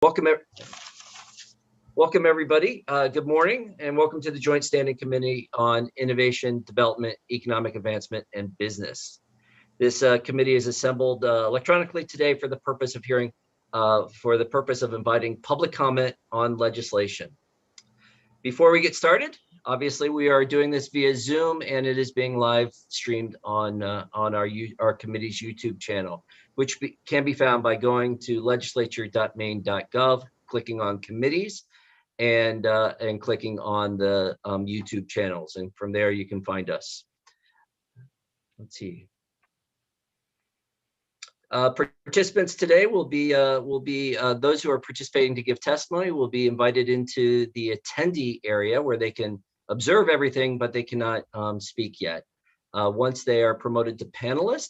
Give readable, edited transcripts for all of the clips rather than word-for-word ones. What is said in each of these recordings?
Welcome, everybody. Good morning, and welcome to the Joint Standing Committee on Innovation, Development, Economic Advancement, and Business. This committee is assembled electronically today for the purpose of inviting public comment on legislation. Before we get started, obviously we are doing this via Zoom, and it is being live streamed on our committee's YouTube channel, which can be found by going to legislature.maine.gov, clicking on committees, and clicking on the YouTube channels, and from there you can find us. Let's see. Participants today will be those who are participating to give testimony will be invited into the attendee area where they can observe everything, but they cannot speak yet. Once you're promoted to panelist,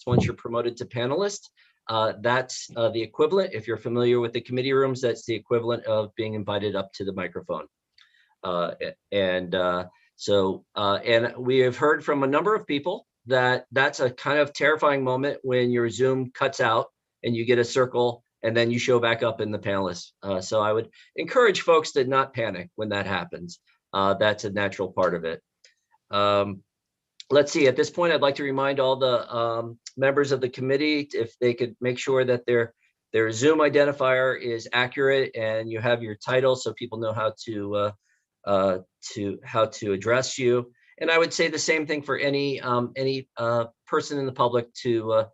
that's the equivalent. If you're familiar with the committee rooms, that's the equivalent of being invited up to the microphone. And we have heard from a number of people that's a kind of terrifying moment when your Zoom cuts out and you get a circle and then you show back up in the panelists. So I would encourage folks to not panic when that happens. That's a natural part of it. Let's see, at this point, I'd like to remind all the members of the committee if they could make sure that their Zoom identifier is accurate and you have your title so people know how to address you. And I would say the same thing for any person in the public to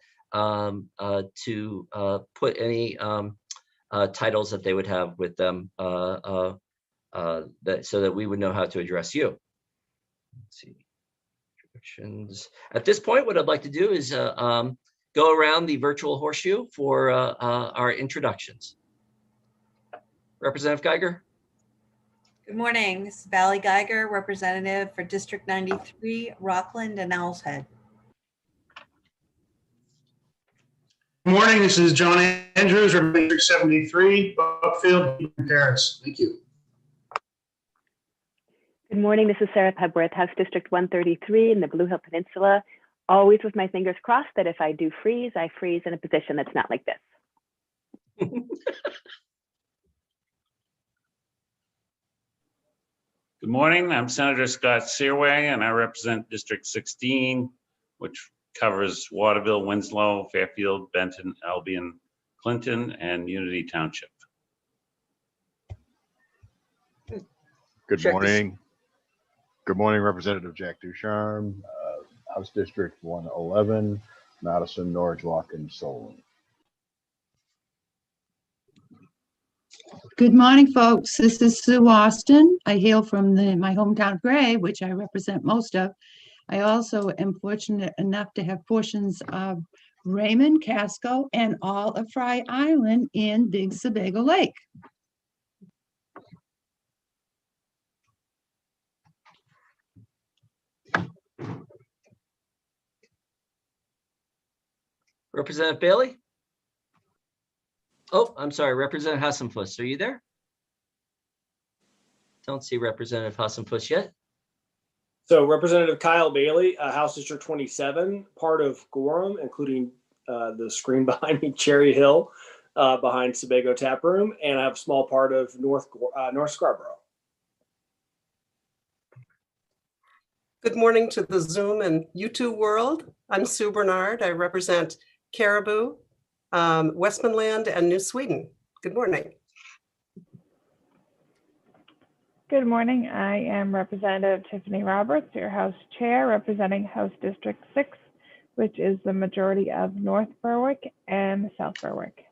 put any titles that they would have with them so that we would know how to address you. Let's see. At this point, what I'd like to do is go around the virtual horseshoe for our introductions. Representative Geiger. Good morning. This is Valley Geiger, representative for District 93, Rockland and Owl's Head. Good morning. This is John Andrews, representing District 73, Buckfield and Paris. Thank you. Good morning. This is Sarah Pebworth, House District 133 in the Blue Hill Peninsula. Always with my fingers crossed that if I do freeze, I freeze in a position that's not like this. Good morning, I'm Senator Scott Searway, and I represent District 16, which covers Waterville, Winslow, Fairfield, Benton, Albion, Clinton, and Unity Township. Good morning. Good morning, Representative Jack Ducharme, House District 111, Madison, Norridgewock, and Solon. Good morning, folks. This is Sue Austin. I hail from my hometown of Gray, which I represent most of. I also am fortunate enough to have portions of Raymond, Casco, and all of Fry Island in Big Sebago Lake. Representative Bailey? Oh, I'm sorry, Representative Hassenfuss, are you there? Don't see Representative Hassenfuss yet. So Representative Kyle Bailey, House District 27, part of Gorham, including the screen behind me, Cherry Hill, behind Sebago Tap Room, and I have a small part of North Scarborough. Good morning to the Zoom and YouTube world. I'm Sue Bernard. I represent Caribou, Westmanland, and New Sweden. Good morning. Good morning. I am Representative Tiffany Roberts, your House Chair, representing House District 6, which is the majority of North Berwick and South Berwick.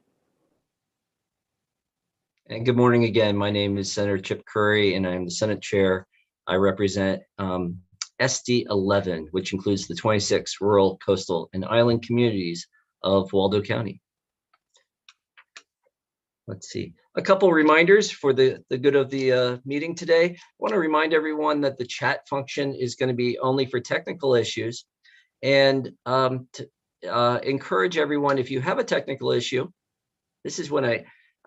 And good morning again. My name is Senator Chip Curry, and I'm the Senate Chair. I represent SD 11, which includes the 26 rural, coastal, and island communities of Waldo County. Let's see, a couple reminders for the good of the meeting today. I want to remind everyone that the chat function is going to be only for technical issues, and to encourage everyone, if you have a technical issue, this is when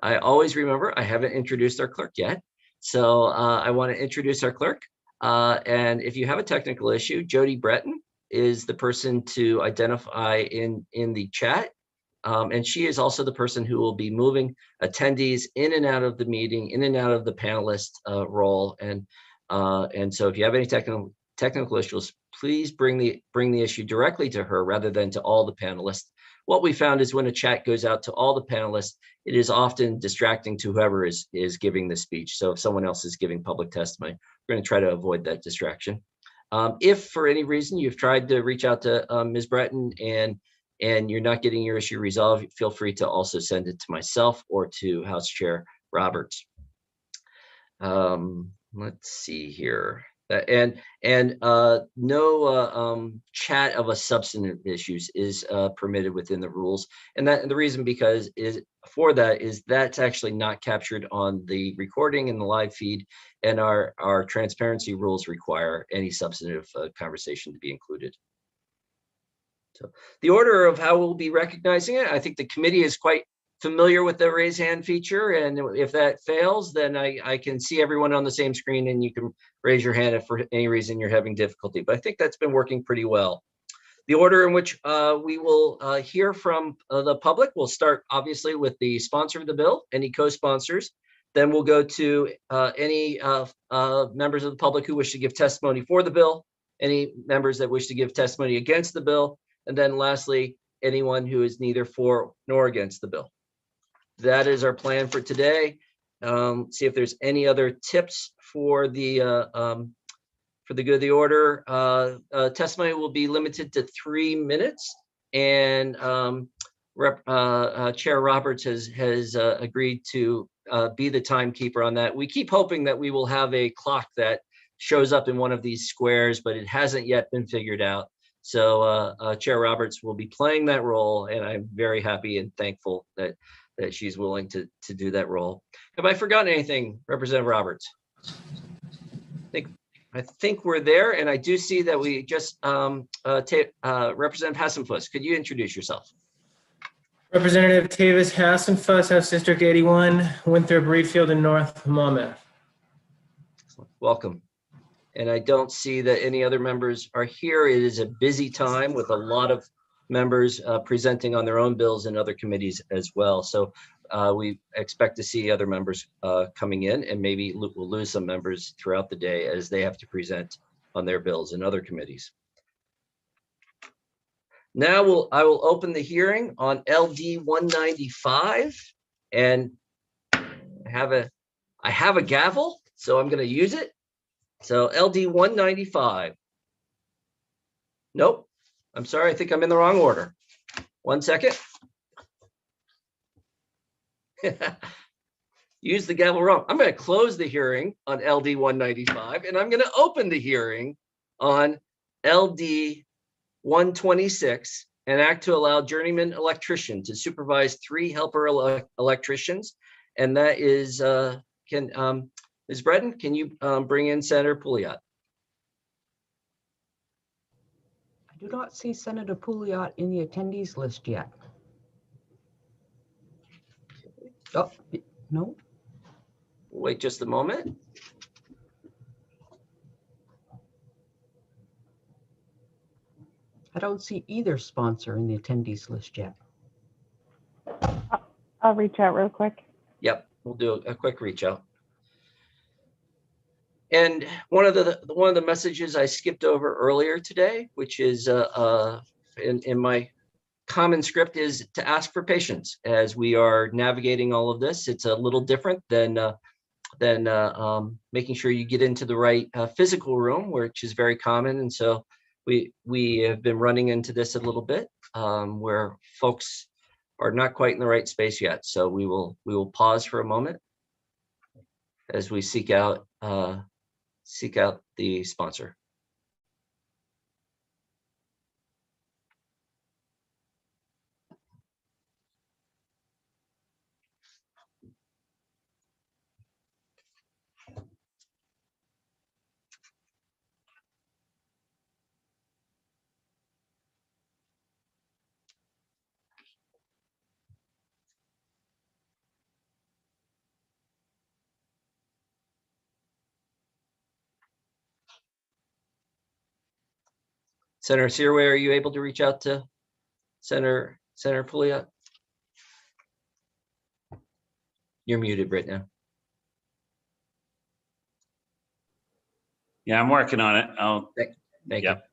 I always remember I haven't introduced our clerk yet. So I want to introduce our clerk. And if you have a technical issue, Jody Breton is the person to identify in the chat. And she is also the person who will be moving attendees in and out of the meeting, in and out of the panelist role. And so if you have any technical issues, please bring the issue directly to her rather than to all the panelists. What we found is when a chat goes out to all the panelists, it is often distracting to whoever is giving the speech. So if someone else is giving public testimony, we're going to try to avoid that distraction. If for any reason you've tried to reach out to Ms. Breton and you're not getting your issue resolved, feel free to also send it to myself or to House Chair Roberts. Let's see here. No chat of a substantive issues is permitted within the rules, and the reason for that is that's actually not captured on the recording and the live feed, and our transparency rules require any substantive conversation to be included. So the order of how we'll be recognizing it, I think the committee is quite familiar with the raise hand feature, and if that fails, then I can see everyone on the same screen and you can raise your hand if for any reason you're having difficulty. But I think that's been working pretty well. The order in which we will hear from the public will start obviously with the sponsor of the bill, any co-sponsors. Then we'll go to any members of the public who wish to give testimony for the bill, any members that wish to give testimony against the bill, and then lastly, anyone who is neither for nor against the bill. That is our plan for today. See if there's any other tips for the good of the order. Testimony will be limited to 3 minutes, and Chair Roberts has agreed to be the timekeeper on that. We keep hoping that we will have a clock that shows up in one of these squares, but it hasn't yet been figured out. So Chair Roberts will be playing that role, and I'm very happy and thankful that she's willing to do that role. Have I forgotten anything, Representative Roberts? I think we're there, and I do see that we just Representative Hassenfuss. Could you introduce yourself? Representative Tavis Hassenfuss, House District 81, Winthrop, Reedfield, and North Monmouth. Welcome. And I don't see that any other members are here. It is a busy time with a lot of members presenting on their own bills and other committees as well. So we expect to see other members coming in, and maybe we'll lose some members throughout the day as they have to present on their bills and other committees. Now I will open the hearing on LD 195, and I have a gavel, so I'm going to use it. So LD 195. Nope. I'm sorry, I think I'm in the wrong order. 1 second. Use the gavel wrong. I'm going to close the hearing on LD 195, and I'm going to open the hearing on LD 126, an act to allow journeyman electrician to supervise 3 helper electricians. And that is, Ms. Breton, can you bring in Senator Pouliot? I do not see Senator Pouliot in the attendees list yet. Oh, no. Wait just a moment. I don't see either sponsor in the attendees list yet. I'll reach out real quick. Yep, we'll do a quick reach out. And one of the messages I skipped over earlier today, which is in my common script, is to ask for patience as we are navigating all of this. It's a little different than making sure you get into the right physical room, which is very common. And so we have been running into this a little bit where folks are not quite in the right space yet. So we will pause for a moment as we seek out the sponsor. Senator Searway, are you able to reach out to Senator Pouliot? You're muted right now. Yeah, I'm working on it. Thank you. Yep.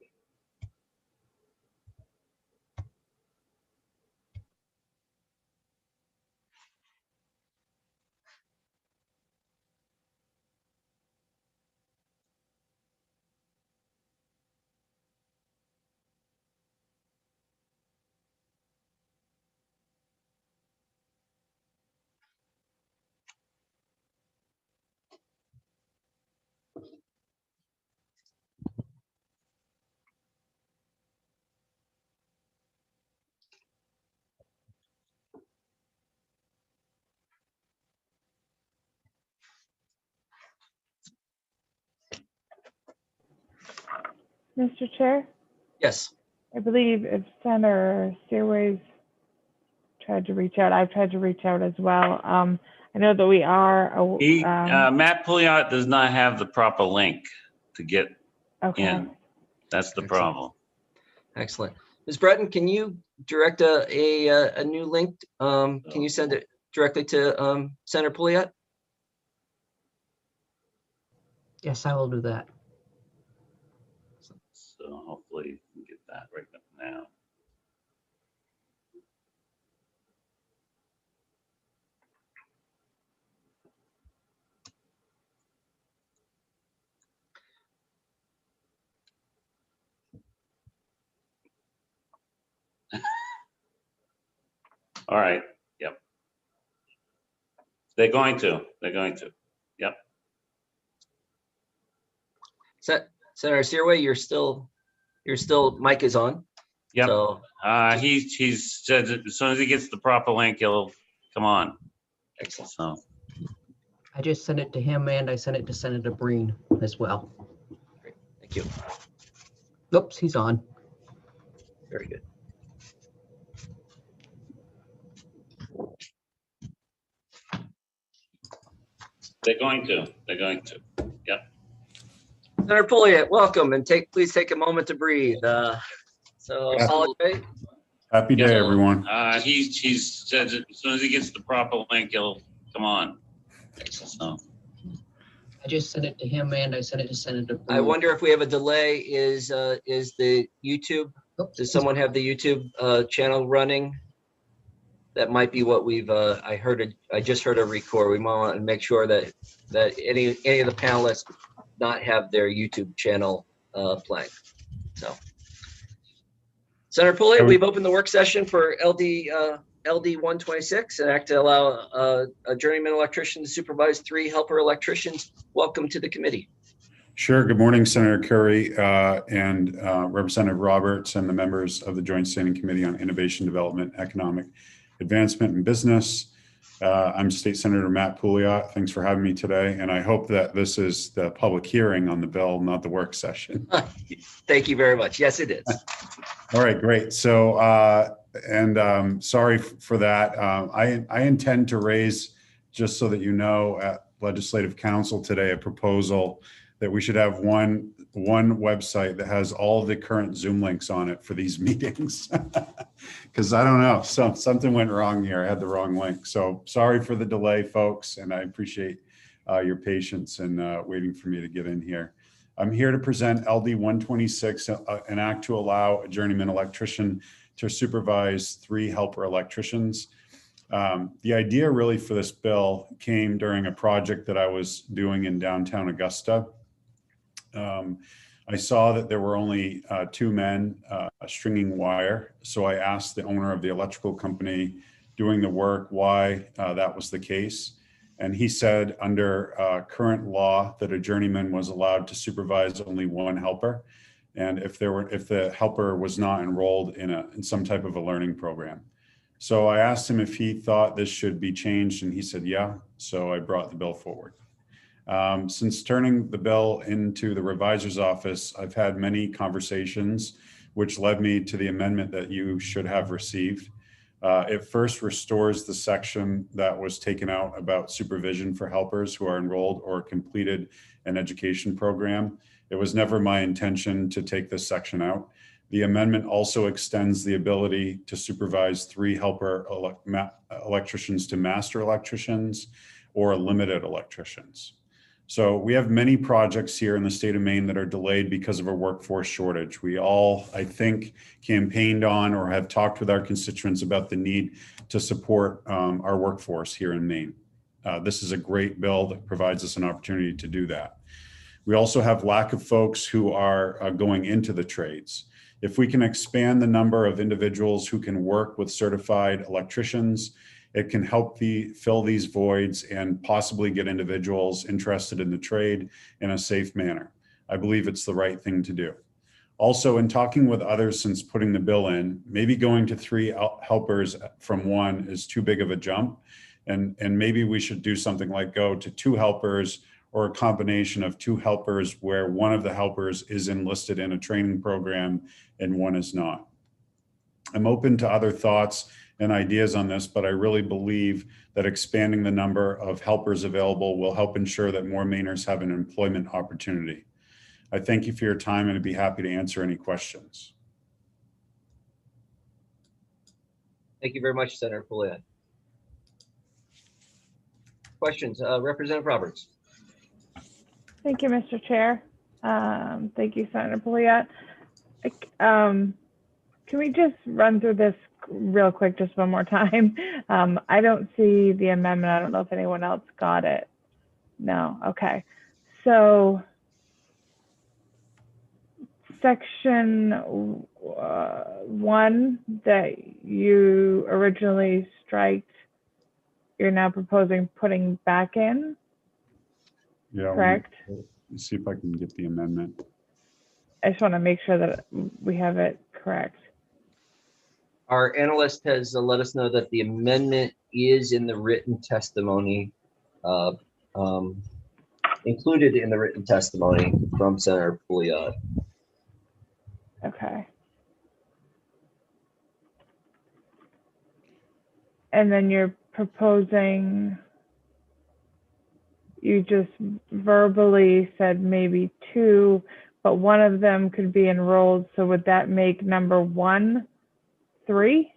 Mr. Chair, Yes. I believe if Senator Stairways tried to reach out, I've tried to reach out as well. I know that we are. Matt Pouliot does not have the proper link to get Okay. in. That's the problem. Excellent. Ms. Breton, can you direct a new link? Can you send it directly to Senator Pouliot? Yes, I will do that. So hopefully we can get that right now. All right. Yep. They're going to. Yep. Senator Searway, you're still mic is on. Yep. So He's said that as soon as he gets the proper link, he'll come on. excellent. So I just sent it to him and I sent it to Senator Breen as well. Great. Thank you. Oops, he's on. Very good. they're going to. Yep. Senator Pouliot, welcome, and please take a moment to breathe. So apologize. Happy day, everyone. He's said that as soon as he gets the proper link, he'll come on. So I just sent it to him and I sent it to Senator Breen. I wonder if we have a delay. Is the YouTube? Does someone have the YouTube channel running? That might be what we've. I just heard a record. We might want to make sure that any of the panelists not have their YouTube channel playing. So, Senator Pouliot, we've opened the work session for LD 126, an act to allow a journeyman electrician to supervise 3 helper electricians. Welcome to the committee. Sure. Good morning, Senator Curry and Representative Roberts and the members of the Joint Standing Committee on Innovation, Development, Economic Advancement, and Business. I'm State Senator Matt Pouliot. Thanks for having me today. And I hope that this is the public hearing on the bill, not the work session. Thank you very much. Yes, it is. All right, great. So, sorry for that. I intend to raise, just so that you know, at Legislative Council today, a proposal that we should have one website that has all the current Zoom links on it for these meetings. Because I don't know, something went wrong here. I had the wrong link. So sorry for the delay, folks, and I appreciate your patience and waiting for me to get in here. I'm here to present LD 126, an act to allow a journeyman electrician to supervise 3 helper electricians. The idea really for this bill came during a project that I was doing in downtown Augusta. I saw that there were only 2 men stringing wire. So I asked the owner of the electrical company doing the work why that was the case. And he said under current law that a journeyman was allowed to supervise only 1 helper. And if the helper was not enrolled in some type of a learning program. So I asked him if he thought this should be changed, and he said, yeah. So I brought the bill forward. Since turning the bill into the revisor's office, I've had many conversations, which led me to the amendment that you should have received. It first restores the section that was taken out about supervision for helpers who are enrolled or completed an education program. It was never my intention to take this section out. The amendment also extends the ability to supervise 3 helper electricians to master electricians or limited electricians. So we have many projects here in the state of Maine that are delayed because of a workforce shortage. We all, I think, campaigned on or have talked with our constituents about the need to support our workforce here in Maine. This is a great bill that provides us an opportunity to do that. We also have lack of folks who are going into the trades. If we can expand the number of individuals who can work with certified electricians, it can help fill these voids and possibly get individuals interested in the trade in a safe manner. I believe it's the right thing to do. Also, in talking with others since putting the bill in, maybe going to 3 helpers from 1 is too big of a jump. And maybe we should do something like go to 2 helpers or a combination of 2 helpers where one of the helpers is enlisted in a training program and one is not. I'm open to other thoughts and ideas on this, but I really believe that expanding the number of helpers available will help ensure that more Mainers have an employment opportunity. I thank you for your time and I'd be happy to answer any questions. Thank you very much, Senator Pouliot. Questions, Representative Roberts. Thank you, Mr. Chair. Thank you, Senator Pouliot. Can we just run through this real quick just one more time? I don't see the amendment. I don't know if anyone else got it. No, okay. So section 1 that you originally striked, you're now proposing putting back in, Yeah, correct? Let me see if I can get the amendment. I just want to make sure that we have it correct. Our analyst has let us know that the amendment is in the written testimony, included in the written testimony from Senator Pouliot. Okay. And then you're proposing, you just verbally said maybe 2, but one of them could be enrolled. So would that make number 1, 3?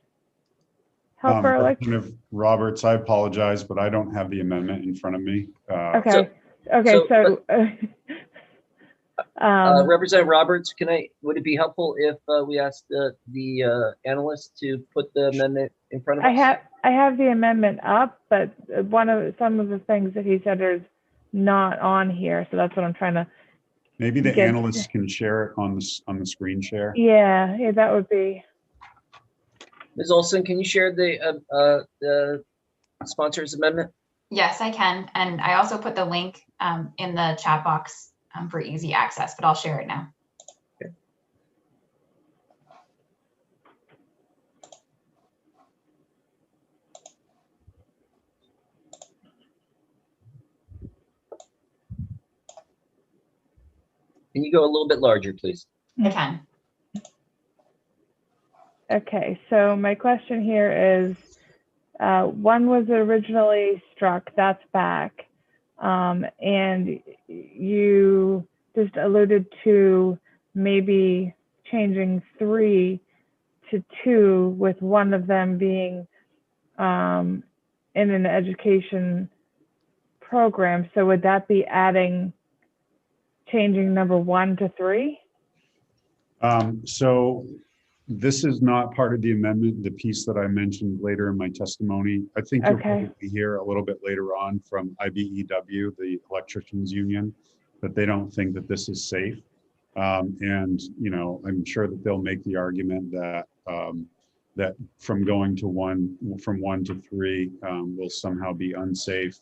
Helper Representative Roberts, I apologize, but I don't have the amendment in front of me. Okay. Representative Roberts, would it be helpful if we asked the analyst to put the amendment in front of us? I have the amendment up, but some of the things that he said is not on here, so that's what I'm trying to. Maybe the analyst can share it on the screen share. Yeah, that would be. Ms. Olson, can you share the sponsor's amendment? Yes, I can. And I also put the link in the chat box for easy access, but I'll share it now. Okay. Can you go a little bit larger, please? I can. Okay, so my question here is, 1 was originally struck, that's back. And you just alluded to maybe changing 3 to 2, with one of them being in an education program. So would that be changing number 1 to 3? So this is not part of the amendment, the piece that I mentioned later in my testimony. I think you'll probably hear a little bit later on from IBEW, the electricians union, that they don't think that this is safe. And, I'm sure that they'll make the argument that that from going to from 1 to 3 will somehow be unsafe.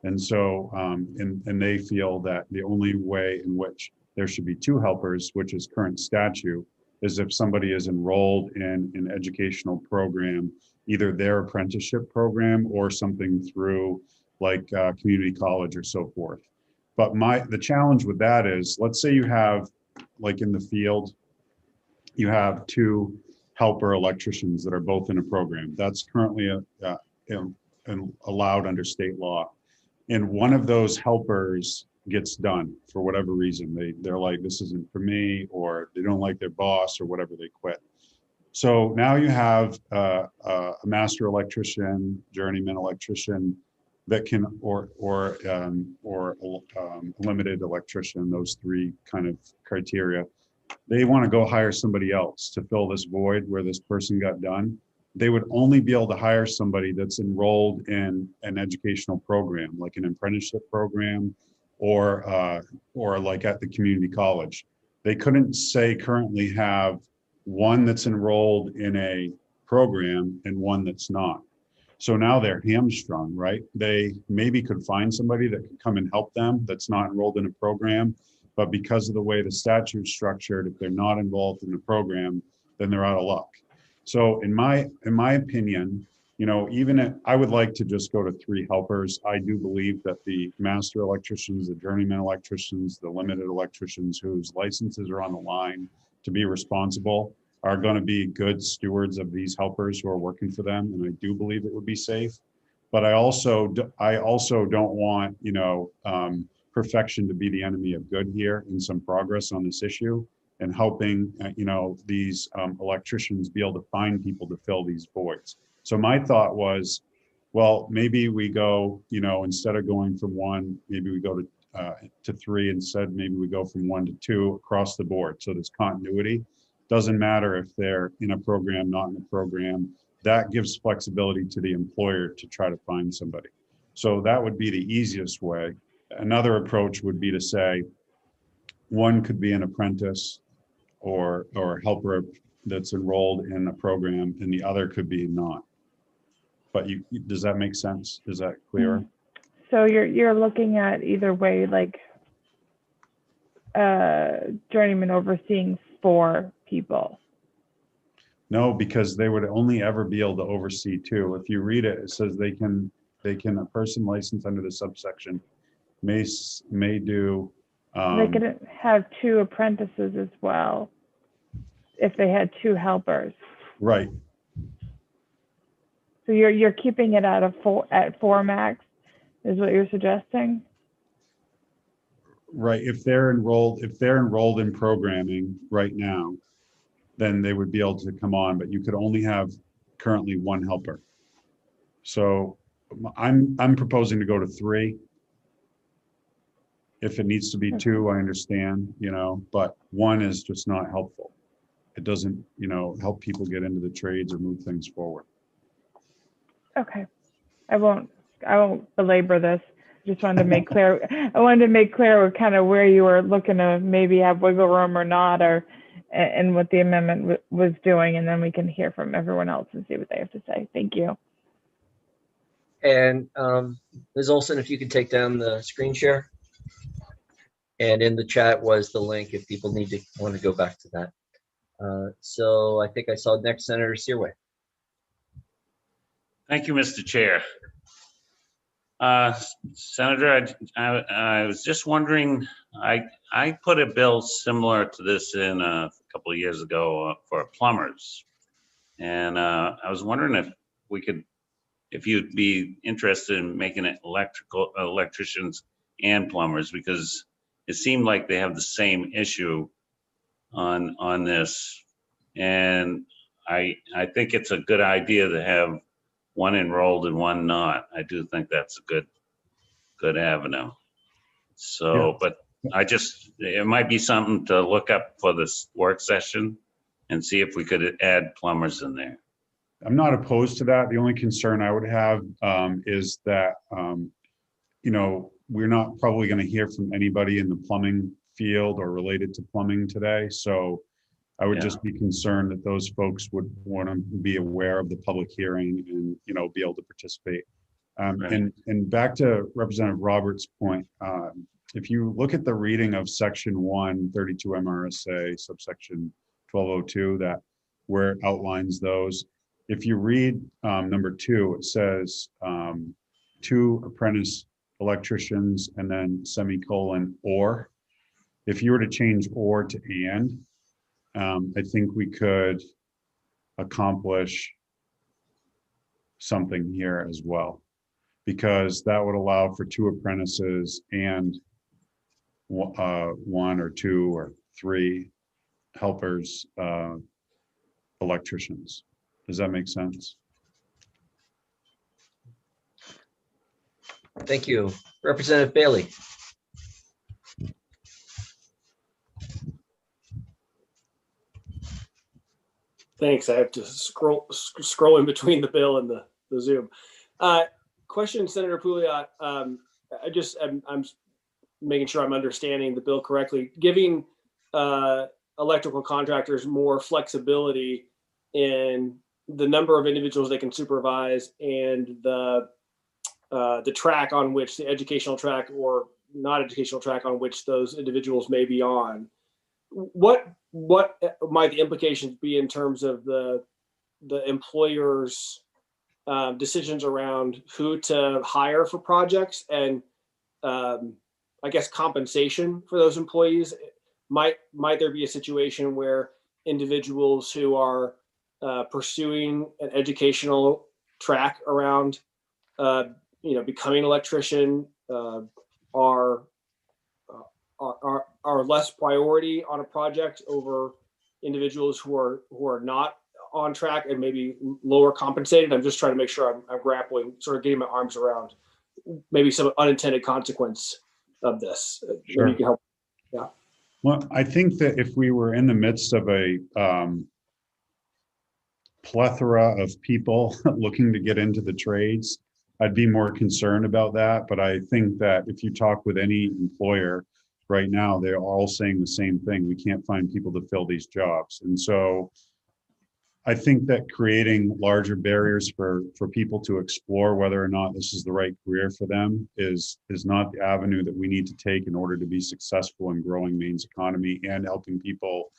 And so, and they feel that the only way in which there should be 2 helpers, which is current statute, is if somebody is enrolled in an educational program, either their apprenticeship program or something through like community college or so forth. But the challenge with that is, let's say you have, like in the field, you have 2 helper electricians that are both in a program. That's currently allowed under state law. And one of those helpers gets done for whatever reason. They're like, this isn't for me, or they don't like their boss, or whatever, they quit. So now you have a master electrician, journeyman electrician that can, or a limited electrician, those three kind of criteria. They want to go hire somebody else to fill this void where this person got done. They would only be able to hire somebody that's enrolled in an educational program, like an apprenticeship program, or like at the community college. They couldn't say currently have one that's enrolled in a program and one that's not. So now they're hamstrung, right? They maybe could find somebody that could come and help them that's not enrolled in a program, but because of the way the statute's structured, if they're not involved in the program, then they're out of luck. So in my opinion, you know, I would like to just go to 3 helpers. I do believe that the master electricians, the journeyman electricians, the limited electricians whose licenses are on the line to be responsible are going to be good stewards of these helpers who are working for them. And I do believe it would be safe. But I also don't want, you know, perfection to be the enemy of good here, and some progress on this issue, and helping, you know, these electricians be able to find people to fill these voids. So my thought was, well, maybe we go, you know, instead of going from 1, maybe we go to 3 instead. Maybe we go from 1 to 2 across the board. So there's continuity. Doesn't matter if they're in a program, not in a program. That gives flexibility to the employer to try to find somebody. So that would be the easiest way. Another approach would be to say, one could be an apprentice or helper that's enrolled in a program, and the other could be not. But does that make sense? Is that clearer? So you're looking at either way, like journeyman overseeing 4 people. No, because they would only ever be able to oversee 2. If you read it, it says they can a person licensed under the subsection may do. They could have 2 apprentices as well if they had 2 helpers. Right. So you're keeping it at 4 max, is what you're suggesting? Right. If they're enrolled in programming right now, then they would be able to come on, but you could only have currently 1 helper. So I'm proposing to go to 3. If it needs to be 2, I understand, you know, but 1 is just not helpful. It doesn't, you know, help people get into the trades or move things forward. Okay. I won't belabor this. Just wanted to make clear. I wanted to make clear kind of where you were looking to maybe have wiggle room or not, and what the amendment was doing, and then we can hear from everyone else and see what they have to say. Thank you. And Ms. Olson, if you could take down the screen share. And in the chat was the link if people want to go back to that. So I think I saw next Senator Searway. Thank you, Mr. Chair. Senator, I was just wondering, I put a bill similar to this in a couple of years ago for plumbers. And I was wondering if you'd be interested in making it electricians and plumbers, because it seemed like they have the same issue on this. And I think it's a good idea to have 1 enrolled and 1 not. I do think that's a good avenue. So, yeah. But it might be something to look up for this work session and see if we could add plumbers in there. I'm not opposed to that. The only concern I would have is that, you know, we're not probably going to hear from anybody in the plumbing field or related to plumbing today. So I would just be concerned that those folks would want to be aware of the public hearing and, you know, be able to participate. Right. And back to Representative Roberts' point, if you look at the reading of section 132 MRSA subsection 1202, where it outlines those, if you read number 2, it says 2 apprentice electricians and then semicolon or. If you were to change or to and, I think we could accomplish something here as well, because that would allow for 2 apprentices and one or two or three helpers, electricians. Does that make sense? Thank you. Representative Bailey. Thanks. I have to scroll in between the bill and the Zoom. Question, Senator Pouliot. I'm making sure I'm understanding the bill correctly. Giving electrical contractors more flexibility in the number of individuals they can supervise and the track on which, the educational track or not educational track on which those individuals may be on. What might the implications be in terms of the employer's decisions around who to hire for projects and I guess compensation for those employees? Might there be a situation where individuals who are pursuing an educational track around becoming an electrician are less priority on a project over individuals who are not on track and maybe lower compensated? I'm just trying to make sure I'm grappling, sort of getting my arms around maybe some unintended consequence of this. Sure. Maybe you can help. Yeah. Well, I think that if we were in the midst of a plethora of people looking to get into the trades, I'd be more concerned about that. But I think that if you talk with any employer right now, they're all saying the same thing. We can't find people to fill these jobs. And so I think that creating larger barriers for people to explore whether or not this is the right career for them is not the avenue that we need to take in order to be successful in growing Maine's economy and helping people,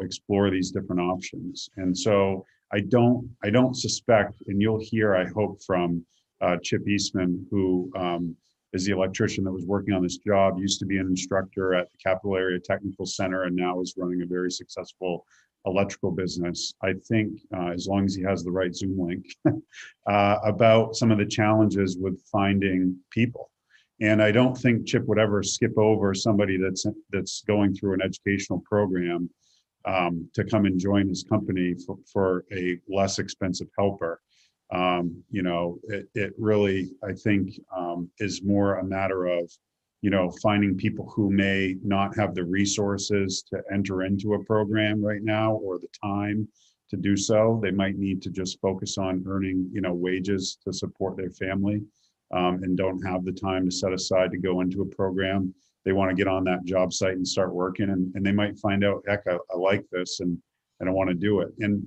explore these different options. And so I don't suspect, and you'll hear, I hope, from Chip Eastman, who is the electrician that was working on this job, used to be an instructor at the Capital Area Technical Center, and now is running a very successful electrical business. I think as long as he has the right Zoom link, about some of the challenges with finding people. And I don't think Chip would ever skip over somebody that's going through an educational program to come and join his company for a less expensive helper. It really, I think, is more a matter of, finding people who may not have the resources to enter into a program right now or the time to do so. They might need to just focus on earning, wages to support their family, and don't have the time to set aside to go into a program. They want to get on that job site and start working, and they might find out, heck, I like this and I want to do it. And,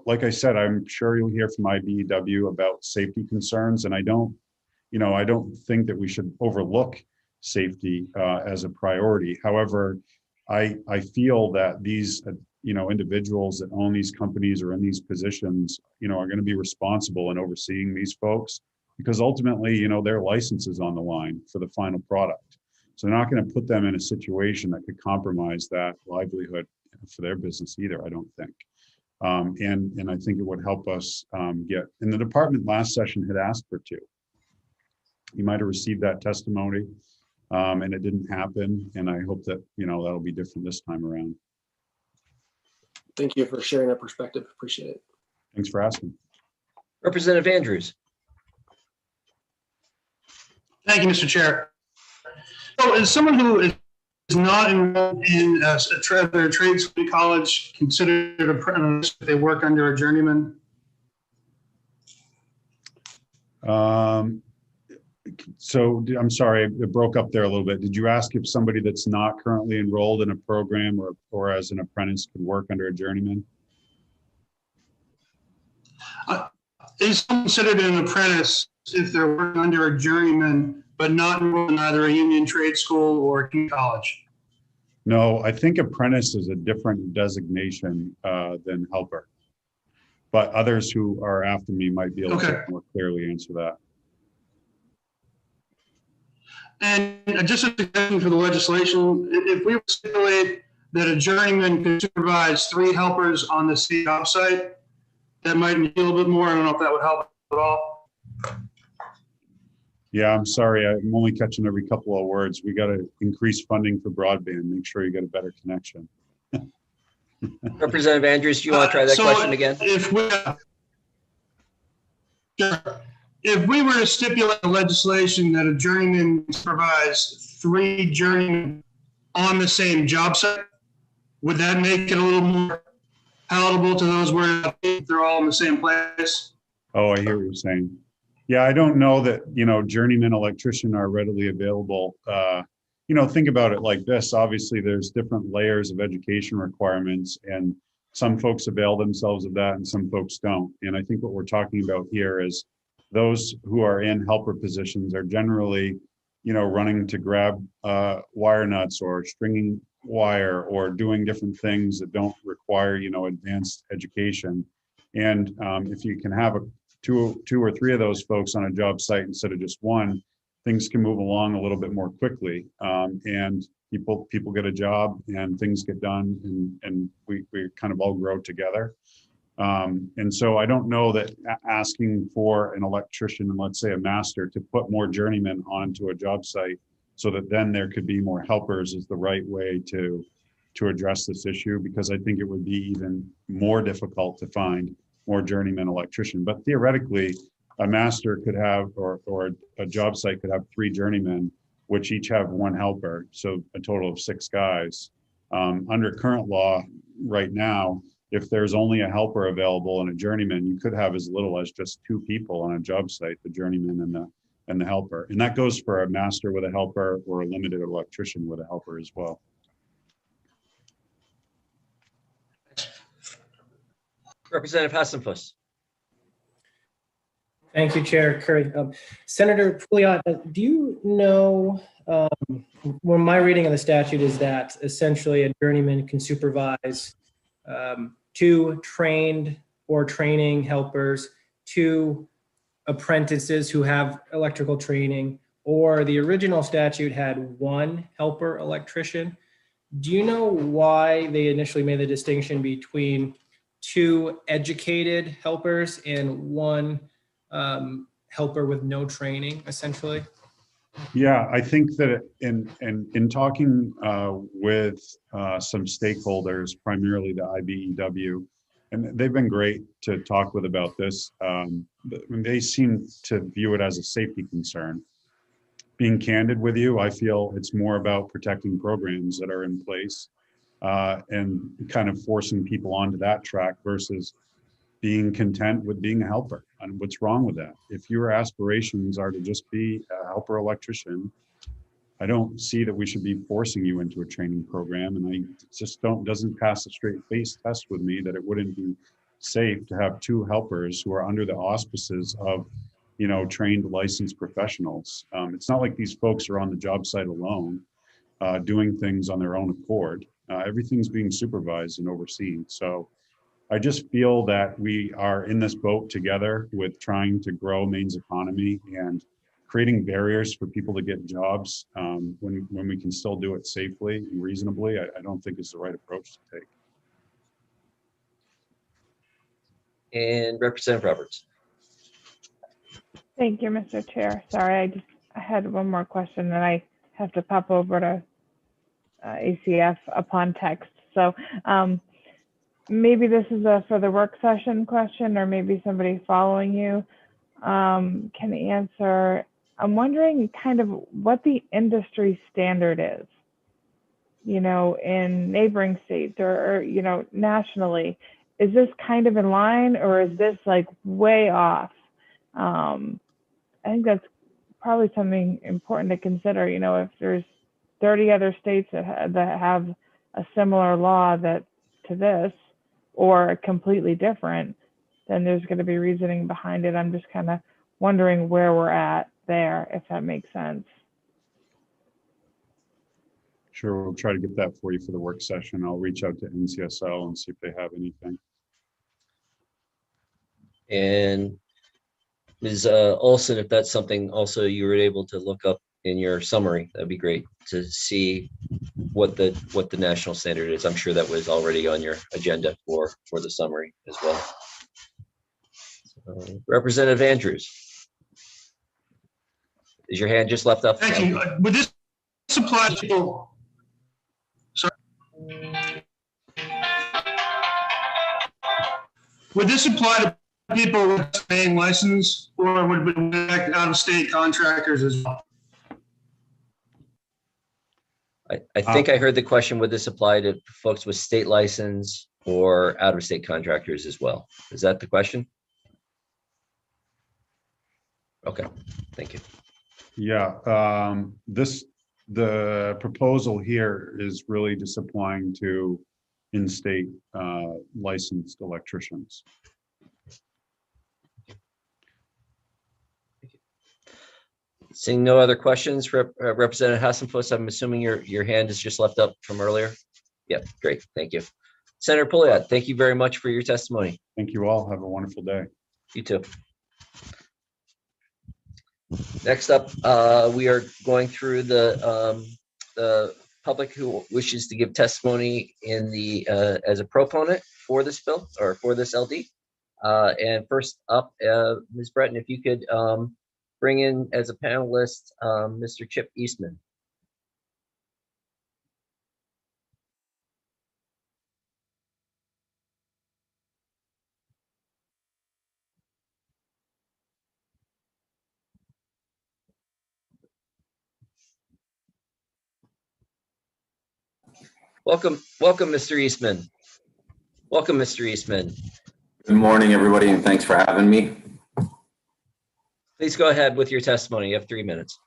like I said, I'm sure you'll hear from IBEW about safety concerns. And I don't think that we should overlook safety as a priority. However, I feel that these, individuals that own these companies or in these positions, are going to be responsible in overseeing these folks, because ultimately, their license is on the line for the final product. So they're not going to put them in a situation that could compromise that livelihood for their business either, I don't think. And I think it would help us get, and the department last session had asked for two. You might have received that testimony, and it didn't happen. And I hope that, that'll be different this time around. Thank you for sharing that perspective. Appreciate it. Thanks for asking. Representative Andrews. Thank you, Mr. Chair. So as someone who is not enrolled in a trade school college considered an apprentice if they work under a journeyman? So I'm sorry, it broke up there a little bit. Did you ask if somebody that's not currently enrolled in a program or as an apprentice could work under a journeyman? Is considered an apprentice if they're working under a journeyman, but not enrolled in either a union trade school or community college? No, I think apprentice is a different designation than helper. But others who are after me might be able to more clearly answer that. And just a suggestion for the legislation, if we stipulate that a journeyman can supervise 3 helpers on the city job site, that might be a little bit more. I don't know if that would help at all. Yeah, I'm sorry. I'm only catching every couple of words. We got to increase funding for broadband. Make sure you get a better connection. Representative Andrews, do you want to try that So question again? If we were to stipulate the legislation that a journeyman provides 3 journeymen on the same job site, would that make it a little more palatable to those where they're all in the same place? Oh, I hear what you're saying. Yeah, I don't know that, journeyman electrician are readily available. Think about it like this. Obviously, there's different layers of education requirements, and some folks avail themselves of that and some folks don't. And I think what we're talking about here is those who are in helper positions are generally, running to grab wire nuts or stringing wire or doing different things that don't require, advanced education. And if you can have two or three of those folks on a job site instead of just one, things can move along a little bit more quickly. And people get a job and things get done, and we kind of all grow together. And so I don't know that asking for an electrician and, let's say, a master to put more journeymen onto a job site so that then there could be more helpers is the right way to address this issue, because I think it would be even more difficult to find more journeyman electrician. But theoretically, a master could have, or a job site could have 3 journeymen, which each have 1 helper, so a total of 6 guys. Under current law right now, if there's only a helper available and a journeyman, you could have as little as just 2 people on a job site, the journeyman and the helper. And that goes for a master with a helper or a limited electrician with a helper as well. Representative Hassenfuss. Thank you, Chair Curry. Senator Pouliot, do you know, well, my reading of the statute is that essentially a journeyman can supervise 2 trained or training helpers, 2 apprentices who have electrical training, or the original statute had 1 helper electrician. Do you know why they initially made the distinction between 2 educated helpers and 1 helper with no training, essentially? Yeah, I think that in talking with some stakeholders, primarily the IBEW, and they've been great to talk with about this. They seem to view it as a safety concern. Being candid with you, I feel it's more about protecting programs that are in place and kind of forcing people onto that track versus being content with being a helper. And what's wrong with that? If your aspirations are to just be a helper electrician, I don't see that we should be forcing you into a training program. And I just doesn't pass a straight face test with me that it wouldn't be safe to have 2 helpers who are under the auspices of, trained licensed professionals. It's not like these folks are on the job site alone, doing things on their own accord. Everything's being supervised and overseen. So I just feel that we are in this boat together with trying to grow Maine's economy and creating barriers for people to get jobs when we can still do it safely and reasonably. I don't think is the right approach to take. And Representative Roberts. Thank you, Mr. Chair. Sorry, I had one more question that I have to pop over to ACF upon text. So maybe this is for the work session question, or maybe somebody following you can answer. I'm wondering kind of what the industry standard is, in neighboring states or nationally. Is this kind of in line, or is this like way off? I think that's probably something important to consider. If there's 30 other states that have a similar law to this, or completely different, then there's going to be reasoning behind it. I'm just kind of wondering where we're at there, if that makes sense. Sure, we'll try to get that for you for the work session. I'll reach out to NCSL and see if they have anything. And Ms. Olson, if that's something also you were able to look up in your summary, that'd be great to see what the national standard is. I'm sure that was already on your agenda for the summary as well. Representative Andrews. Is your hand just left up? Thank you. Would this apply to people? Sorry. Would this apply to people with paying license, or would it affect out-of-state contractors as well? I think I heard the question, would this apply to folks with state license or out-of-state contractors as well? Is that the question? Okay, thank you. Yeah, the proposal here is really just applying to in-state licensed electricians. Seeing no other questions, Representative Hassenfuss, I'm assuming your hand is just left up from earlier? Yep, great, thank you. Senator Pouliot, thank you very much for your testimony. Thank you all. Have a wonderful day. You too. Next up, we are going through the public who wishes to give testimony in the as a proponent for this bill or for this LD. And first up, Ms. Breton, if you could bring in as a panelist, Mr. Chip Eastman. Welcome, Mr. Eastman. Welcome, Mr. Eastman. Good morning, everybody, and thanks for having me. Please go ahead with your testimony. You have 3 minutes.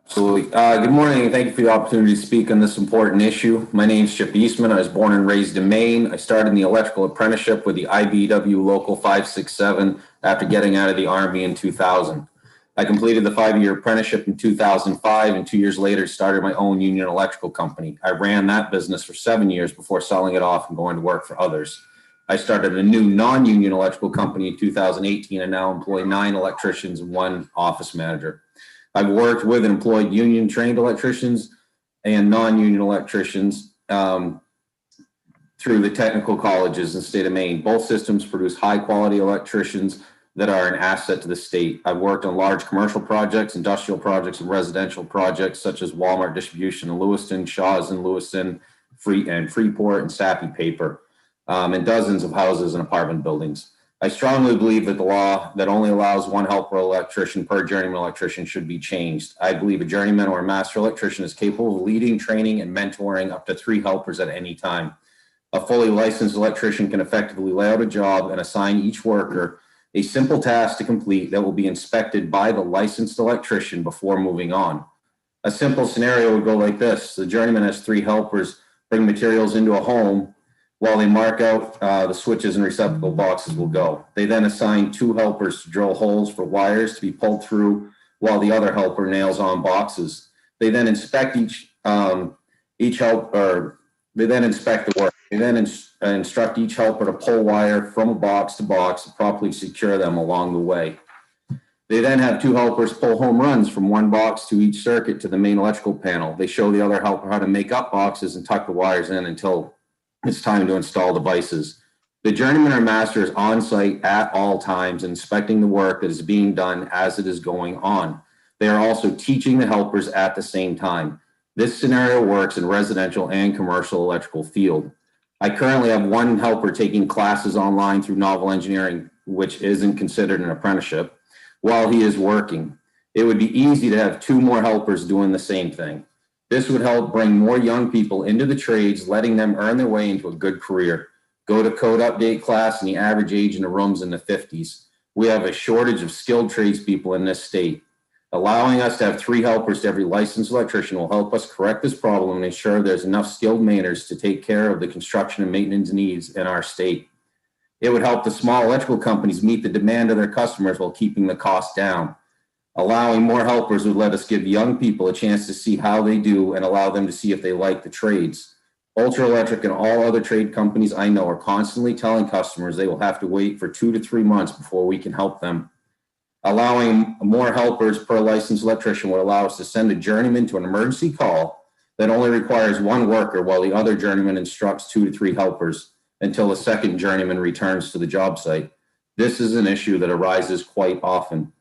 Absolutely. Good morning, and thank you for the opportunity to speak on this important issue. My name is Chip Eastman. I was born and raised in Maine. I started in the electrical apprenticeship with the IBEW Local 567 after getting out of the Army in 2000. I completed the 5-year apprenticeship in 2005, and 2 years later started my own union electrical company. I ran that business for 7 years before selling it off and going to work for others. I started a new non-union electrical company in 2018 and now employ 9 electricians and 1 office manager. I've worked with and employed union trained electricians and non-union electricians through the technical colleges in the state of Maine. Both systems produce high quality electricians that are an asset to the state. I've worked on large commercial projects, industrial projects, and residential projects such as Walmart distribution in Lewiston, Shaw's in Lewiston, Freeport, and Sappi Paper. And dozens of houses and apartment buildings. I strongly believe that the law that only allows 1 helper electrician per journeyman electrician should be changed. I believe a journeyman or a master electrician is capable of leading, training, and mentoring up to 3 helpers at any time. A fully licensed electrician can effectively lay out a job and assign each worker a simple task to complete that will be inspected by the licensed electrician before moving on. A simple scenario would go like this. The journeyman has 3 helpers bring materials into a home. While they mark out the switches and receptacle boxes will go. They then assign 2 helpers to drill holes for wires to be pulled through while the other helper nails on boxes. They then inspect each helper. They then inspect the work. They then instruct each helper to pull wire from a box to box to properly secure them along the way. They then have 2 helpers pull home runs from 1 box to each circuit to the main electrical panel. They show the other helper how to make up boxes and tuck the wires in until it's time to install devices. The journeyman or master is on site at all times, inspecting the work that is being done as it is going on. They are also teaching the helpers at the same time. This scenario works in residential and commercial electrical field. I currently have 1 helper taking classes online through Novel Engineering, which isn't considered an apprenticeship, while he is working. It would be easy to have 2 more helpers doing the same thing. This would help bring more young people into the trades, letting them earn their way into a good career. Go to code update class and the average age in the room's in the 50s. We have a shortage of skilled tradespeople in this state. Allowing us to have 3 helpers to every licensed electrician will help us correct this problem and ensure there's enough skilled mainers to take care of the construction and maintenance needs in our state. It would help the small electrical companies meet the demand of their customers while keeping the cost down. Allowing more helpers would let us give young people a chance to see how they do and allow them to see if they like the trades. Ultra Electric and all other trade companies I know are constantly telling customers they will have to wait for 2 to 3 months before we can help them. Allowing more helpers per licensed electrician would allow us to send a journeyman to an emergency call that only requires 1 worker while the other journeyman instructs 2 to 3 helpers until the second journeyman returns to the job site. This is an issue that arises quite often.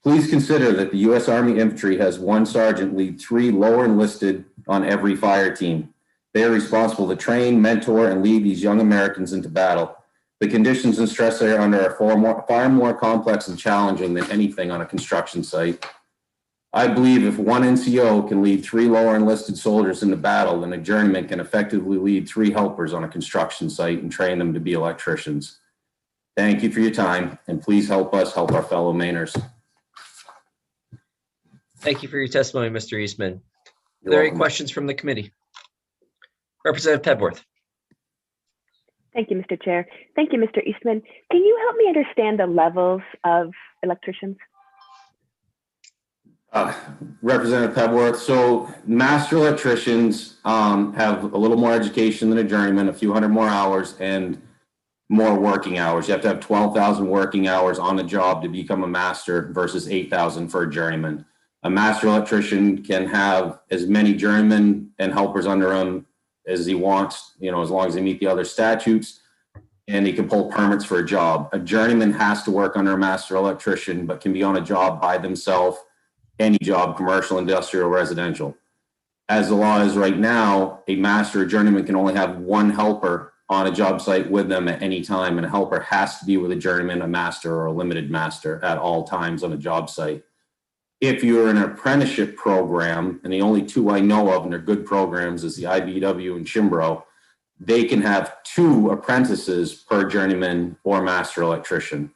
Please consider that the U.S. Army Infantry has one sergeant lead 3 lower enlisted on every fire team. They are responsible to train, mentor, and lead these young Americans into battle. The conditions and stress they are under are far more complex and challenging than anything on a construction site. I believe if one NCO can lead 3 lower enlisted soldiers into battle, then a journeyman can effectively lead 3 helpers on a construction site and train them to be electricians. Thank you for your time, and please help us help our fellow Mainers. Thank you for your testimony, Mr. Eastman. Are You're there any welcome. questions from the committee? Representative Pebworth. Thank you, Mr. Chair. Thank you, Mr. Eastman. Can you help me understand the levels of electricians? Representative Pebworth, so master electricians have a little more education than a journeyman, a few hundred more hours and more working hours. You have to have 12,000 working hours on the job to become a master versus 8,000 for a journeyman. A master electrician can have as many journeymen and helpers under him as he wants, you know, as long as they meet the other statutes, and he can pull permits for a job. A journeyman has to work under a master electrician, but can be on a job by themselves, any job, commercial, industrial, residential. As the law is right now, a master or journeyman can only have one helper on a job site with them at any time, and a helper has to be with a journeyman, a master, or a limited master at all times on a job site. If you're in an apprenticeship program, and the only 2 I know of, and they're good programs, is the IBW and Chimbro, they can have 2 apprentices per journeyman or master electrician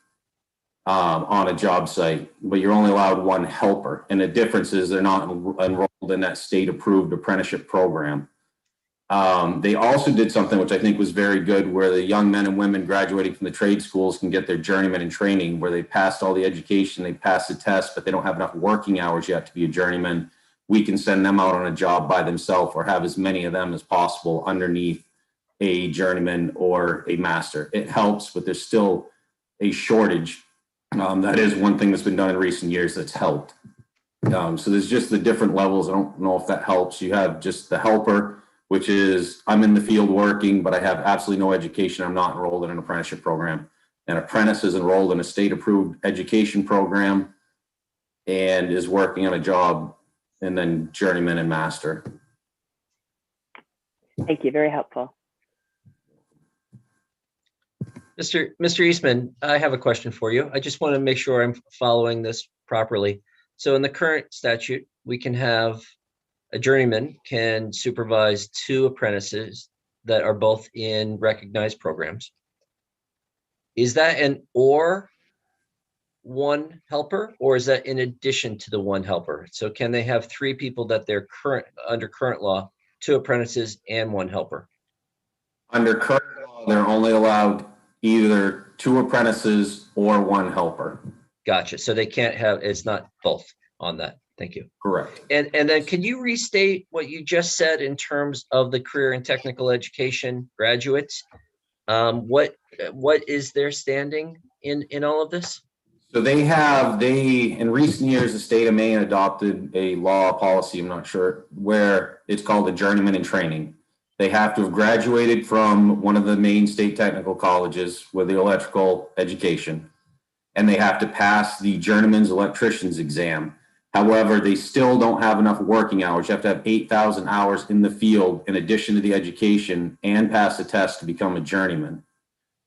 on a job site, but you're only allowed 1 helper. And the difference is they're not enrolled in that state-approved apprenticeship program. They also did something which I think was very good, where the young men and women graduating from the trade schools can get their journeyman in training, where they passed all the education, they passed the test, but they don't have enough working hours yet to be a journeyman. We can send them out on a job by themselves, or have as many of them as possible underneath a journeyman or a master. It helps, but there's still a shortage. That is one thing that's been done in recent years that's helped. So there's just the different levels. I don't know if that helps. You have just the helper, which is I'm in the field working, but I have absolutely no education. I'm not enrolled in an apprenticeship program. An apprentice is enrolled in a state-approved education program and is working on a job, and then journeyman and master. Thank you, very helpful. Mr. Eastman, I have a question for you. I just want to make sure I'm following this properly. So in the current statute, we can have a journeyman can supervise 2 apprentices that are both in recognized programs. Is that an or 1 helper, or is that in addition to the 1 helper? So can they have 3 people that they're under current law, 2 apprentices and 1 helper? Under current law, they're only allowed either 2 apprentices or 1 helper. Gotcha. So they can't have, it's not both on that. Thank you. Correct. And then can you restate what you just said in terms of the career and technical education graduates? What is their standing in all of this? So in recent years, the state of Maine adopted a law policy, I'm not sure, where it's called a journeyman in training. They have to have graduated from one of the Maine state technical colleges with the electrical education, and they have to pass the journeyman's electrician's exam. However, they still don't have enough working hours. You have to have 8,000 hours in the field in addition to the education and pass the test to become a journeyman.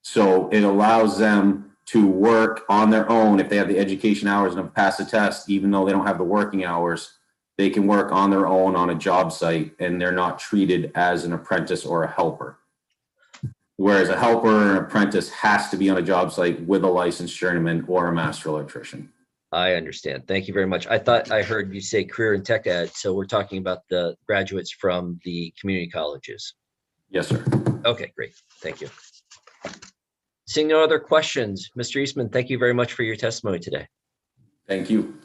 So it allows them to work on their own. If they have the education hours and have passed the test, even though they don't have the working hours, they can work on their own on a job site, and they're not treated as an apprentice or a helper. Whereas a helper or an apprentice has to be on a job site with a licensed journeyman or a master electrician. I understand. Thank you very much. I thought I heard you say career and tech ed. So we're talking about the graduates from the community colleges. Yes, sir. Okay, great. Thank you. Seeing no other questions, Mr. Eastman, thank you very much for your testimony today. Thank you.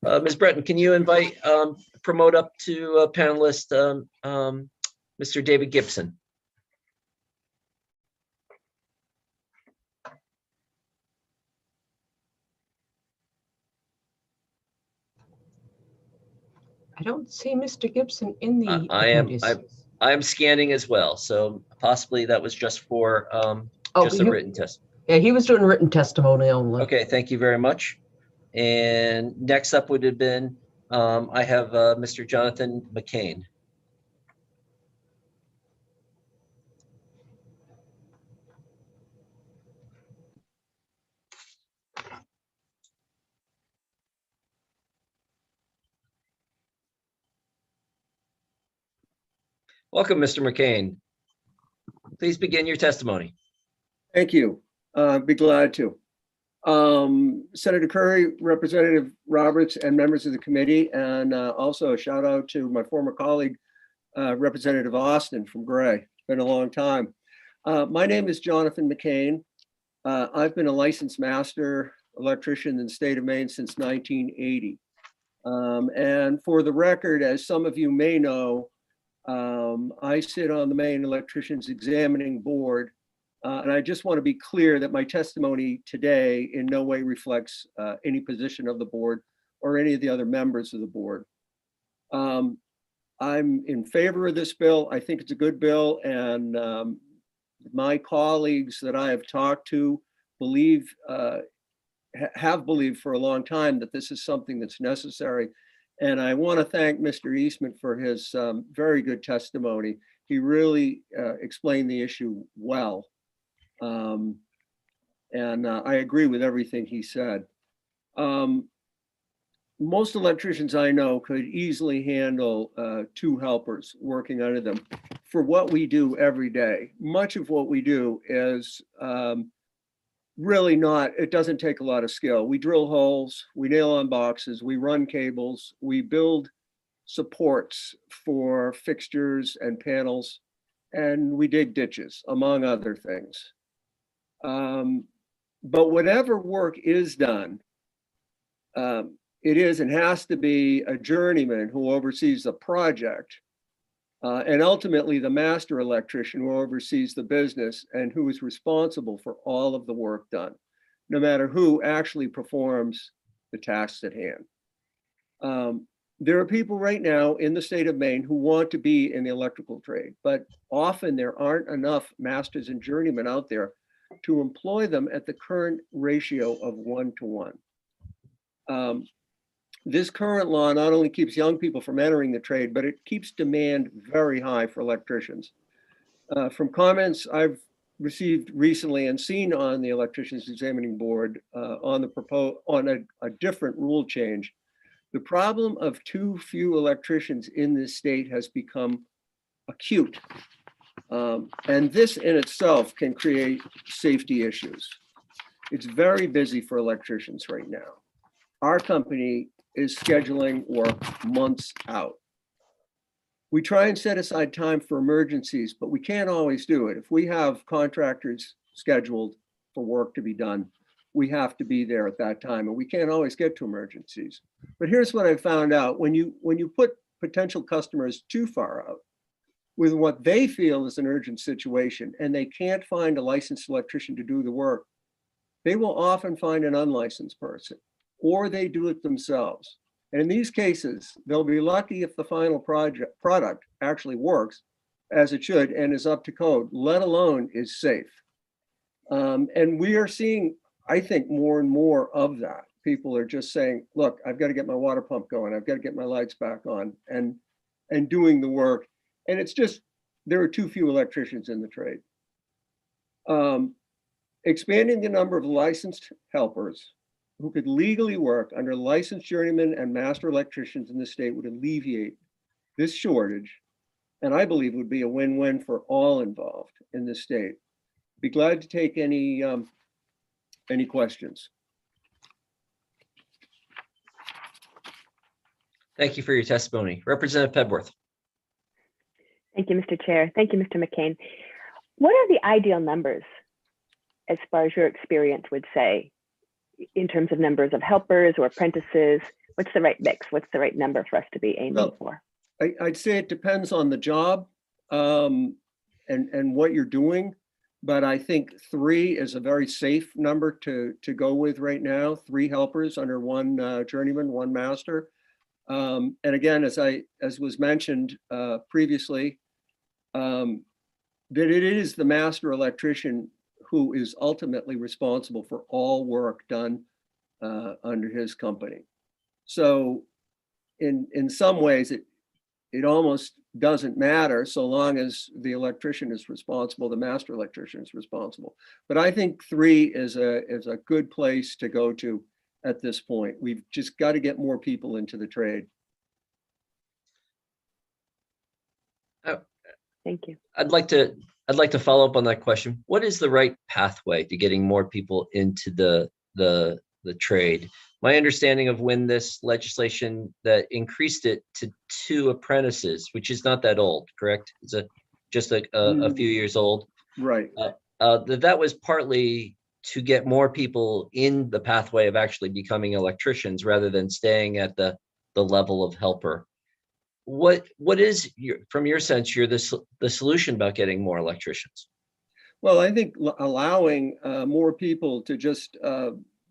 Ms. Breton, can you promote up to panelist Mr. David Gibson? I don't see Mr. Gibson in the I am scanning as well, so possibly that was just for just a written test. Yeah, he was doing written testimony only. Okay, thank you very much. And next up would have been, I have Mr. Jonathan McCain. Welcome, Mr. McCain. Please begin your testimony. Thank you. Be glad to. Senator Curry, Representative Roberts, and members of the committee, and also a shout out to my former colleague, Representative Austin from Gray. It's been a long time. My name is Jonathan McCain. I've been a licensed master electrician in the state of Maine since 1980. And for the record, as some of you may know, I sit on the Maine Electricians Examining Board, and I just want to be clear that my testimony today in no way reflects any position of the board or any of the other members of the board. I'm in favor of this bill. I think it's a good bill, and my colleagues that I have talked to have believed for a long time that this is something that's necessary. And I want to thank Mr. Eastman for his very good testimony. He really explained the issue well. And I agree with everything he said. Most electricians I know could easily handle 2 helpers working under them for what we do every day. Much of what we do is really not, it doesn't take a lot of skill. We drill holes, we nail on boxes, we run cables, we build supports for fixtures and panels, and we dig ditches, among other things. But whatever work is done, it is and has to be a journeyman who oversees the project, and ultimately the master electrician who oversees the business and who is responsible for all of the work done, no matter who actually performs the tasks at hand. There are people right now in the state of Maine who want to be in the electrical trade, but often there aren't enough masters and journeymen out there to employ them at the current ratio of 1-to-1. This current law not only keeps young people from entering the trade, but it keeps demand very high for electricians. From comments I've received recently and seen on the Electricians Examining Board on a different rule change, the problem of too few electricians in this state has become acute. And this in itself can create safety issues. It's very busy for electricians right now. Our company is scheduling work months out. We try and set aside time for emergencies, but we can't always do it. If we have contractors scheduled for work to be done, we have to be there at that time, and we can't always get to emergencies. But here's what I found out. When you put potential customers too far out with what they feel is an urgent situation, and they can't find a licensed electrician to do the work, they will often find an unlicensed person, or they do it themselves. And in these cases, they'll be lucky if the final product actually works as it should and is up to code, let alone is safe. And we are seeing, I think, more and more of that. People are just saying, look, I've got to get my water pump going. I've got to get my lights back on, and doing the work. And it's just, there are too few electricians in the trade. Expanding the number of licensed helpers who could legally work under licensed journeymen and master electricians in the state would alleviate this shortage, and I believe would be a win-win for all involved in the state. Be glad to take any questions. Thank you for your testimony. Representative Pedworth. Thank you, Mr. Chair. Thank you, Mr. McCain. What are the ideal numbers, as far as your experience would say, in terms of numbers of helpers or apprentices? What's the right mix? What's the right number for us to be aiming for? I'd say it depends on the job and what you're doing, but I think 3 is a very safe number to go with right now. 3 helpers under 1 journeyman, 1 master. And again, as was mentioned previously, that it is the master electrician who is ultimately responsible for all work done under his company. So in some ways, it almost doesn't matter so long as the electrician is responsible, the master electrician is responsible. But I think 3 is a good place to go to at this point. We've just got to get more people into the trade. Thank you. I'd like to follow up on that question. What is the right pathway to getting more people into the trade? My understanding of when this legislation that increased it to 2 apprentices, which is not that old, correct? It's just a few years old. Right. That was partly to get more people in the pathway of actually becoming electricians rather than staying at the level of helper. What is from your sense, the solution about getting more electricians? Well, I think allowing more people to just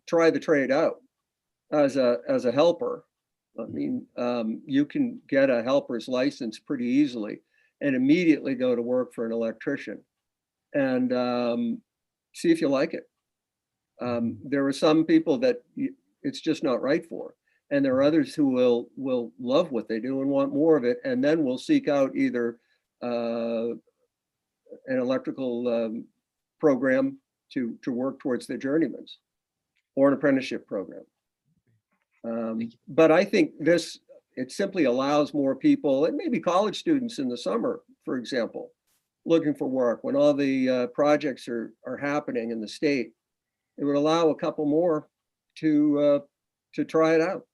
try the trade out as a helper. I mean, you can get a helper's license pretty easily and immediately go to work for an electrician and see if you like it. There are some people that it's just not right for. And there are others who will love what they do and want more of it, and then will seek out either an electrical program to work towards their journeyman's or an apprenticeship program. But I think it simply allows more people, and maybe college students in the summer, for example, looking for work when all the projects are happening in the state. It would allow a couple more to try it out.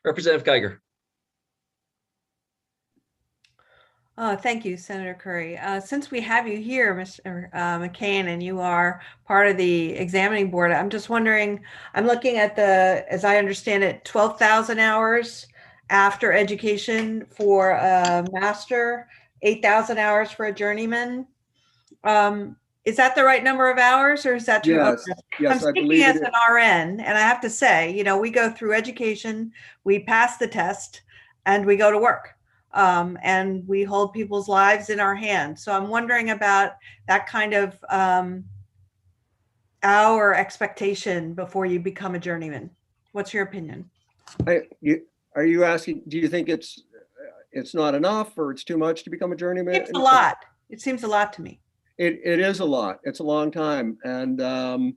Representative Geiger. Thank you, Senator Curry. Since we have you here, Mr. McCain, and you are part of the examining board, I'm just wondering, I'm looking at as I understand it, 12,000 hours after education for a master, 8,000 hours for a journeyman. Is that the right number of hours, or is that too Yes, open? yes, I'm I speaking believe as it an RN, and I have to say, we go through education, we pass the test, and we go to work. And we hold people's lives in our hands. So I'm wondering about that kind of hour expectation before you become a journeyman. What's your opinion? Are you asking, do you think it's not enough or it's too much to become a journeyman? It's a lot. It seems a lot to me. It is a lot. It's a long time. And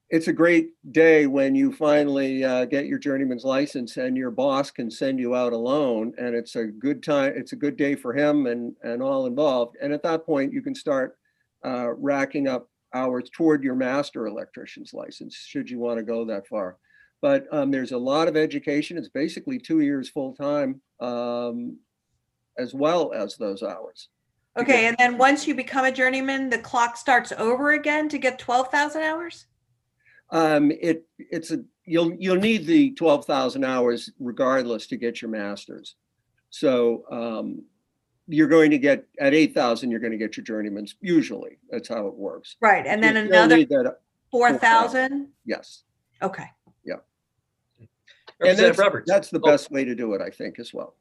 it's a great day when you finally get your journeyman's license and your boss can send you out alone. And it's a good time. It's a good day for him and all involved. And at that point, you can start racking up hours toward your master electrician's license, should you want to go that far. But there's a lot of education. It's basically 2 years full time, as well as those hours. Okay, and then once you become a journeyman, the clock starts over again to get 12,000 hours? You'll need the 12,000 hours regardless to get your master's. So you're going to get at 8,000, you're going to get your journeyman's. Usually, that's how it works. Right, and then another 4,000? Yes. Okay. Yeah. Representative Roberts. That's the best way to do it, I think, as well.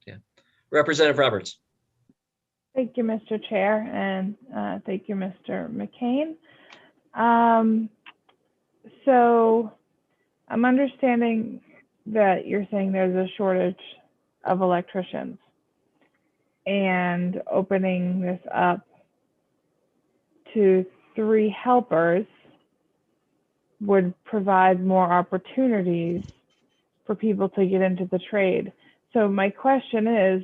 Yeah. Representative Roberts. Thank you, Mr. Chair, and thank you, Mr. McCain. So I'm understanding that you're saying there's a shortage of electricians, and opening this up to 3 helpers would provide more opportunities for people to get into the trade. So my question is,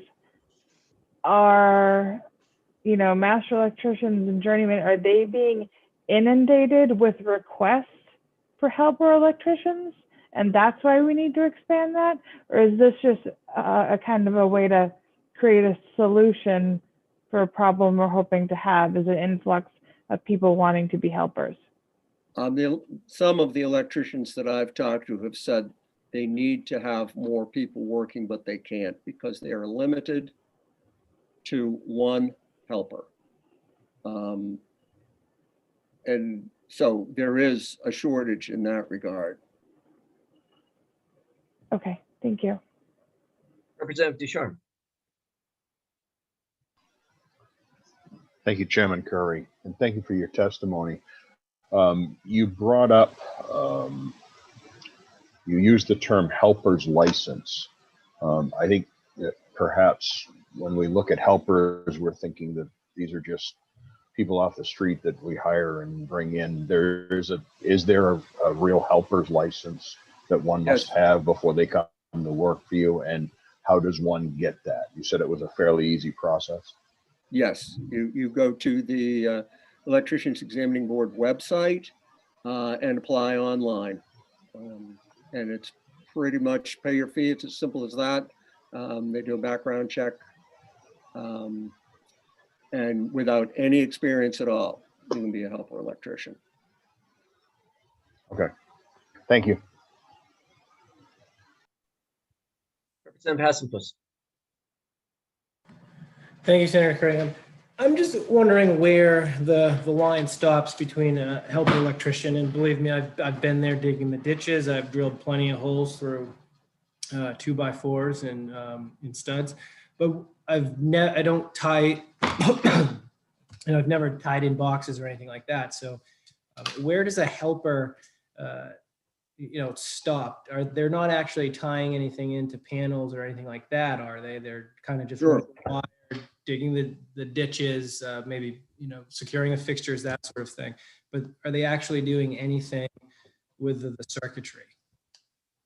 are master electricians and journeymen, are they being inundated with requests for helper electricians, and that's why we need to expand that? Or is this just a kind of a way to create a solution for a problem we're hoping to have, is an influx of people wanting to be helpers? Some of the electricians that I've talked to have said they need to have more people working, but they can't because they are limited to 1 helper. And so there is a shortage in that regard. Okay, thank you. Representative Ducharme. Thank you, Chairman Curry, and thank you for your testimony. You brought up, you used the term helper's license. I think that perhaps when we look at helpers, we're thinking that these are just people off the street that we hire and bring in. Is there a real helper's license that one must have before they come to work for you? And how does one get that? You said it was a fairly easy process. Yes, you go to the Electricians Examining Board website and apply online. And it's pretty much pay your fee. It's as simple as that. They do a background check. And without any experience at all, you can be a helper electrician. Okay, thank you. Representative Hassenfuss. Thank you, Senator Curry. I'm just wondering where the line stops between a helper electrician, and believe me, I've been there digging the ditches. I've drilled plenty of holes through 2x4s and in studs, but I don't tie, and I've never tied in boxes or anything like that. So where does a helper, stop? They're not actually tying anything into panels or anything like that, are they? They're kind of just Sure. digging the ditches, maybe, securing the fixtures, that sort of thing. But are they actually doing anything with the circuitry?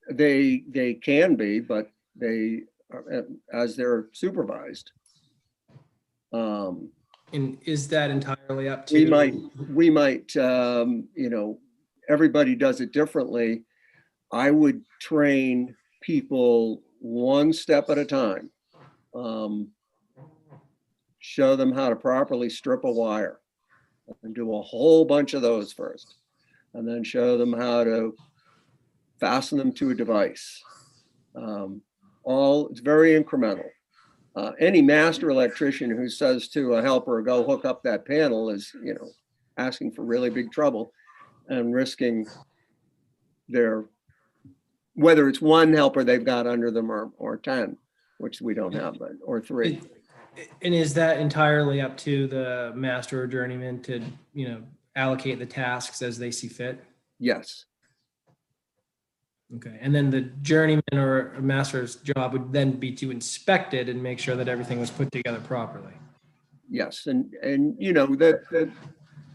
They can be, but they are, as they're supervised. And is that entirely up to? We might, everybody does it differently. I would train people one step at a time. Show them how to properly strip a wire and do a whole bunch of those first, and then show them how to fasten them to a device. It's very incremental. Any master electrician who says to a helper, go hook up that panel is, asking for really big trouble and risking whether it's one helper they've got under them or 10, which we don't have, or 3. And is that entirely up to the master or journeyman to, allocate the tasks as they see fit? Yes. Okay. And then the journeyman or master's job would then be to inspect it and make sure that everything was put together properly. Yes. And that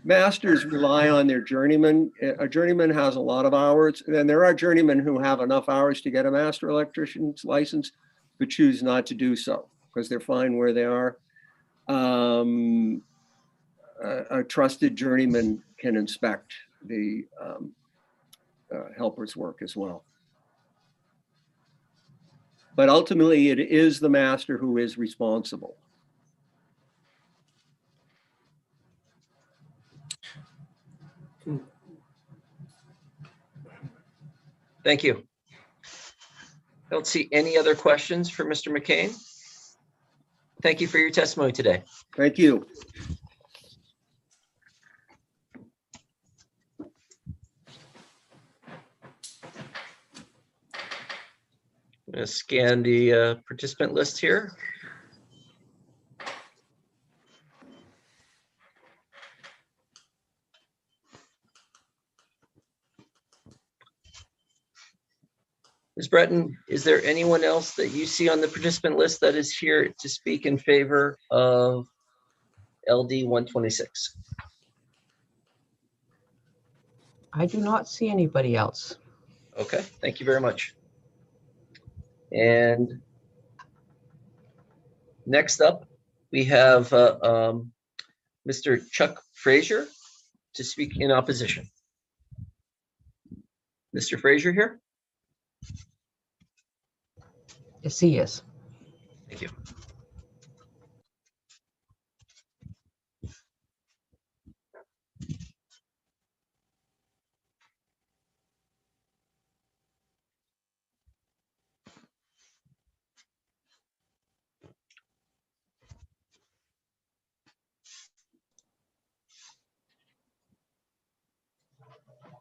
masters rely on their journeyman. A journeyman has a lot of hours, and there are journeymen who have enough hours to get a master electrician's license, but choose not to do so because they're fine where they are. A trusted journeyman can inspect the helper's work as well. But ultimately, it is the master who is responsible. Thank you. I don't see any other questions for Mr. McCain. Thank you for your testimony today. Thank you. I'm going to scan the participant list here. Ms. Breton, is there anyone else that you see on the participant list that is here to speak in favor of LD 126? I do not see anybody else. Okay, thank you very much. And next up, we have Mr. Chuck Frazier to speak in opposition. Mr. Frazier here? Yes, he is. Thank you.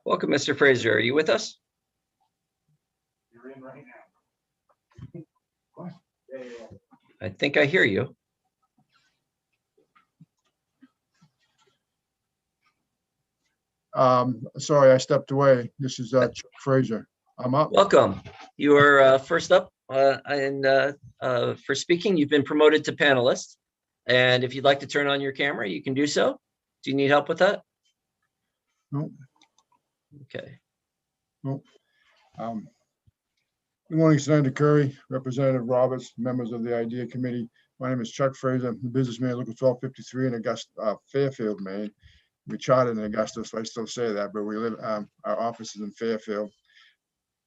Welcome, Mr. Frazier. Are you with us? You're in right now. I think I hear you. Sorry, I stepped away. This is Chuck Fraser. I'm up. Welcome. You are first up for speaking. You've been promoted to panelist. And if you'd like to turn on your camera, you can do so. Do you need help with that? No. Okay. No. Good morning, Senator Curry, Representative Roberts, members of the IDEA Committee. My name is Chuck Fraser. I'm the businessman local 1253 in Augusta, Fairfield, Maine. We chartered in Augusta, so I still say that, but we live, our office is in Fairfield.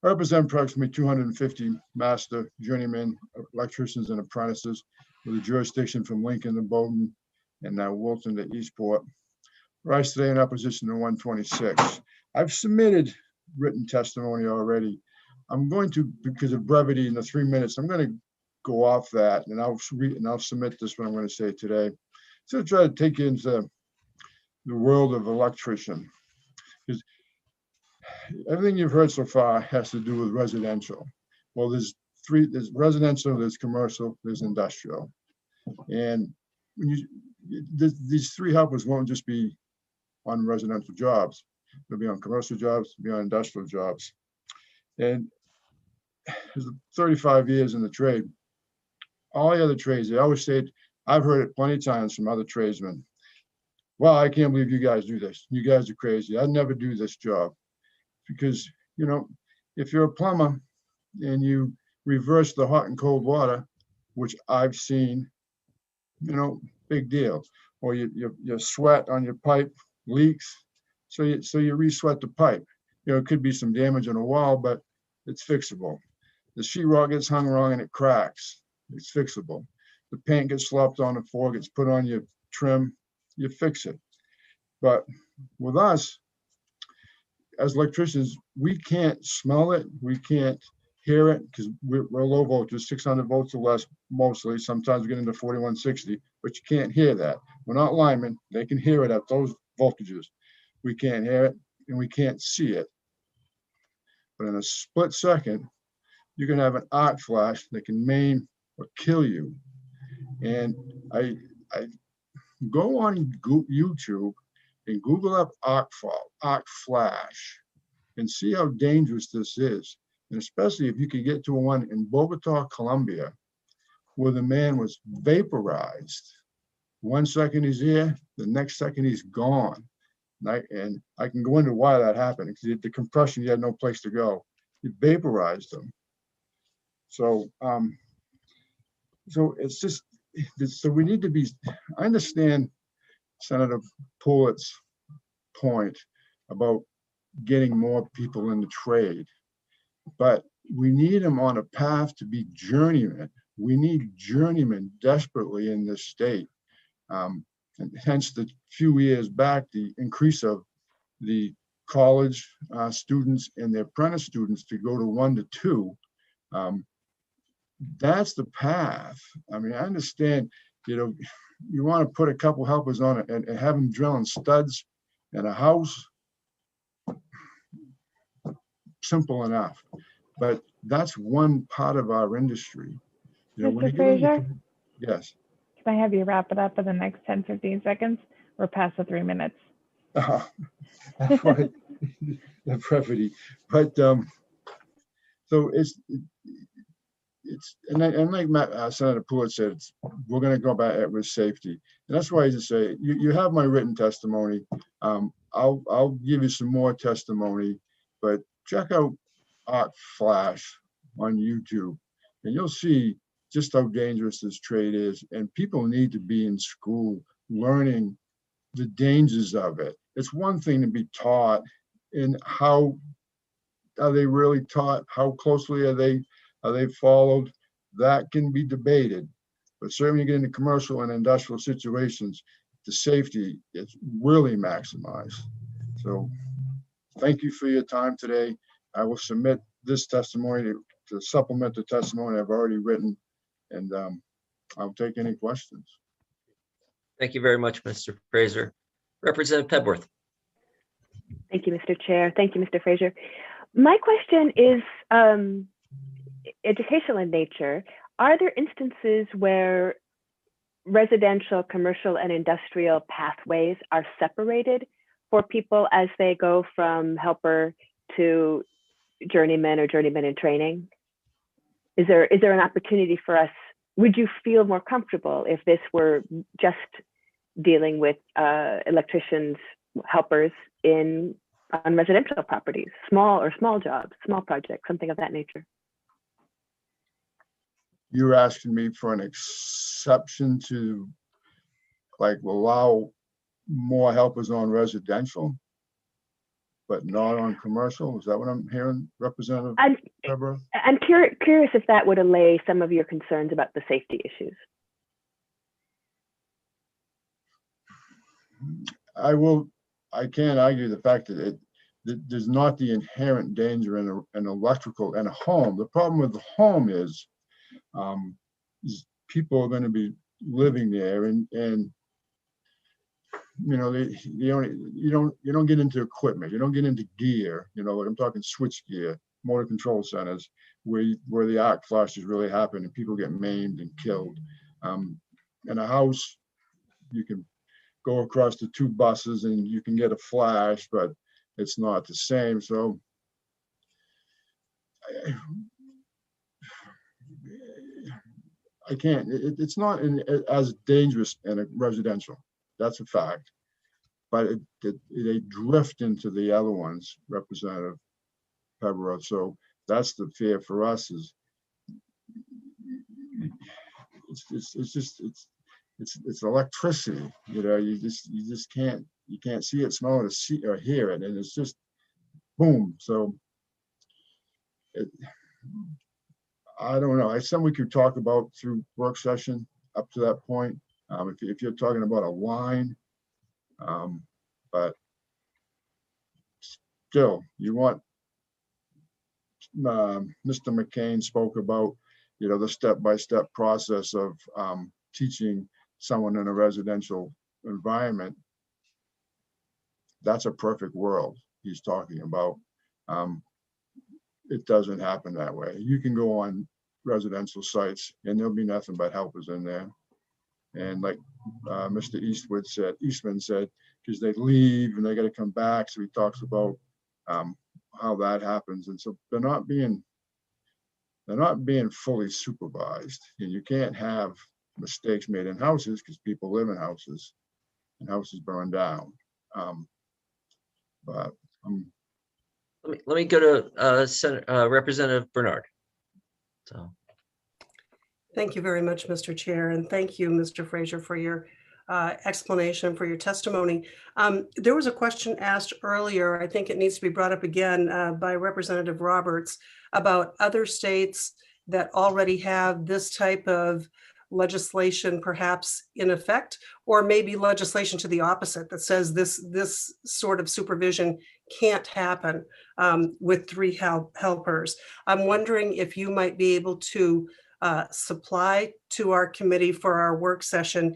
I represent approximately 250 master journeymen, electricians, and apprentices with a jurisdiction from Lincoln to Bowdoin and now Wilton to Eastport. Rise today in opposition to 126. I've submitted written testimony already. I'm going to, because of brevity in the 3 minutes, I'm going to go off that and I'll submit this what I'm going to say today. So try to take into the world of electrician, because everything you've heard so far has to do with residential. Well, there's residential, there's commercial, there's industrial. And when these three helpers won't just be on residential jobs. They'll be on commercial jobs, they'll be on industrial jobs. And 35 years in the trade, all the other trades, they always say, I've heard it plenty of times from other tradesmen. Well, I can't believe you guys do this. You guys are crazy. I'd never do this job. Because, you know, if you're a plumber and you reverse the hot and cold water, which I've seen, you know, big deal. Or your sweat on your pipe leaks, so you re-sweat the pipe. You know, it could be some damage on a wall, but it's fixable. The sheetrock gets hung wrong and it cracks. It's fixable. The paint gets slopped on the floor, gets put on your trim, you fix it. But with us, as electricians, we can't smell it, we can't hear it, because we're low voltage, 600 volts or less mostly. Sometimes we get into 4160, but you can't hear that. We're not linemen, they can hear it at those voltages. We can't hear it and we can't see it. But in a split second, you can have an arc flash that can maim or kill you. And I go on YouTube and Google up arc flash and see how dangerous this is. And especially if you could get to one in Bogota, Colombia, where the man was vaporized. 1 second he's here, the next second he's gone. And I can go into why that happened, because the compression, you had no place to go. It vaporized them. So, so it's just, so we need to be, I understand Senator Pullett's point about getting more people in the trade, but we need them on a path to be journeymen. We need journeymen desperately in this state. And hence the few years back, the increase of the college students and the apprentice students to go to 1 to 2. That's the path. I mean, I understand, you know, you want to put a couple helpers on it and have them drilling studs in a house. Simple enough, but that's one part of our industry. You know, when you Mr. get into- Fraser, yes. can I have you wrap it up in the next 10, 15 seconds? We're past the 3 minutes. The brevity, but so it's and like Senator Pullitt said, we're going to go about it with safety, and that's why I just say you have my written testimony. I'll give you some more testimony, but check out Arc Flash on YouTube, and you'll see just how dangerous this trade is, and people need to be in school learning the dangers of it. It's one thing to be taught, and how are they really taught? How closely are they followed? That can be debated, but certainly you get into commercial and industrial situations, the safety is really maximized. So thank you for your time today. I will submit this testimony to supplement the testimony I've already written, and I'll take any questions. Thank you very much, Mr. Fraser. Representative Pebworth. Thank you, Mr. Chair. Thank you, Mr. Fraser. My question is educational in nature. Are there instances where residential, commercial, and industrial pathways are separated for people as they go from helper to journeyman or journeyman in training? Is there an opportunity for us? Would you feel more comfortable if this were just dealing with electricians, helpers on residential properties, small jobs, small projects, something of that nature? You're asking me for an exception to like allow more helpers on residential, but not on commercial? Is that what I'm hearing, Representative Pepper? I'm curious if that would allay some of your concerns about the safety issues. I can't argue the fact that there's not the inherent danger in an electrical in a home. The problem with the home is people are going to be living there, and you know, you don't get into equipment, you don't get into gear. You know, I'm talking switch gear, motor control centers, where the arc flashes really happen and people get maimed and killed. In a house, you can go across the two buses and you can get a flash, but it's not the same. So I can't, it's not as dangerous in a residential. That's a fact. But they drift into the other ones, Representative Pepperell. So that's the fear for us is it's electricity. You know, you just can't see it, smell it, or hear it, and it's just boom. So I don't know. It's something we could talk about through work session up to that point. If you're talking about a line, but still, you want, Mr. McCain spoke about, you know, the step-by-step process of teaching someone in a residential environment. That's a perfect world he's talking about. It doesn't happen that way. You can go on residential sites and there'll be nothing but helpers in there. And like Mr. Eastman said, because they leave and they got to come back. So he talks about how that happens. And so they're not being fully supervised. And you can't have mistakes made in houses because people live in houses and houses burn down. But let me go to Representative Bernard. So. Thank you very much, Mr. Chair, and thank you, Mr. Fraser, for your explanation, for your testimony. There was a question asked earlier, I think it needs to be brought up again by Representative Roberts, about other states that already have this type of legislation perhaps in effect, or maybe legislation to the opposite that says this sort of supervision can't happen with 3 helpers. I'm wondering if you might be able to supply to our committee for our work session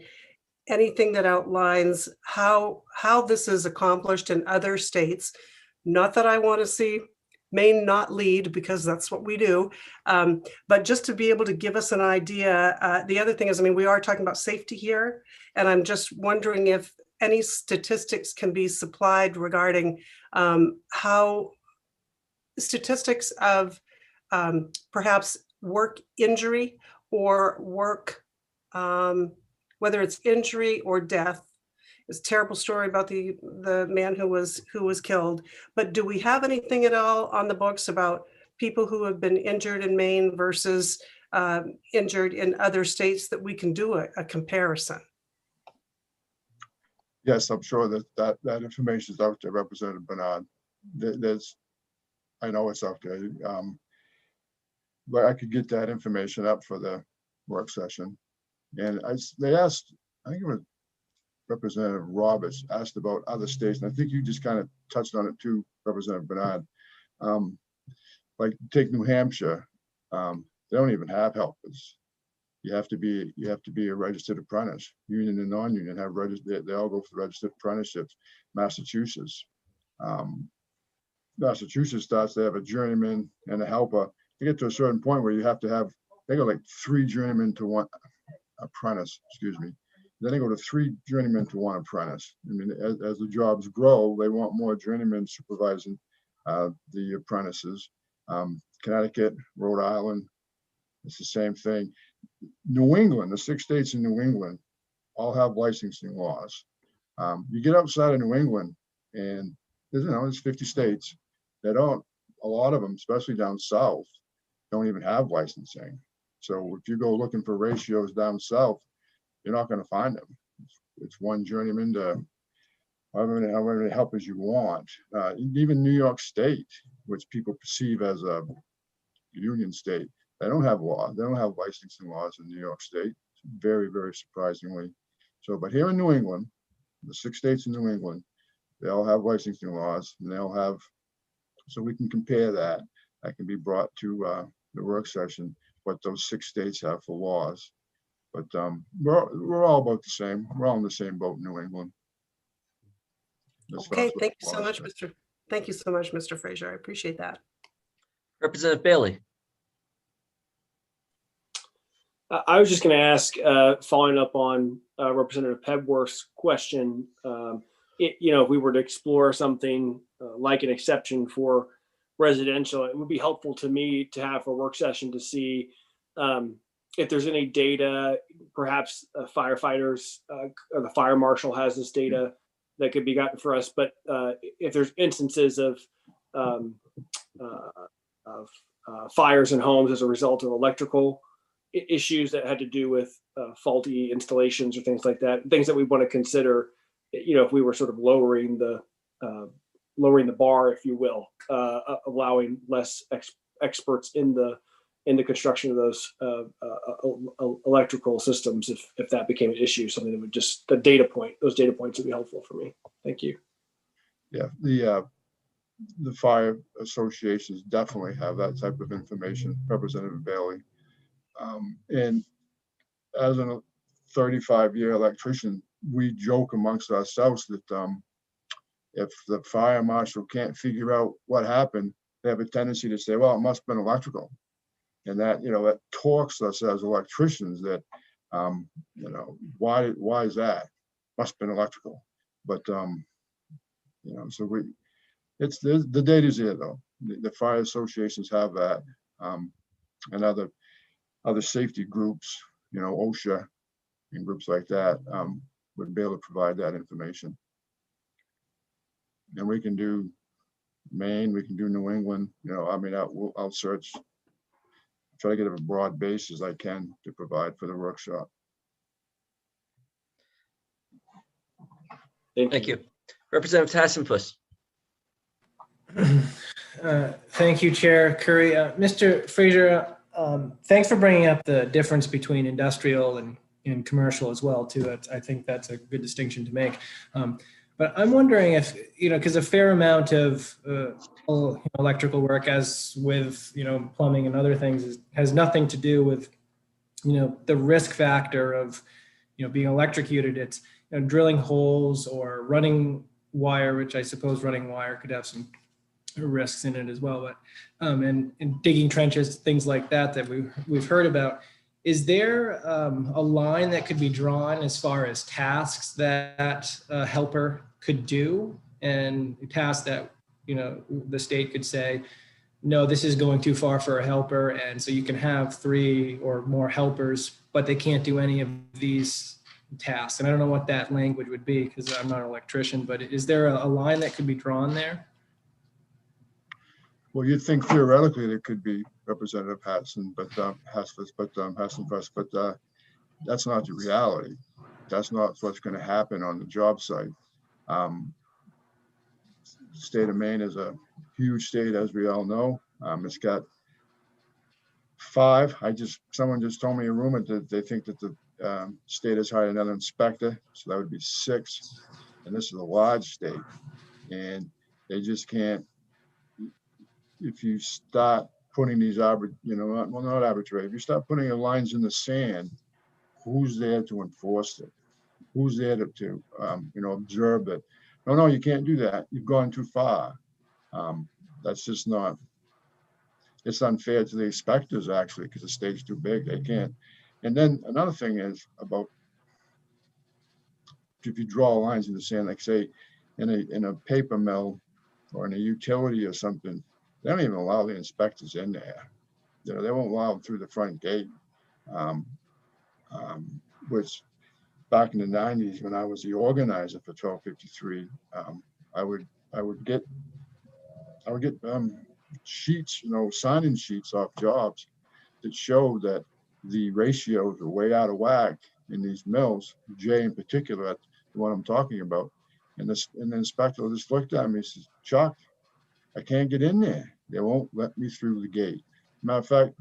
anything that outlines how this is accomplished in other states. Not that I want to see Maine not lead, because that's what we do, but just to be able to give us an idea. The other thing is, I mean, we are talking about safety here, and I'm just wondering if any statistics can be supplied regarding how statistics of perhaps work injury or work, whether it's injury or death. It's a terrible story about the man who was killed. But do we have anything at all on the books about people who have been injured in Maine versus injured in other states that we can do a comparison? Yes, I'm sure that information is out there, Representative Bernard. I know it's out there. But I could get that information up for the work session. And they asked, I think it was Representative Roberts asked about other states, and I think you just kind of touched on it too, Representative Bernard. Like take New Hampshire, they don't even have helpers. You have to be a registered apprentice. Union and non-union have registered. They all go for registered apprenticeships. Massachusetts starts. They have a journeyman and a helper. You get to a certain point where you have to have. They go like 3 journeymen to 1 apprentice. Excuse me. Then they go to 3 journeymen to 1 apprentice. I mean, as the jobs grow, they want more journeymen supervising the apprentices. Connecticut, Rhode Island, it's the same thing. New England, the 6 states in New England all have licensing laws. You get outside of New England and there's 50 states that don't, a lot of them, especially down south, don't even have licensing. So if you go looking for ratios down south, you're not going to find them. It's 1 journeyman to however many helpers you want. Even New York State, which people perceive as a union state, they don't have law. They don't have licensing laws in New York State, very, very surprisingly. So, but here in New England, the 6 states in New England, they all have licensing laws, and they all have, so we can compare that. That can be brought to the work session, what those 6 states have for laws. But we're all about the same. We're all in the same boat in New England. Okay, thank you so much, Mr. Frazier. I appreciate that. Representative Bailey. I was just going to ask, following up on Representative Pebworth's question, if we were to explore something like an exception for residential, it would be helpful to me to have a work session to see if there's any data, perhaps firefighters or the fire marshal has this data that could be gotten for us. But if there's instances of fires in homes as a result of electrical issues that had to do with faulty installations or things like that, things that we want to consider, if we were sort of lowering the bar, if you will, allowing less experts in the construction of those electrical systems, if that became an issue, something that would just those data points would be helpful for me. Thank you. Yeah, the fire associations definitely have that type of information, Representative Bailey. And as a 35-year electrician, we joke amongst ourselves that if the fire marshal can't figure out what happened, they have a tendency to say, well, it must have been electrical. And that, that torques us as electricians that, why is that? Must have been electrical. But, so the data's here though. The fire associations have that, and other safety groups, OSHA and groups like that would be able to provide that information. And we can do Maine, we can do New England, I'll search, try to get a broad base as I can to provide for the workshop. Thank you. Representative Tassenfuss. Thank you, Chair Curry. Mr. Frazier, thanks for bringing up the difference between industrial and commercial as well, too. I think that's a good distinction to make. But I'm wondering if, because a fair amount of electrical work, as with, plumbing and other things, has nothing to do with, the risk factor of, being electrocuted. It's drilling holes or running wire, which I suppose running wire could have some risks in it as well. But and digging trenches, things like that we've heard about. Is there a line that could be drawn as far as tasks that a helper could do, and tasks that the state could say, no, this is going too far for a helper, and so you can have 3 or more helpers, but they can't do any of these tasks? And I don't know what that language would be because I'm not an electrician, but is there a line that could be drawn there? Well, you'd think theoretically there could be, Representative Hassan, but that's not the reality. That's not what's going to happen on the job site. The state of Maine is a huge state, as we all know. It's got 5. Someone just told me a rumor that they think that the state has hired another inspector, so that would be 6. And this is a large state, and they just can't. If you start putting these not arbitrary, if you start putting your lines in the sand, who's there to enforce it? Who's there to observe it? No, you can't do that. You've gone too far. That's just not, it's unfair to the inspectors actually, because the state's too big, they can't. And then another thing is about if you draw lines in the sand, like say in a paper mill or in a utility or something, they don't even allow the inspectors in there. You know, they won't allow them through the front gate. Which back in the 90s when I was the organizer for 1253, I would get sheets, you know, sign-in sheets off jobs that show that the ratios are way out of whack in these mills, Jay in particular, that's the one I'm talking about. And the inspector just looked at me and says, Chuck, I can't get in there. They won't let me through the gate. Matter of fact,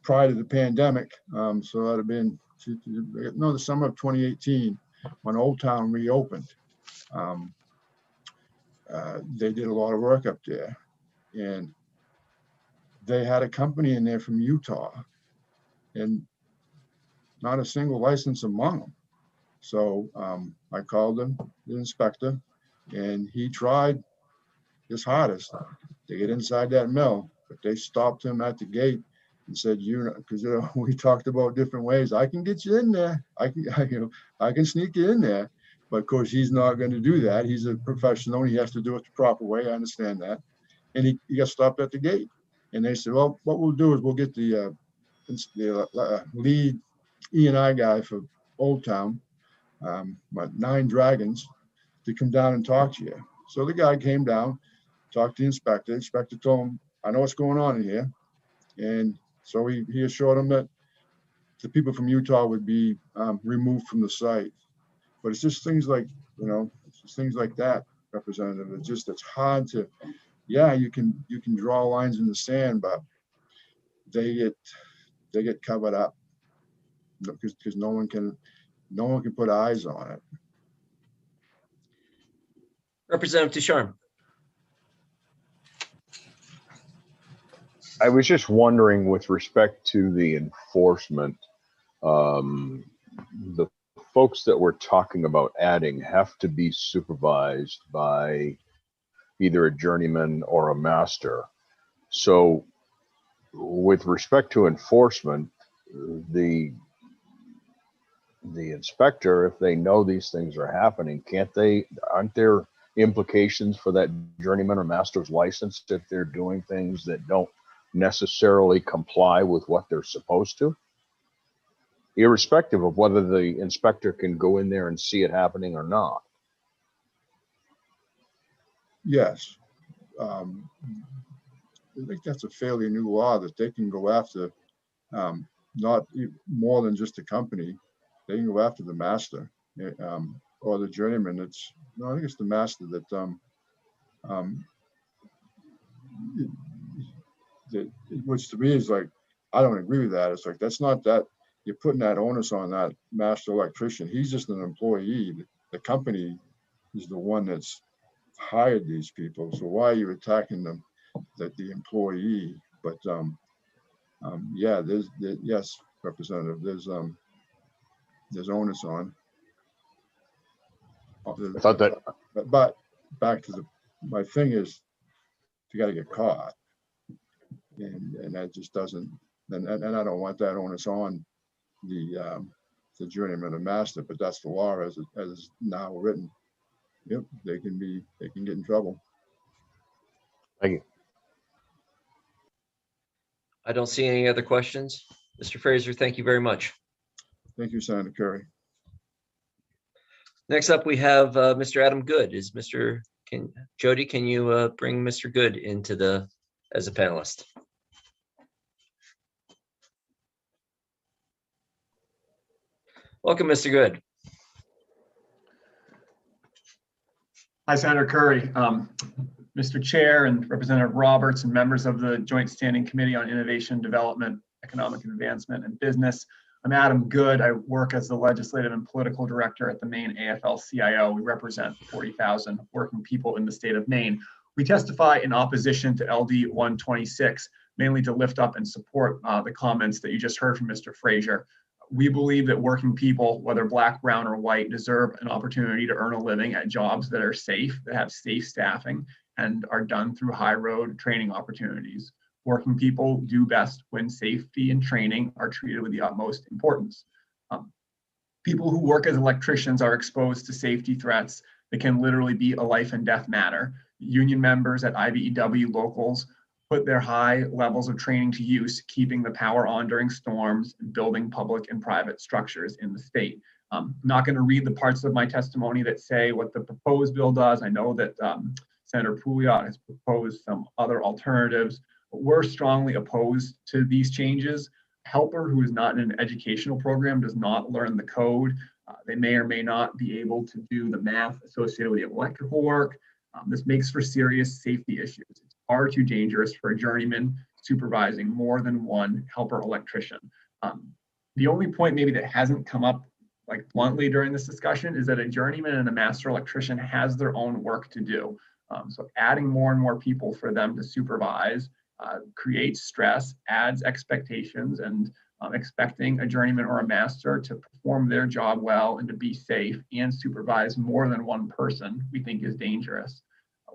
prior to the pandemic, so that'd have been the summer of 2018 when Old Town reopened. They did a lot of work up there, and they had a company in there from Utah, and not a single license among them. So I called him, the inspector, and he tried his hardest to get inside that mill, but they stopped him at the gate and said, you know, because we talked about different ways. I can get you in there. I can sneak you in there. But of course, he's not going to do that. He's a professional. He has to do it the proper way. I understand that. And he got stopped at the gate. And they said, well, what we'll do is we'll get the lead E&I guy for Old Town, 9 Dragons, to come down and talk to you. So the guy came down, talked to the inspector. The inspector told him, I know what's going on in here. And so he assured him that the people from Utah would be removed from the site. But it's just things like, you know, it's just things like that, Representative. It's hard to, yeah, you can draw lines in the sand, but they get covered up because no one can put eyes on it. Representative Ducharme. I was just wondering with respect to the enforcement, the folks that we're talking about adding have to be supervised by either a journeyman or a master. So with respect to enforcement, the inspector, if they know these things are happening, aren't there implications for that journeyman or master's license if they're doing things that don't necessarily comply with what they're supposed to, irrespective of whether the inspector can go in there and see it happening or not? Yes. I think that's a fairly new law that they can go after not more than just the company. They can go after the master or the journeyman. I think it's the master that which to me is like, I don't agree with that. It's like, that's not that, you're putting that onus on that master electrician. He's just an employee. The company is the one that's hired these people. So why are you attacking them, the employee? But yeah, yes, Representative, there's onus on. I thought that. But back to my thing is, you got to get caught. And that just doesn't, and I don't want that onus on the journeyman and master, but that's the law as now written. Yep, they can get in trouble. Thank you. I don't see any other questions. Mr. Fraser, thank you very much. Thank you, Senator Curry. Next up, we have Mr. Adam Good. Jody, can you bring Mr. Good into as a panelist? Welcome, Mr. Good. Hi, Senator Curry, Mr. Chair and Representative Roberts and members of the Joint Standing Committee on Innovation, Development, Economic Advancement, and Business. I'm Adam Good. I work as the Legislative and Political Director at the Maine AFL-CIO. We represent 40,000 working people in the state of Maine. We testify in opposition to LD 126, mainly to lift up and support the comments that you just heard from Mr. Fraser. We believe that working people, whether Black, brown, or white, deserve an opportunity to earn a living at jobs that are safe, that have safe staffing, and are done through high road training opportunities. Working people do best when safety and training are treated with the utmost importance. People who work as electricians are exposed to safety threats that can literally be a life and death matter. Union members at IBEW locals put their high levels of training to use, keeping the power on during storms and building public and private structures in the state. I'm not going to read the parts of my testimony that say what the proposed bill does. I know that Senator Pouliot has proposed some other alternatives, but we're strongly opposed to these changes. A helper who is not in an educational program does not learn the code. They may or may not be able to do the math associated with the electrical work. This makes for serious safety issues. It's far too dangerous for a journeyman supervising more than one helper electrician. The only point maybe that hasn't come up like bluntly during this discussion is that a journeyman and a master electrician has their own work to do. So adding more and more people for them to supervise creates stress, adds expectations, and expecting a journeyman or a master to perform their job well and to be safe and supervise more than one person, we think is dangerous.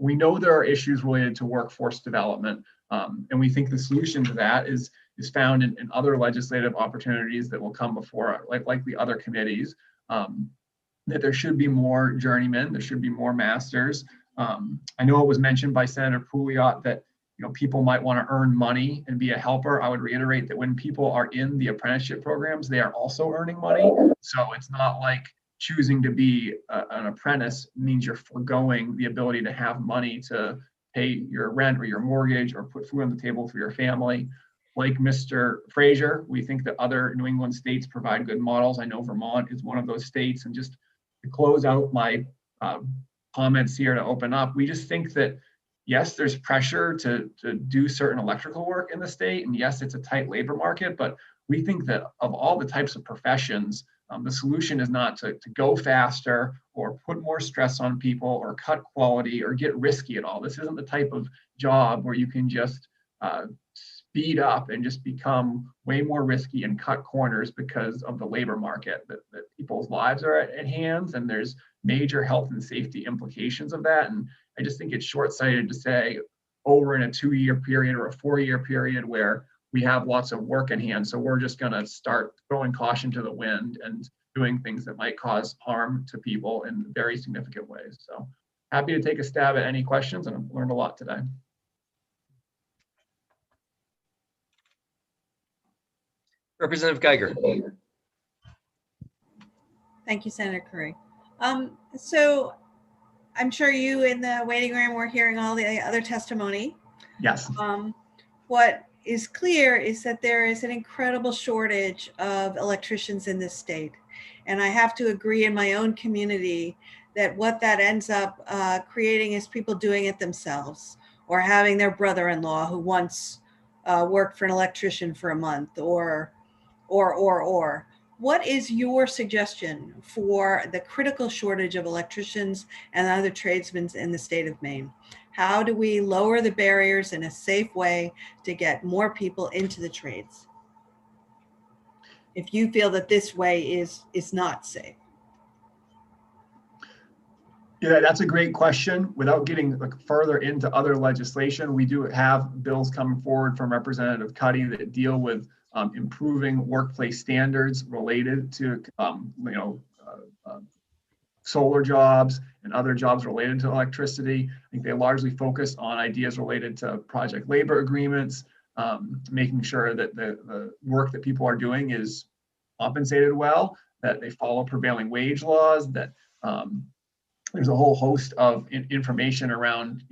We know there are issues related to workforce development, and we think the solution to that is found in other legislative opportunities that will come before, like the other committees, that there should be more journeymen, there should be more masters. I know it was mentioned by Senator Pouliot that people might want to earn money and be a helper. I would reiterate that when people are in the apprenticeship programs, they are also earning money. So it's not like choosing to be an apprentice means you're foregoing the ability to have money to pay your rent or your mortgage or put food on the table for your family. Like Mr. Fraser, we think that other New England states provide good models. I know Vermont is one of those states. And just to close out my comments here to open up, we just think that yes, there's pressure to do certain electrical work in the state. And yes, it's a tight labor market, but we think that of all the types of professions, the solution is not to go faster or put more stress on people or cut quality or get risky at all. This isn't the type of job where you can just speed up and just become way more risky and cut corners because of the labor market, that people's lives are at hands and there's major health and safety implications of that. And I just think it's short-sighted to say over in a 2-year period or a 4-year period where we have lots of work in hand. So we're just going to start throwing caution to the wind and doing things that might cause harm to people in very significant ways. So happy to take a stab at any questions, and I've learned a lot today. Representative Geiger. Thank you, Senator Curry. So I'm sure you in the waiting room were hearing all the other testimony. Yes. What is clear is that there is an incredible shortage of electricians in this state. And I have to agree in my own community that what that ends up creating is people doing it themselves or having their brother-in-law who once worked for an electrician for a month or. What is your suggestion for the critical shortage of electricians and other tradesmen in the state of Maine? How do we lower the barriers in a safe way to get more people into the trades? If you feel that this way is not safe. Yeah, that's a great question. Without getting further into other legislation, we do have bills coming forward from Representative Cuddy that deal with improving workplace standards related to solar jobs and other jobs related to electricity. I think they largely focus on ideas related to project labor agreements, making sure that the work that people are doing is compensated well, that they follow prevailing wage laws, that there's a whole host of information around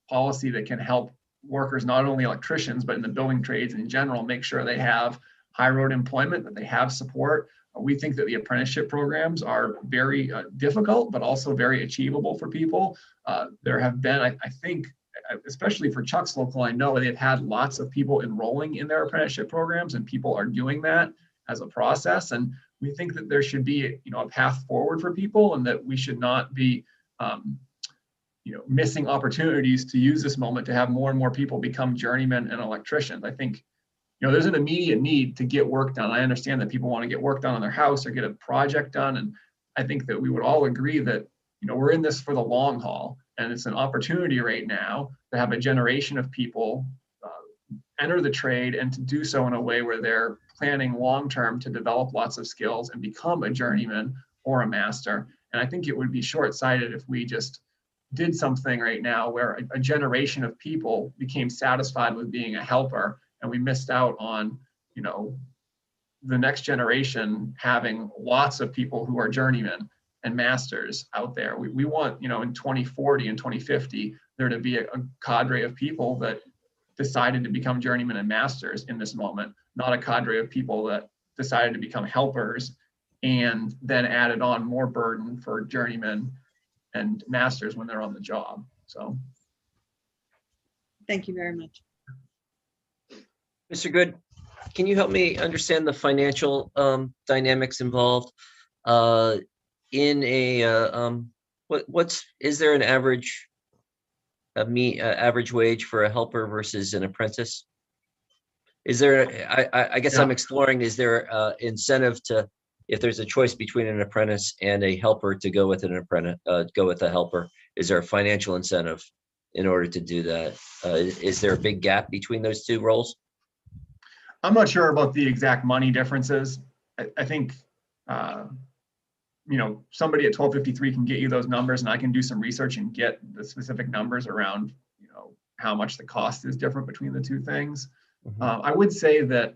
policy that can help workers, not only electricians, but in the building trades in general, make sure they have high road employment, that they have support. We think that the apprenticeship programs are very difficult, but also very achievable for people. There have been, I think, especially for Chuck's Local, I know they've had lots of people enrolling in their apprenticeship programs, and people are doing that as a process. And we think that there should be a path forward for people, and that we should not be missing opportunities to use this moment to have more and more people become journeymen and electricians. I think, there's an immediate need to get work done. I understand that people want to get work done on their house or get a project done. And I think that we would all agree that, we're in this for the long haul, and it's an opportunity right now to have a generation of people enter the trade and to do so in a way where they're planning long-term to develop lots of skills and become a journeyman or a master. And I think it would be short-sighted if we just did something right now where a generation of people became satisfied with being a helper, and we missed out on, you know, the next generation having lots of people who are journeymen and masters out there. We want, you know, in 2040 and 2050, there to be a cadre of people that decided to become journeymen and masters in this moment, not a cadre of people that decided to become helpers and then added on more burden for journeymen and masters when they're on the job. So. Thank you very much. Mr. Good, can you help me understand the financial dynamics involved in a is there an average average wage for a helper versus an apprentice? Is there, I guess I'm exploring, is there incentive to, if there's a choice between an apprentice and a helper, to go with an apprentice, go with a helper? Is there a financial incentive in order to do that? Is there a big gap between those two roles? I'm not sure about the exact money differences. I think, you know, somebody at 1253 can get you those numbers, and I can do some research and get the specific numbers around, you know, how much the cost is different between the two things. I would say that,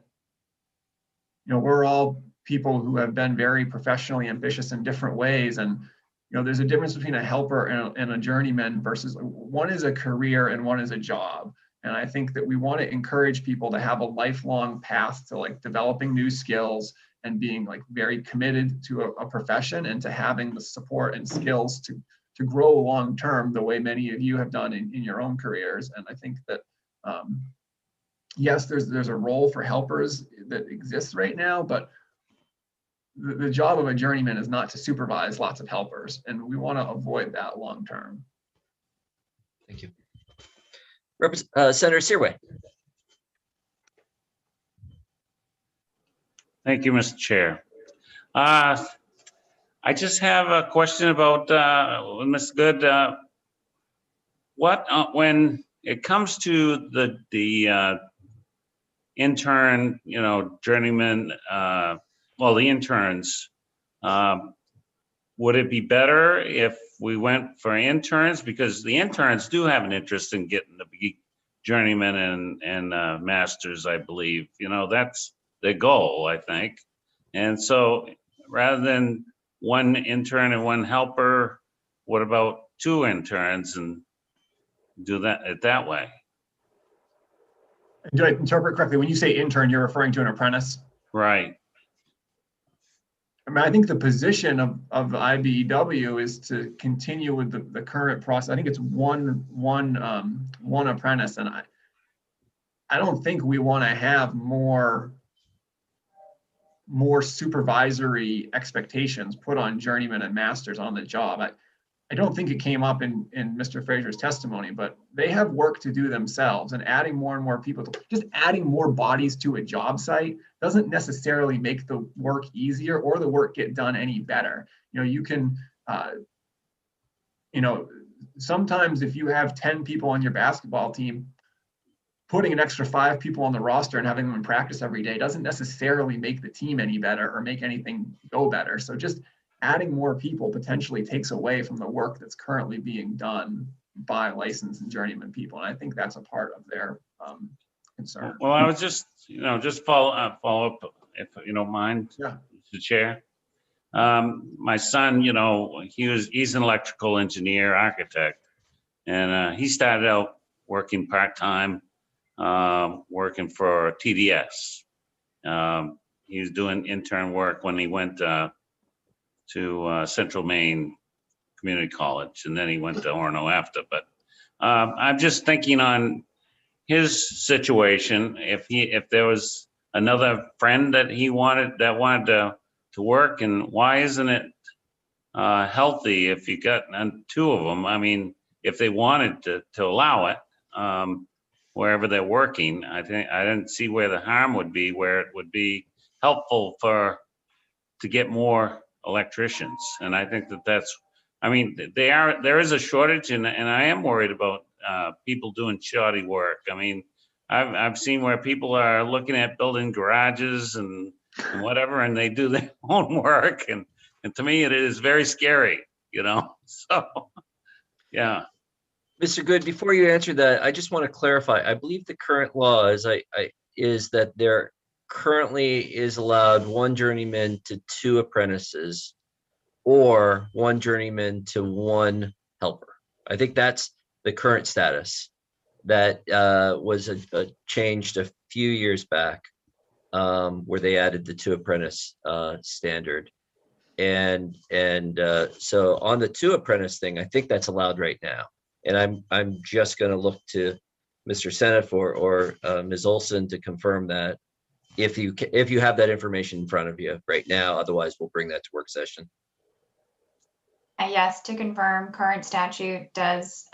you know, we're all people who have been very professionally ambitious in different ways. And, you know, there's a difference between a helper and a journeyman versus one is a career and one is a job. And I think that we want to encourage people to have a lifelong path to like developing new skills and being like very committed to a profession and to having the support and skills to grow long term the way many of you have done in your own careers. And I think that yes, there's a role for helpers that exists right now, but the job of a journeyman is not to supervise lots of helpers, and we want to avoid that long term. Thank you. Senator Searway. Thank you, Mr. Chair. I just have a question about Ms. Good. When it comes to the intern, you know, journeyman, well, the interns, would it be better if we went for interns? Because the interns do have an interest in getting to be journeymen and masters, I believe. You know, that's the goal, I think. And so rather than one intern and one helper, what about two interns and do that way? Do I interpret correctly? When you say intern, you're referring to an apprentice? Right. I mean, I think the position of the IBEW is to continue with the current process. I think it's one apprentice, and I don't think we want to have more supervisory expectations put on journeymen and masters on the job. I don't think it came up in Mr. Fraser's testimony, but they have work to do themselves, and adding more and more people, just adding more bodies to a job site doesn't necessarily make the work easier or the work get done any better. You know, you can, you know, sometimes if you have 10 people on your basketball team, putting an extra 5 people on the roster and having them in practice every day doesn't necessarily make the team any better or make anything go better. So just adding more people potentially takes away from the work that's currently being done by licensed and journeyman people. And I think that's a part of their concern. Well, I was just, you know, just follow up, if you don't mind, yeah. Mr. Chair. My son, you know, he's an electrical engineer, architect, and he started out working part-time, working for TDS. He was doing intern work when he went to Central Maine Community College, and then he went to Orono after. But I'm just thinking on his situation. If there was another friend that he wanted to work, and why isn't it healthy if you got two of them? I mean, if they wanted to allow it wherever they're working, I didn't see where the harm would be, where it would be helpful to get more electricians. And I think that's, I mean, there is a shortage, and I am worried about people doing shoddy work. I mean, I've seen where people are looking at building garages and whatever, and they do their own work. And to me, it is very scary, you know? So, yeah. Mr. Good, before you answer that, I just want to clarify. I believe the current law is that there currently is allowed one journeyman to 2 apprentices or 1 journeyman to 1 helper. I think that's the current status. That was changed a few years back, where they added the 2 apprentice standard. And so on the 2 apprentice thing, I think that's allowed right now. And I'm just going to look to Mr. Seneff or Ms. Olson to confirm that if you have that information in front of you right now. Otherwise, we'll bring that to work session. Yes, to confirm, current statute does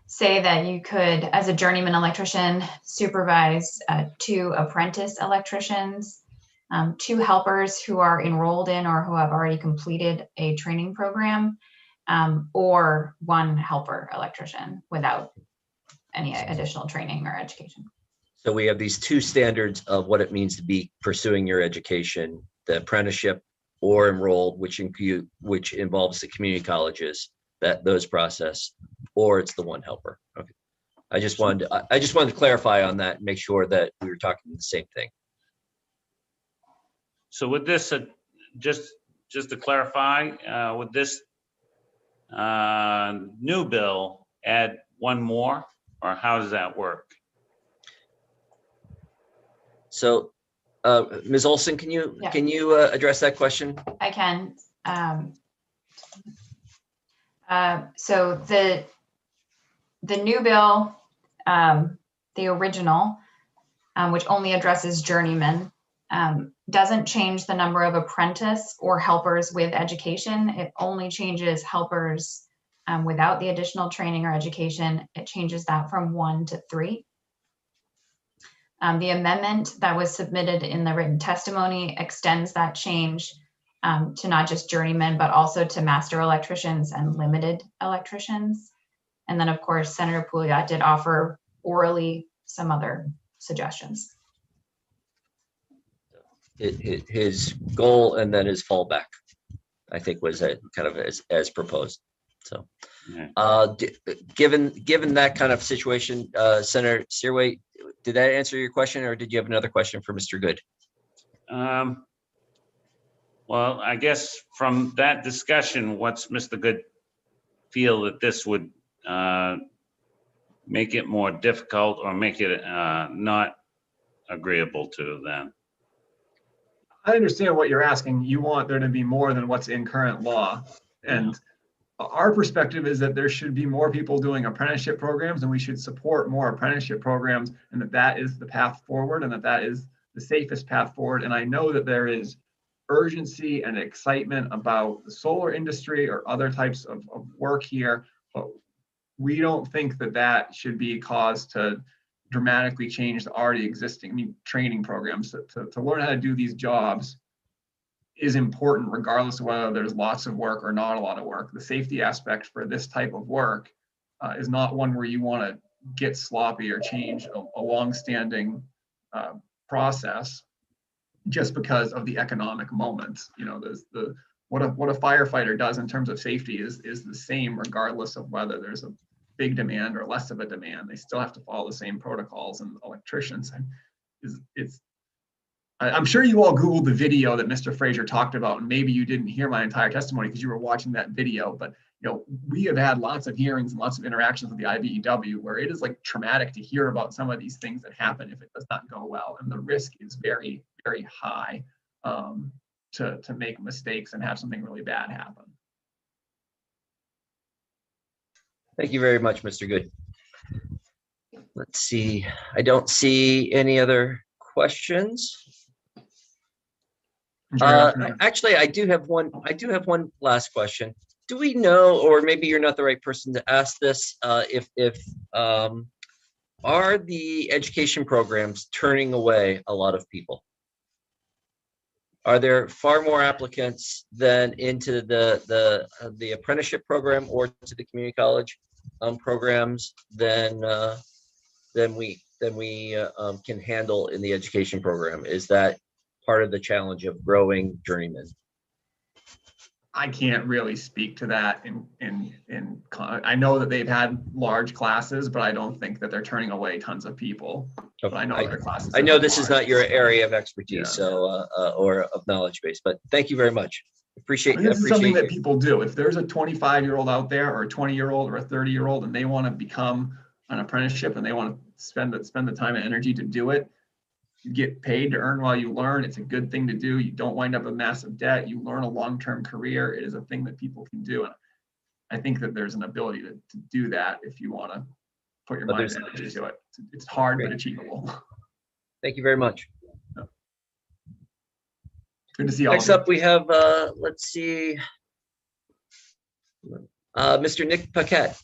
say that you could, as a journeyman electrician, supervise 2 apprentice electricians, 2 helpers who are enrolled in or who have already completed a training program, or 1 helper electrician without any additional training or education. So we have these 2 standards of what it means to be pursuing your education: the apprenticeship or enrolled, which involves the community colleges, those process, or it's the 1 helper. Okay. I just wanted to clarify on that and make sure that we were talking the same thing. So with this, just to clarify, would this new bill add 1 more, or how does that work? So, Ms. Olson, can you address that question? I can. So the new bill, the original, which only addresses journeymen, doesn't change the number of apprentice or helpers with education. It only changes helpers without the additional training or education. It changes that from 1 to 3. The amendment that was submitted in the written testimony extends that change to not just journeymen, but also to master electricians and limited electricians. And then, of course, Senator Pouliot did offer orally some other suggestions. His goal and then his fallback, I think, was kind of as proposed. So, given that kind of situation, Senator Searway, did that answer your question, or did you have another question for Mr. Good? Well, I guess from that discussion, what's Mr. Good feel that this would make it more difficult or make it not agreeable to then? I understand what you're asking. You want there to be more than what's in current law. And our perspective is that there should be more people doing apprenticeship programs, and we should support more apprenticeship programs, and that is the path forward, and that is the safest path forward. And I know that there is urgency and excitement about the solar industry or other types of work here, but we don't think that should be cause to dramatically change the already existing training programs. To learn how to do these jobs is important regardless of whether there's lots of work or not a lot of work. The safety aspect for this type of work is not one where you want to get sloppy or change a long-standing process just because of the economic moment. You know, what a firefighter does in terms of safety is the same regardless of whether there's a big demand or less of a demand. They still have to follow the same protocols, and electricians. I'm sure you all Googled the video that Mr. Fraser talked about, and maybe you didn't hear my entire testimony because you were watching that video, but you know, we have had lots of hearings and lots of interactions with the IBEW where it is like traumatic to hear about some of these things that happen if it does not go well. And the risk is very, very high to make mistakes and have something really bad happen. Thank you very much, Mr. Good. Let's see. I don't see any other questions. Actually, I do have one. Last question. Do we know, or maybe you're not the right person to ask this, if are the education programs turning away a lot of people? Are there far more applicants than into the apprenticeship program or to the community college programs than than we can handle in the education program. Is that part of the challenge of growing journeymen? I can't really speak to that I know that they've had large classes, but I don't think that they're turning away tons of people. But I know their classes. I know have this is large. not your area of expertise, Yeah. so or of knowledge base, but thank you very much. Appreciate This is something that you. people do. If there's a 25-year-old out there or a 20-year-old or a 30-year-old and they want to become an apprenticeship and they want to spend the time and energy to do it, you get paid to earn while you learn. It's a good thing to do. You don't wind up in massive debt. You learn a long-term career. It is a thing that people can do. And I think that there's an ability to do that if you want to put your mind and energy to it. It's hard, but achievable. Thank you very much. Good to see all Next of you. up, we have, let's see, Mr. Nick Paquette.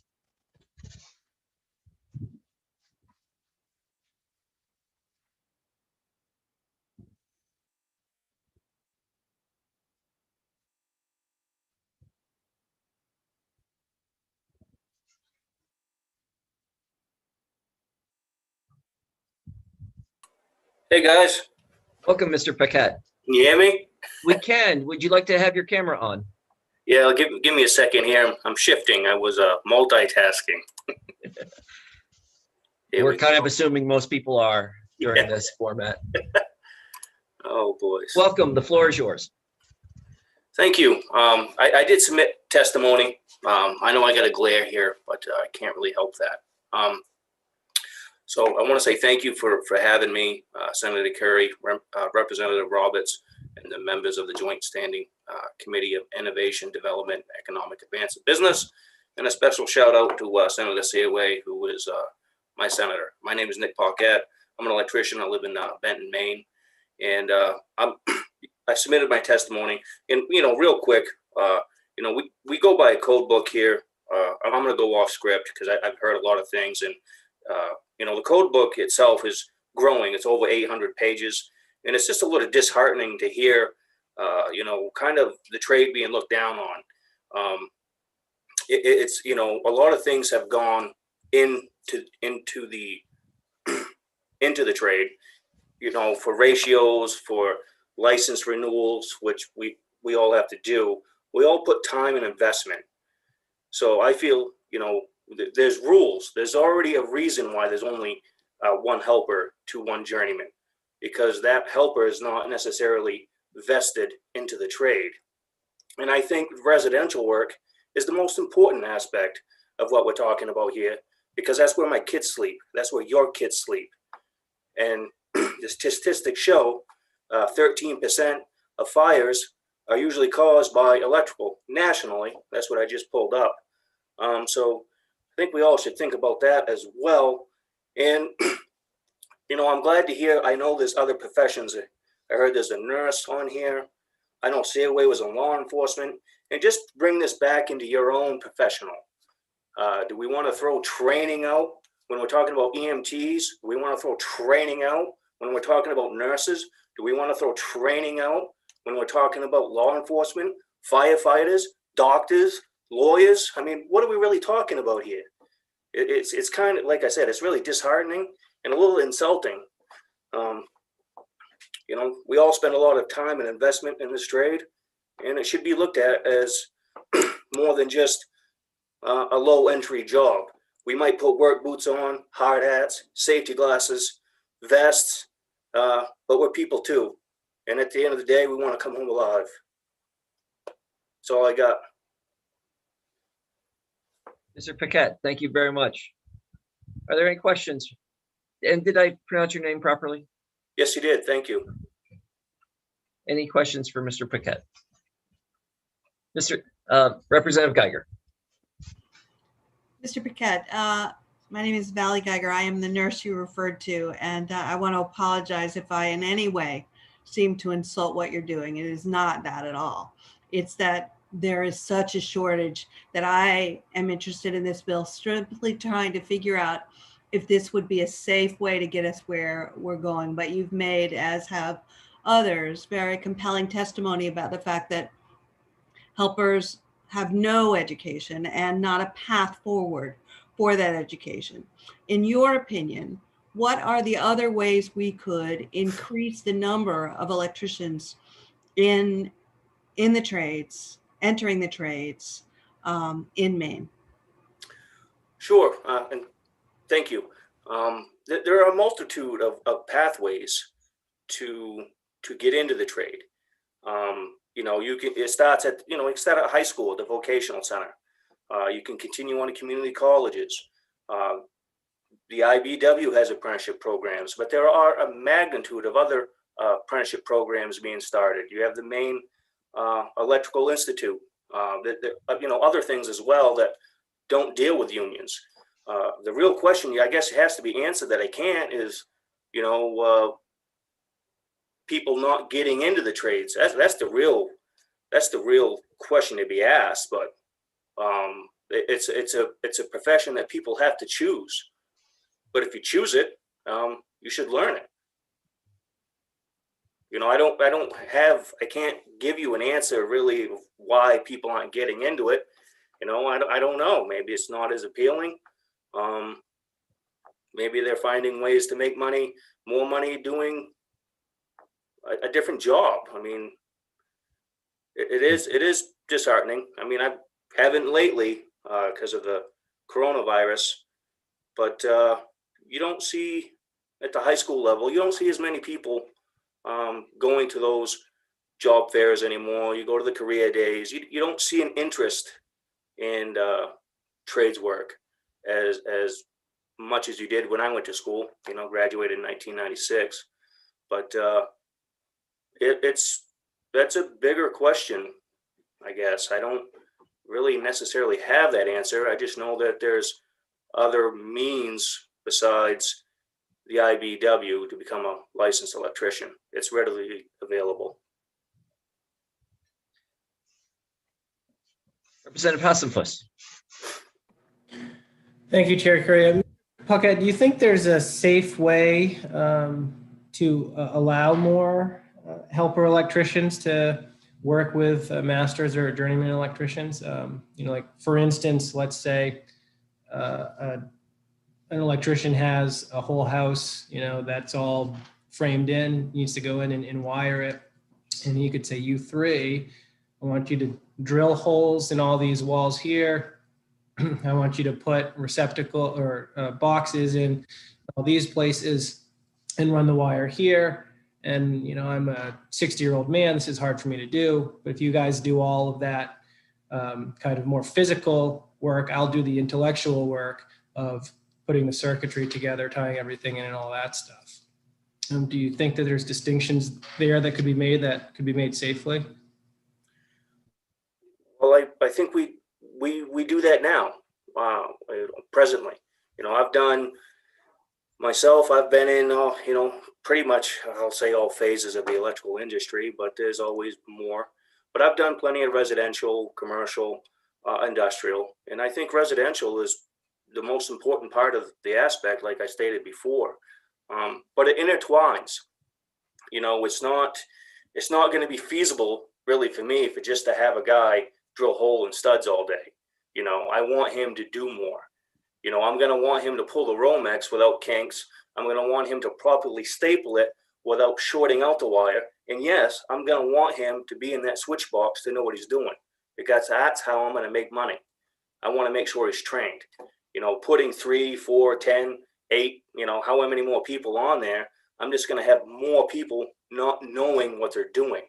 Hey, guys. Welcome, Mr. Paquette. Can you hear me? We can. Would you like to have your camera on? Yeah, give me a second here. I'm shifting. I was multitasking. We're kind of assuming most people are during this format. Oh, boys. Welcome. The floor is yours. Thank you. I did submit testimony. I know I got a glare here, but I can't really help that. So I want to say thank you for having me, Senator Curry, Representative Roberts, and the members of the Joint Standing Committee of Innovation, Development, Economic Advance and Business. And a special shout out to Senator Seaway, who is my senator. My name is Nick Paquette. I'm an electrician. I live in Benton, Maine. And I submitted my testimony. And, real quick, we go by a code book here. I'm going to go off script because I've heard a lot of things. And, the code book itself is growing. It's over 800 pages. And it's just a little disheartening to hear, kind of the trade being looked down on. It's a lot of things have gone into the trade, for ratios, for license renewals, which we all have to do. We all put time and investment. So I feel, there's rules. There's already a reason why there's only one helper to one journeyman, because that helper is not necessarily vested into the trade. And I think residential work is the most important aspect of what we're talking about here, because that's where my kids sleep. That's where your kids sleep. And the statistics show 13% of fires are usually caused by electrical nationally. That's what I just pulled up. So I think we all should think about that as well. And, I'm glad to hear, I know there's other professions. I heard there's a nurse on here. I know Seaway was in law enforcement. And just bring this back into your own professional. Do we want to throw training out when we're talking about EMTs? Do we want to throw training out when we're talking about nurses? Do we want to throw training out when we're talking about law enforcement, firefighters, doctors, lawyers? I mean, what are we really talking about here? It's kind of, like I said, it's really disheartening and a little insulting. We all spend a lot of time and investment in this trade, and it should be looked at as more than just a low entry job. We might put work boots on, hard hats, safety glasses, vests, but we're people too. And at the end of the day, we want to come home alive. That's all I got. Mr. Paquette, thank you very much. Are there any questions? And did I pronounce your name properly? Yes, you did. Thank you. Any questions for Mr. Paquette? Mr. Representative Geiger. Mr. Paquette, my name is Valley Geiger. I am the nurse you referred to, and I want to apologize if I in any way seem to insult what you're doing. It is not that at all. It's that there is such a shortage that I am interested in this bill, simply trying to figure out if this would be a safe way to get us where we're going. But you've made, as have others, very compelling testimony about the fact that helpers have no education and not a path forward for that education. In your opinion, what are the other ways we could increase the number of electricians in the trades, entering the trades in Maine? Sure, and thank you. There are a multitude of pathways to get into the trade. It starts at high school, the vocational center. You can continue on to community colleges. The IBW has apprenticeship programs, but there are a magnitude of other apprenticeship programs being started. You have the Maine Electrical Institute, other things as well that don't deal with unions. The real question, I guess, has to be answered that I can't is, people not getting into the trades. That's the real question to be asked. But it's a profession that people have to choose. But if you choose it, you should learn it. I can't give you an answer really of why people aren't getting into it. I don't know. Maybe it's not as appealing. Maybe they're finding ways to make more money doing a different job. I mean, it is disheartening. I mean, I haven't lately because of the coronavirus, but you don't see at the high school level, you don't see as many people going to those job fairs anymore. You go to the career days. You don't see an interest in trades work as much as you did when I went to school. Graduated in 1996. But that's a bigger question, I guess. I don't really necessarily have that answer. I just know that there's other means besides the IBW to become a licensed electrician. It's readily available. Representative Hassenfuss. Thank you, Chair Curry. Puckett, do you think there's a safe way to allow more helper electricians to work with masters or journeyman electricians? Like for instance, let's say an electrician has a whole house, that's all framed in, needs to go in and wire it. And he could say, you three, I want you to drill holes in all these walls here. I want you to put receptacle or boxes in all these places and run the wire here. And, I'm a 60-year-old man. This is hard for me to do. But if you guys do all of that kind of more physical work, I'll do the intellectual work of putting the circuitry together, tying everything in and all that stuff. Do you think that there's distinctions there that could be made safely? Well, I think we do that now, presently. I've been in, pretty much, I'll say all phases of the electrical industry, but there's always more. But I've done plenty of residential, commercial, industrial, and I think residential is the most important part of the aspect, like I stated before. But it intertwines. It's not going to be feasible, really, for me, for just to have a guy drill hole in studs all day. I want him to do more. I'm going to want him to pull the Romex without kinks. I'm going to want him to properly staple it without shorting out the wire. And yes, I'm going to want him to be in that switch box to know what he's doing, because that's how I'm going to make money. I want to make sure he's trained. Putting 3, 4, 10, 8, however many more people on there, I'm just going to have more people not knowing what they're doing.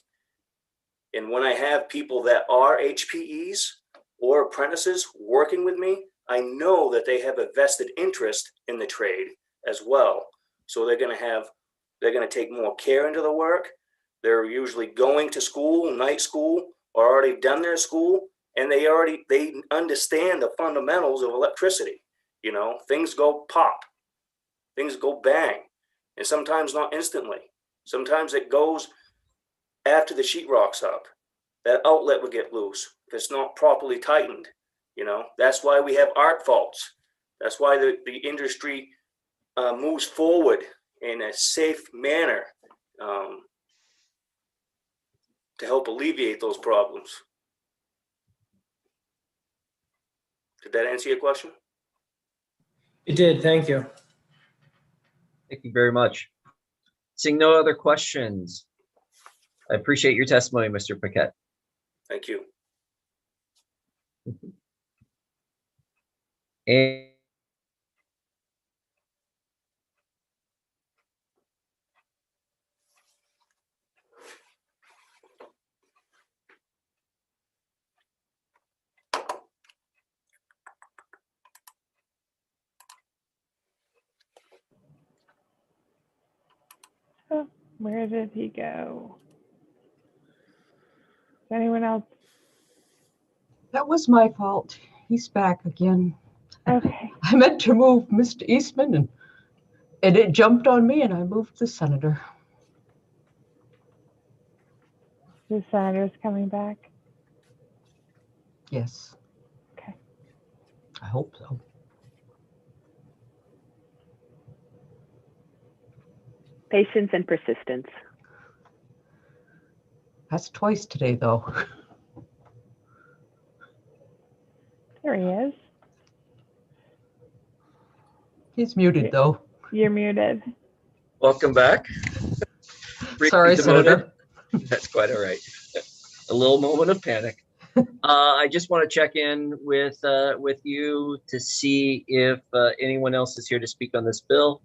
And when I have people that are HPEs or apprentices working with me, I know that they have a vested interest in the trade as well. So they're going to take more care into the work. They're usually going to school, night school, or already done their school, and they understand the fundamentals of electricity. Things go pop, things go bang, and sometimes not instantly. Sometimes it goes after the sheetrock's up. That outlet would get loose if it's not properly tightened. That's why we have arc faults. That's why the industry moves forward in a safe manner to help alleviate those problems. Did that answer your question? It did. Thank you. Thank you very much. Seeing no other questions, I appreciate your testimony, Mr. Paquette. Thank you. And Oh, where did he go? Is anyone else? That was my fault. He's back again. Okay. I meant to move Mr. Eastman and it jumped on me and I moved the senator. The senator's coming back. Yes. Okay. I hope so. Patience and persistence. That's twice today, though. There he is. He's muted, though. You're muted. welcome back. Sorry, Briefly demoted. Senator. That's quite all right. A little moment of panic. I just want to check in with you to see if anyone else is here to speak on this bill.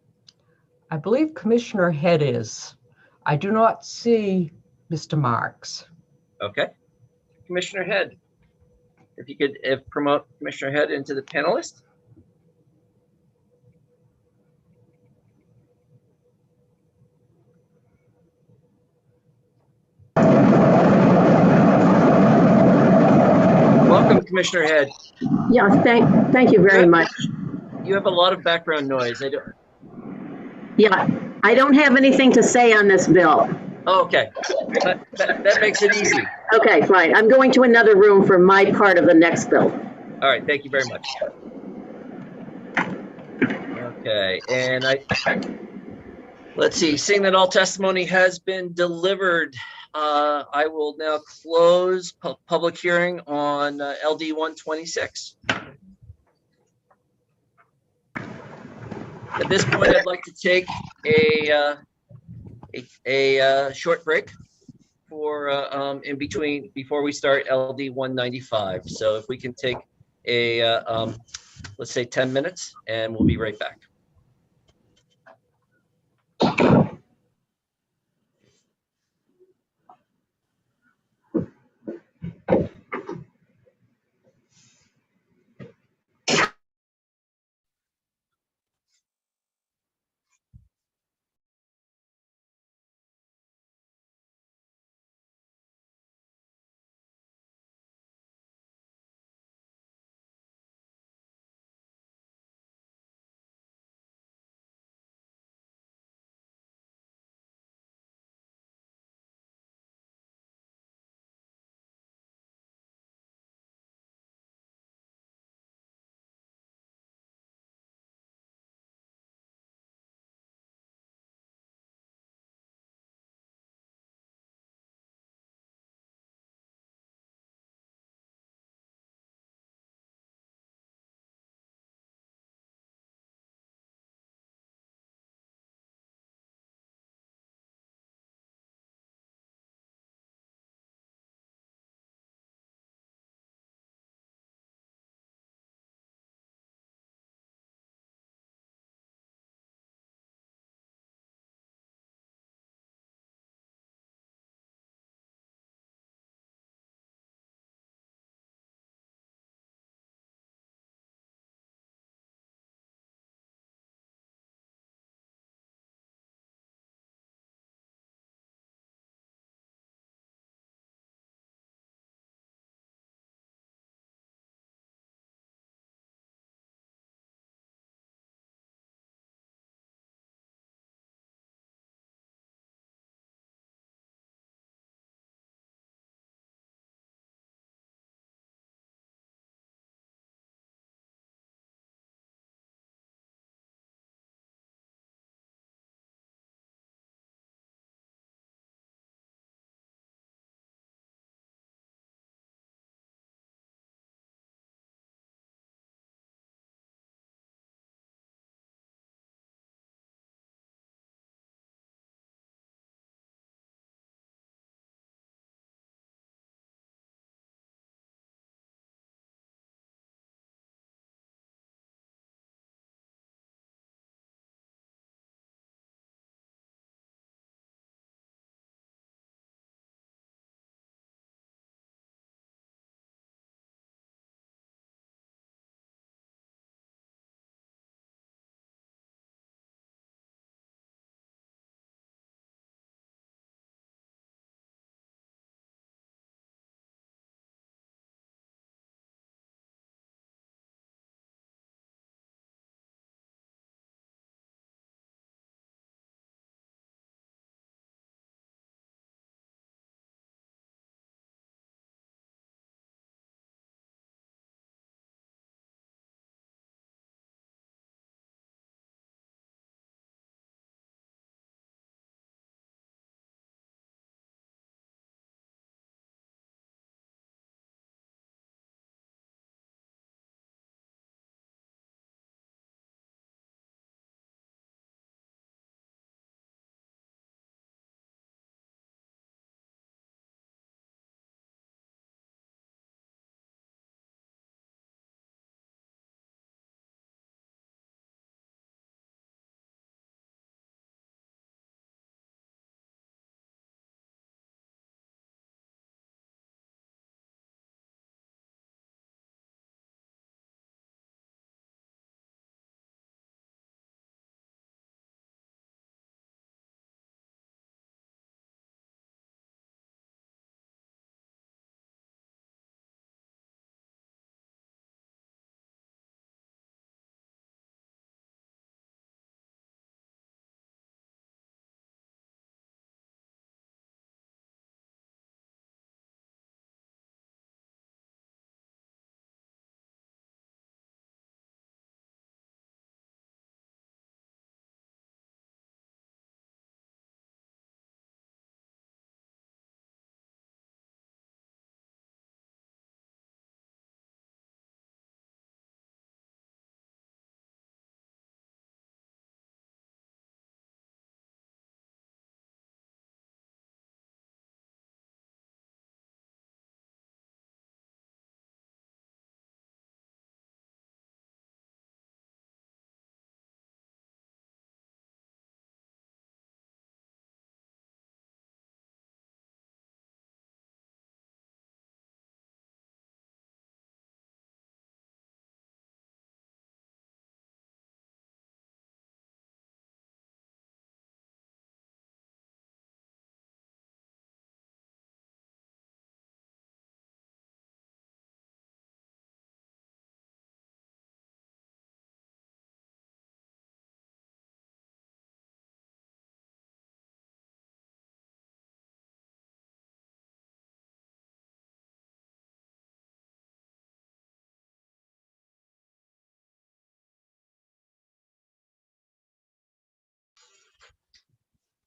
I believe Commissioner Head is. I do not see Mr. Marks. Okay. Commissioner Head, if you could promote Commissioner Head into the panelist. Welcome, Commissioner Head. Yeah, thank you very much. You have a lot of background noise. Yeah, I don't have anything to say on this bill. Oh, okay, that makes it easy. Okay, fine. I'm going to another room for my part of the next bill. All right, thank you very much. Okay, and let's see, seeing that all testimony has been delivered, I will now close public hearing on LD 126. At this point, I'd like to take a short break for in between before we start LD 195. So if we can take a let's say 10 minutes, and we'll be right back.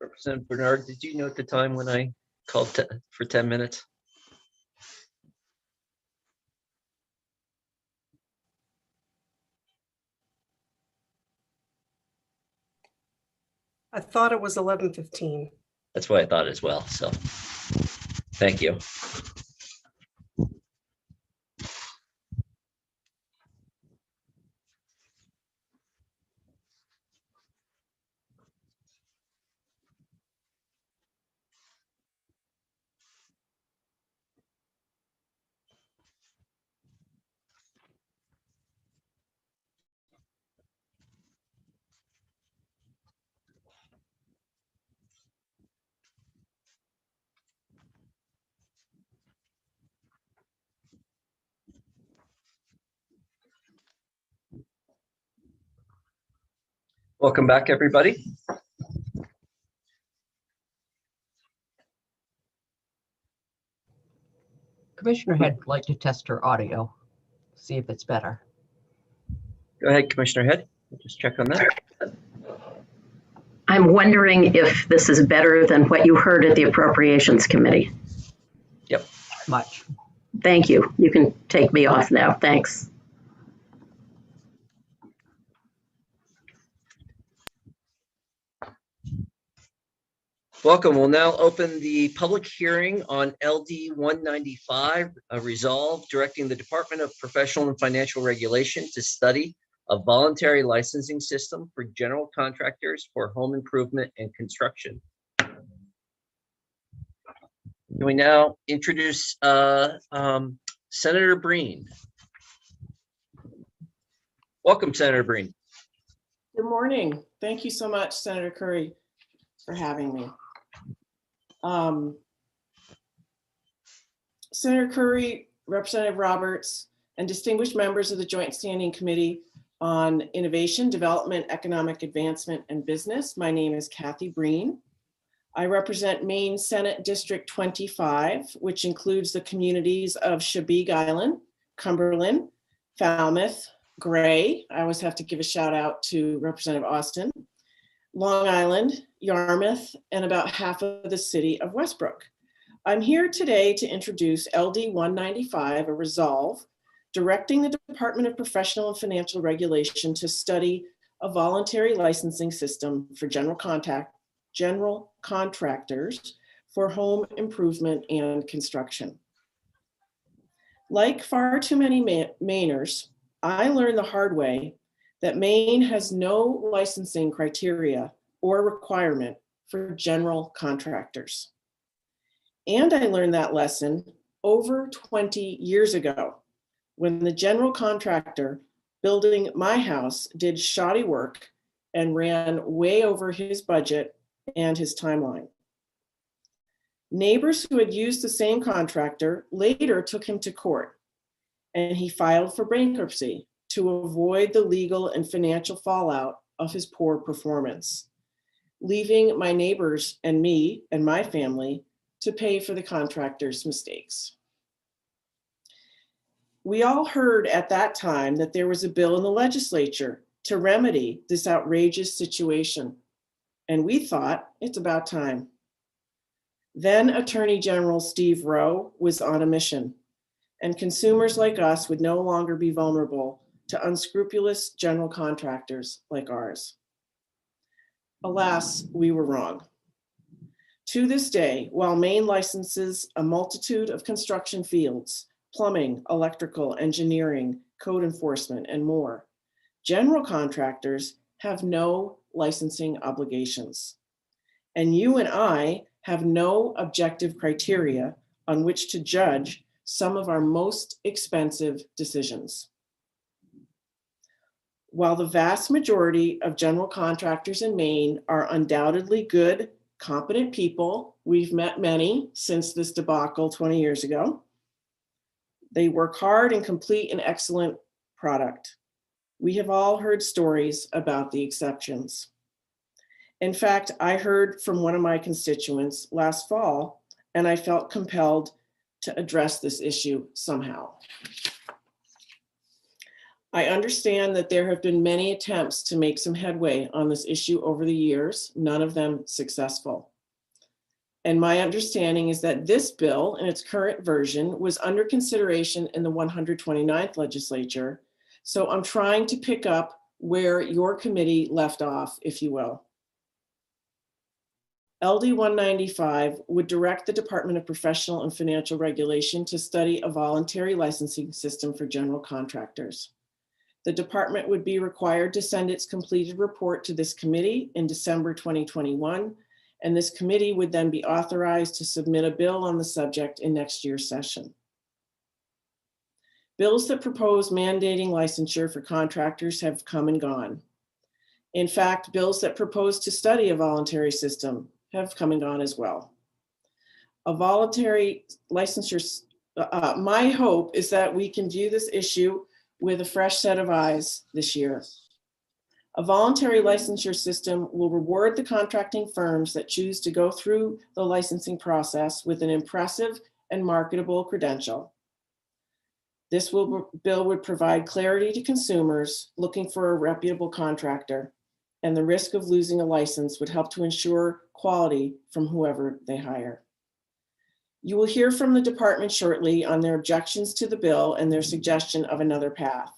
Representative Bernard, did you note the time when I called for 10 minutes? I thought it was 11:15. That's what I thought as well. So thank you. Welcome back, everybody. Commissioner Head would like to test her audio, see if it's better. Go ahead, Commissioner Head. We'll just check on that. I'm wondering if this is better than what you heard at the Appropriations Committee. Yep. Much. Thank you. You can take me off now. Thanks. Welcome. We'll now open the public hearing on LD 195, a resolve directing the Department of Professional and Financial Regulation to study a voluntary licensing system for general contractors for home improvement and construction. Can we now introduce Senator Breen? Welcome, Senator Breen. Good morning. Thank you so much, Senator Curry, for having me. Senator Curry, Representative Roberts, and distinguished members of the Joint Standing Committee on Innovation, Development, Economic Advancement, and Business. My name is Kathy Breen. I represent Maine Senate District 25, which includes the communities of Chebeague Island, Cumberland, Falmouth, Gray. I always have to give a shout out to Representative Austin, Long Island, Yarmouth, and about half of the city of Westbrook. I'm here today to introduce LD 195, a resolve directing the Department of Professional and Financial Regulation to study a voluntary licensing system for general contractors for home improvement and construction. Like far too many Mainers, I learned the hard way that Maine has no licensing criteria or requirement for general contractors. And I learned that lesson over 20 years ago when the general contractor building my house did shoddy work and ran way over his budget and his timeline. Neighbors who had used the same contractor later took him to court, and he filed for bankruptcy to avoid the legal and financial fallout of his poor performance, leaving my neighbors and me and my family to pay for the contractor's mistakes. We all heard at that time that there was a bill in the legislature to remedy this outrageous situation, and we thought it's about time. Then Attorney General Steve Rowe was on a mission, and consumers like us would no longer be vulnerable to unscrupulous general contractors like ours. Alas, we were wrong. To this day, while Maine licenses a multitude of construction fields, plumbing, electrical, engineering, code enforcement, and more, general contractors have no licensing obligations. And you and I have no objective criteria on which to judge some of our most expensive decisions. While the vast majority of general contractors in Maine are undoubtedly good, competent people, we've met many since this debacle 20 years ago, they work hard and complete an excellent product. We have all heard stories about the exceptions. In fact, I heard from one of my constituents last fall, and I felt compelled to address this issue somehow. I understand that there have been many attempts to make some headway on this issue over the years, none of them successful. And my understanding is that this bill in its current version was under consideration in the 129th legislature. So I'm trying to pick up where your committee left off, if you will. LD 195 would direct the Department of Professional and Financial Regulation to study a voluntary licensing system for general contractors. The department would be required to send its completed report to this committee in December 2021, and this committee would then be authorized to submit a bill on the subject in next year's session. Bills that propose mandating licensure for contractors have come and gone. In fact, bills that propose to study a voluntary system have come and gone as well. A voluntary licensure, my hope is that we can view this issue with a fresh set of eyes this year. A voluntary licensure system will reward the contracting firms that choose to go through the licensing process with an impressive and marketable credential. This bill would provide clarity to consumers looking for a reputable contractor, and the risk of losing a license would help to ensure quality from whoever they hire. You will hear from the department shortly on their objections to the bill and their suggestion of another path.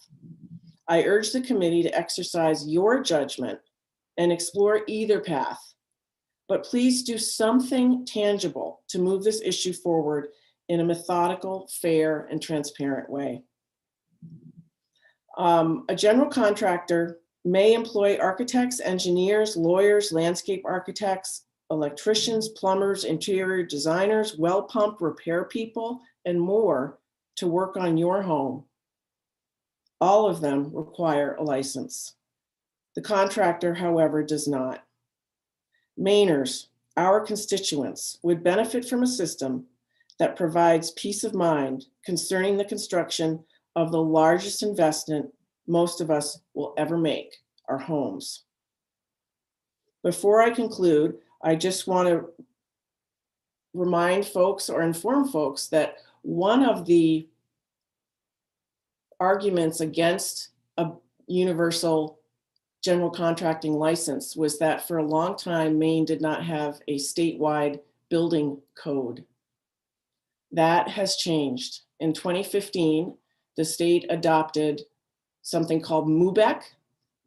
I urge the committee to exercise your judgment and explore either path, but please do something tangible to move this issue forward in a methodical, fair, and transparent way. A general contractor may employ architects, engineers, lawyers, landscape architects, electricians, plumbers, interior designers, well pump repair people, and more to work on your home. All of them require a license. The contractor, however, does not. Mainers, our constituents, would benefit from a system that provides peace of mind concerning the construction of the largest investment most of us will ever make, our homes. Before I conclude, I just want to remind folks or inform folks that one of the arguments against a universal general contracting license was that for a long time, Maine did not have a statewide building code. That has changed. In 2015, the state adopted something called MUBEC,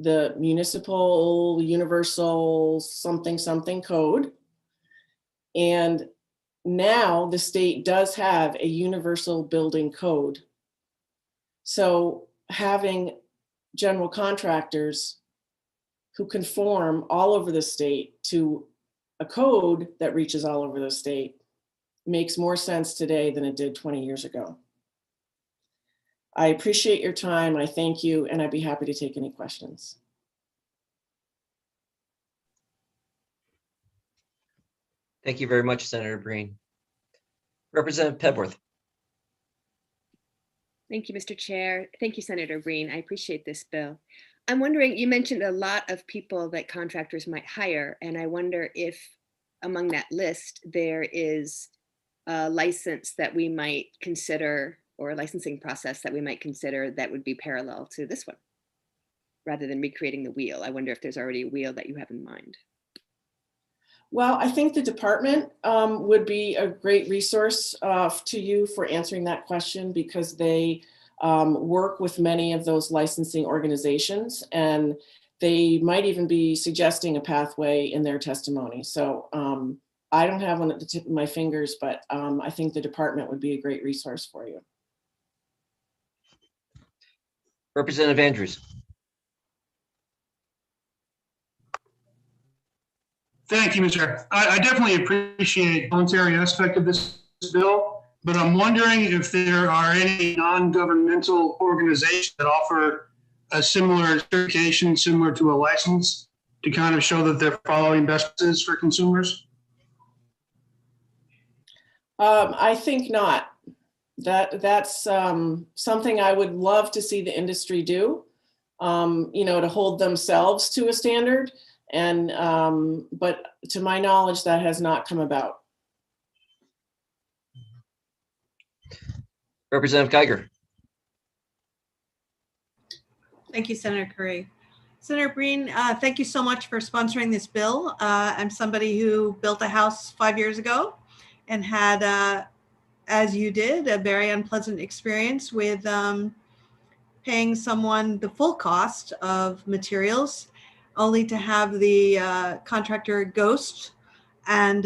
the Municipal Universal something something code. And now the state does have a universal building code. So having general contractors who conform all over the state to a code that reaches all over the state makes more sense today than it did 20 years ago. I appreciate your time. I thank you, and I'd be happy to take any questions. Thank you very much, Senator Breen. Representative Pebworth. Thank you, Mr. Chair. Thank you, Senator Breen. I appreciate this bill. I'm wondering, you mentioned a lot of people that contractors might hire, and I wonder if among that list there is a license that we might consider, or a licensing process that we might consider that would be parallel to this one, rather than recreating the wheel. I wonder if there's already a wheel that you have in mind. Well, I think the department would be a great resource to you for answering that question, because they work with many of those licensing organizations, and they might even be suggesting a pathway in their testimony. So I don't have one at the tip of my fingers, but I think the department would be a great resource for you. Representative Andrews. Thank you, Mr. Chair. I definitely appreciate the voluntary aspect of this bill, but I'm wondering if there are any non-governmental organizations that offer a similar certification, similar to a license, to kind of show that they're following best practices for consumers? I think not. That's something I would love to see the industry do, to hold themselves to a standard. And, but to my knowledge, that has not come about. Representative Geiger. Thank you, Senator Curry. Senator Breen, thank you so much for sponsoring this bill. I'm somebody who built a house 5 years ago and had, as you did, a very unpleasant experience with paying someone the full cost of materials, only to have the contractor ghost and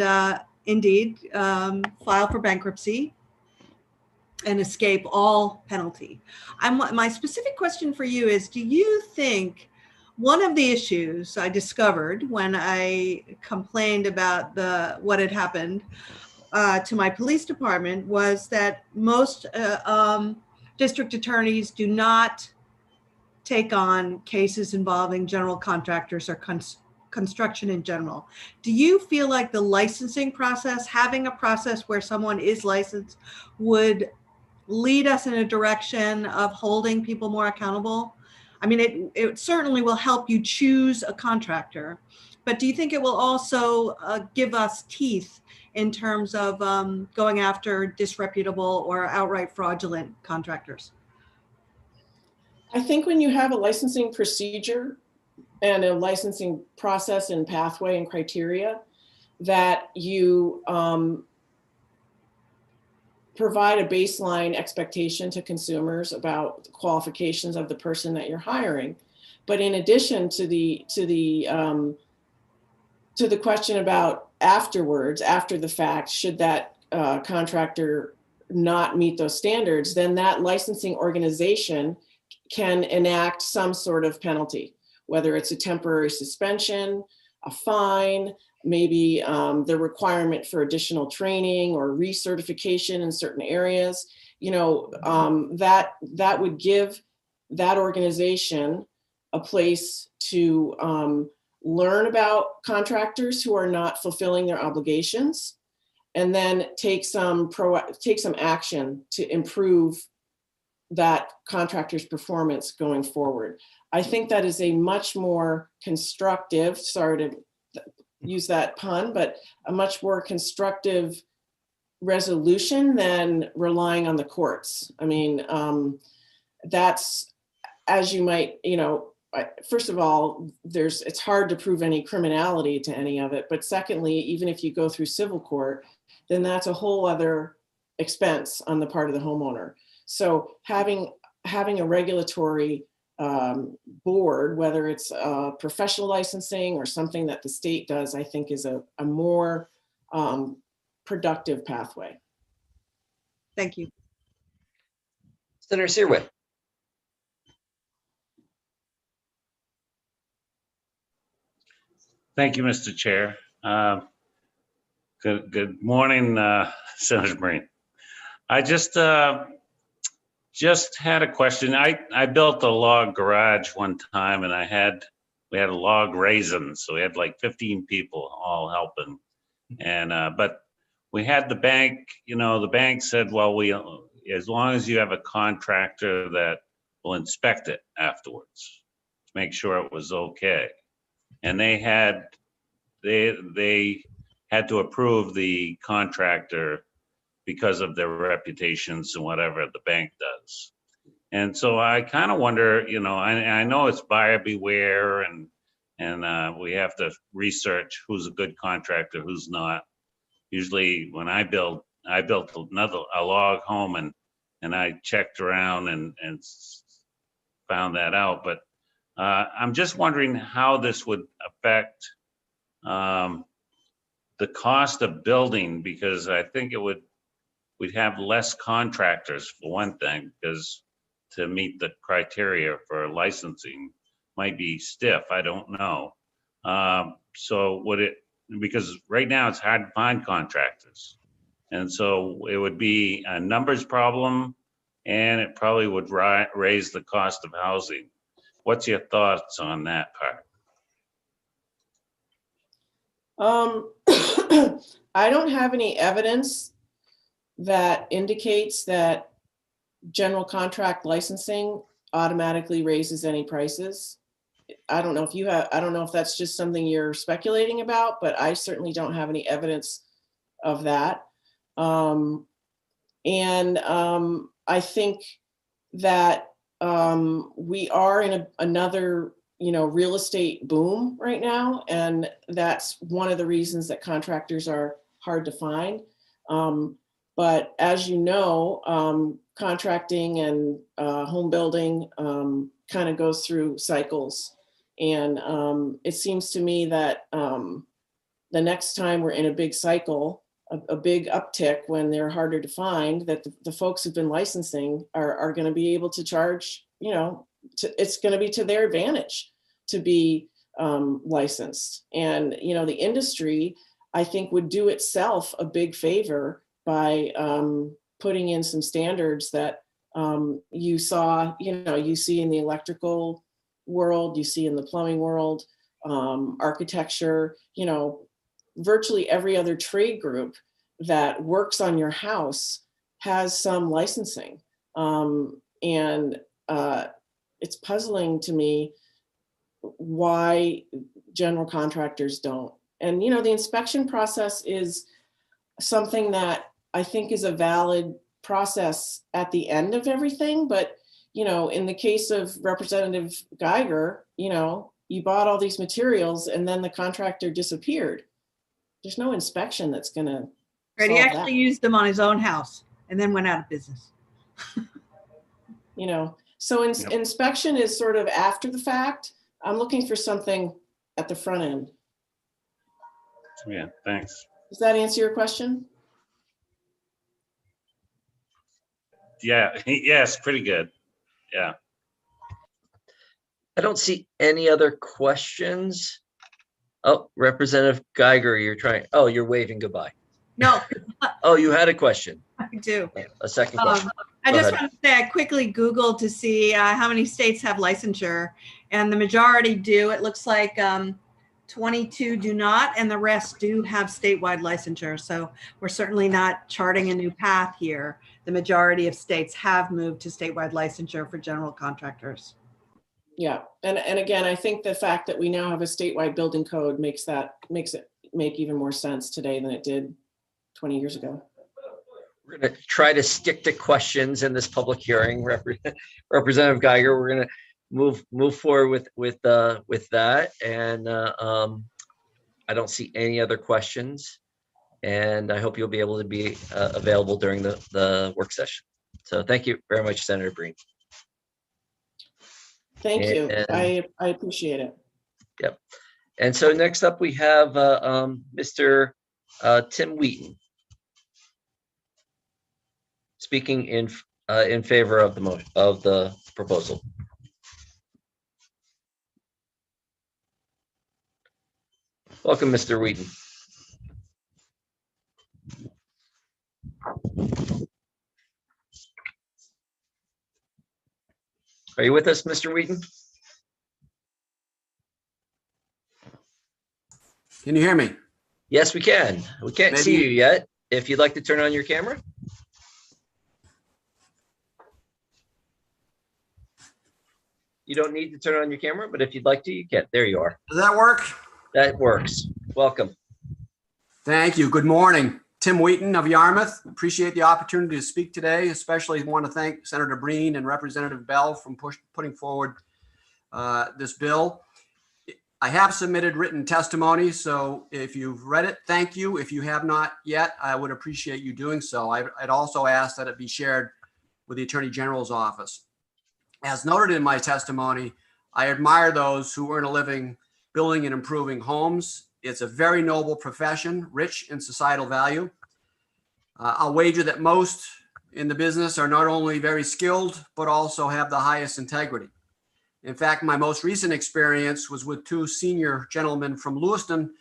indeed file for bankruptcy and escape all penalty. My specific question for you is, do you think one of the issues I discovered when I complained about what had happened to my police department was that most district attorneys do not take on cases involving general contractors or construction in general. Do you feel like the licensing process, having a process where someone is licensed, would lead us in a direction of holding people more accountable? I mean, it certainly will help you choose a contractor, but do you think it will also give us teeth in terms of going after disreputable or outright fraudulent contractors? I think when you have a licensing procedure and a licensing process and pathway and criteria, that you provide a baseline expectation to consumers about the qualifications of the person that you're hiring. But in addition to the question about afterwards, after the fact, should that contractor not meet those standards, then that licensing organization can enact some sort of penalty, whether it's a temporary suspension, a fine, maybe the requirement for additional training or recertification in certain areas. You know, that would give that organization a place to learn about contractors who are not fulfilling their obligations, and then take some action to improve that contractor's performance going forward. I think that is a much more constructive, sorry to use that pun, but a much more constructive resolution than relying on the courts. I mean, that's, as you might, you know, first of all, it's hard to prove any criminality to any of it. But secondly, even if you go through civil court, then that's a whole other expense on the part of the homeowner. So having a regulatory board, whether it's professional licensing or something that the state does, I think is a more productive pathway. Thank you. Senator Searway. Thank you, Mr. Chair. Good morning, Senator Breen. I just had a question. I built a log garage one time, and we had a log raisin, so we had like 15 people all helping. And but we had the bank. You know, the bank said, well, as long as you have a contractor that will inspect it afterwards to make sure it was okay. And they had to approve the contractor because of their reputations and whatever the bank does. And so I kind of wonder, you know, I know it's buyer beware, and we have to research who's a good contractor, who's not. Usually when I built a log home, and I checked around and found that out. But I'm just wondering how this would affect the cost of building, because I think we'd have less contractors for one thing, because to meet the criteria for licensing might be stiff. I don't know. So because right now it's hard to find contractors. And so it would be a numbers problem, and it probably would raise the cost of housing. What's your thoughts on that part? I don't have any evidence that indicates that general contract licensing automatically raises any prices. I don't know if you have, I don't know if that's just something you're speculating about, but I certainly don't have any evidence of that. I think that we are in another, real estate boom right now. And that's one of the reasons that contractors are hard to find. But as you know, contracting and home building kind of goes through cycles. And it seems to me that the next time we're in a big cycle, a big uptick when they're harder to find, that the folks who've been licensing are going to be able to charge, it's going to be to their advantage to be licensed. And, the industry, I think, would do itself a big favor by putting in some standards that you saw, you see in the electrical world, you see in the plumbing world, architecture, virtually every other trade group that works on your house has some licensing. And it's puzzling to me why general contractors don't. And, the inspection process is something that I think is a valid process at the end of everything. But, in the case of Representative Geiger, you bought all these materials and then the contractor disappeared. There's no inspection that's going to. Right, he actually used them on his own house and then went out of business. So inspection is sort of after the fact. I'm looking for something at the front end. Yeah, thanks. Does that answer your question? Yeah, yes, pretty good. Yeah. I don't see any other questions. Oh, Representative Geiger, you're waving goodbye. No. Oh, you had a question. I do. A second question. I Go just ahead. want to say I quickly Googled to see how many states have licensure, and the majority do. It looks like 22 do not, and the rest do have statewide licensure. So we're certainly not charting a new path here. The majority of states have moved to statewide licensure for general contractors. Yeah, and again, I think the fact that we now have a statewide building code makes it make even more sense today than it did 20 years ago. We're going to try to stick to questions in this public hearing. Representative Geiger, we're going to move forward with that, and I don't see any other questions, and I hope you'll be able to be available during the work session. So thank you very much, Senator Breen. Thank you. I appreciate it. Yep. And so next up we have Mr. Tim Wheaton speaking in favor of the proposal. Welcome, Mr. Wheaton. Are you with us, Mr. Wheaton? Can you hear me? Yes, we can. We can't see you yet. If you'd like to turn on your camera. You don't need to turn on your camera, but if you'd like to, you can. There you are. Does that work? That works. Welcome. Thank you. Good morning. Tim Wheaton of Yarmouth. Appreciate the opportunity to speak today. Especially want to thank Senator Breen and Representative Bell from putting forward this bill. I have submitted written testimony, so if you've read it, thank you. If you have not yet, I would appreciate you doing so. I'd also ask that it be shared with the Attorney General's office. As noted in my testimony, I admire those who earn a living building and improving homes. It's a very noble profession, rich in societal value. I'll wager that most in the business are not only very skilled, but also have the highest integrity. In fact, my most recent experience was with two senior gentlemen from Lewiston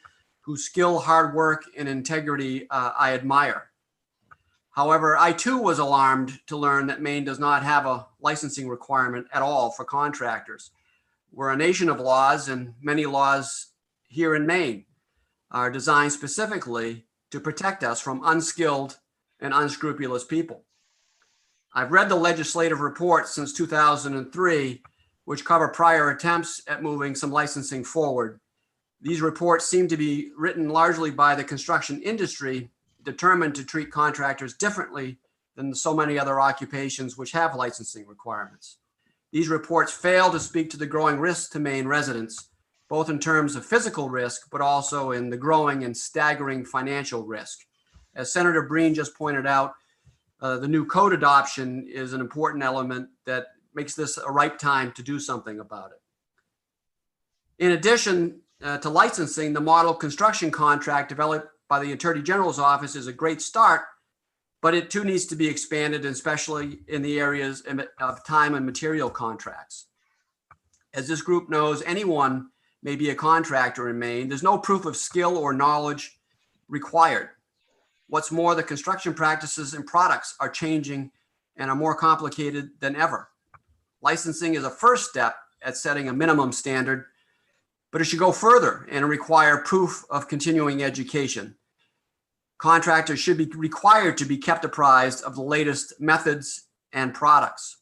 whose skill, hard work, and integrity I admire. However, I too was alarmed to learn that Maine does not have a licensing requirement at all for contractors. We're a nation of laws, and many laws here in Maine are designed specifically to protect us from unskilled and unscrupulous people. I've read the legislative reports since 2003, which cover prior attempts at moving some licensing forward. These reports seem to be written largely by the construction industry, determined to treat contractors differently than so many other occupations which have licensing requirements. These reports fail to speak to the growing risks to Maine residents, both in terms of physical risk, but also in the growing and staggering financial risk. As Senator Breen just pointed out, the new code adoption is an important element that makes this a right time to do something about it. In addition to licensing, the model construction contract developed by the Attorney General's office is a great start, but it too needs to be expanded, especially in the areas of time and material contracts. As this group knows, anyone may be a contractor in Maine. There's no proof of skill or knowledge required. What's more, the construction practices and products are changing and are more complicated than ever. Licensing is a first step at setting a minimum standard, but it should go further and require proof of continuing education. Contractors should be required to be kept apprised of the latest methods and products.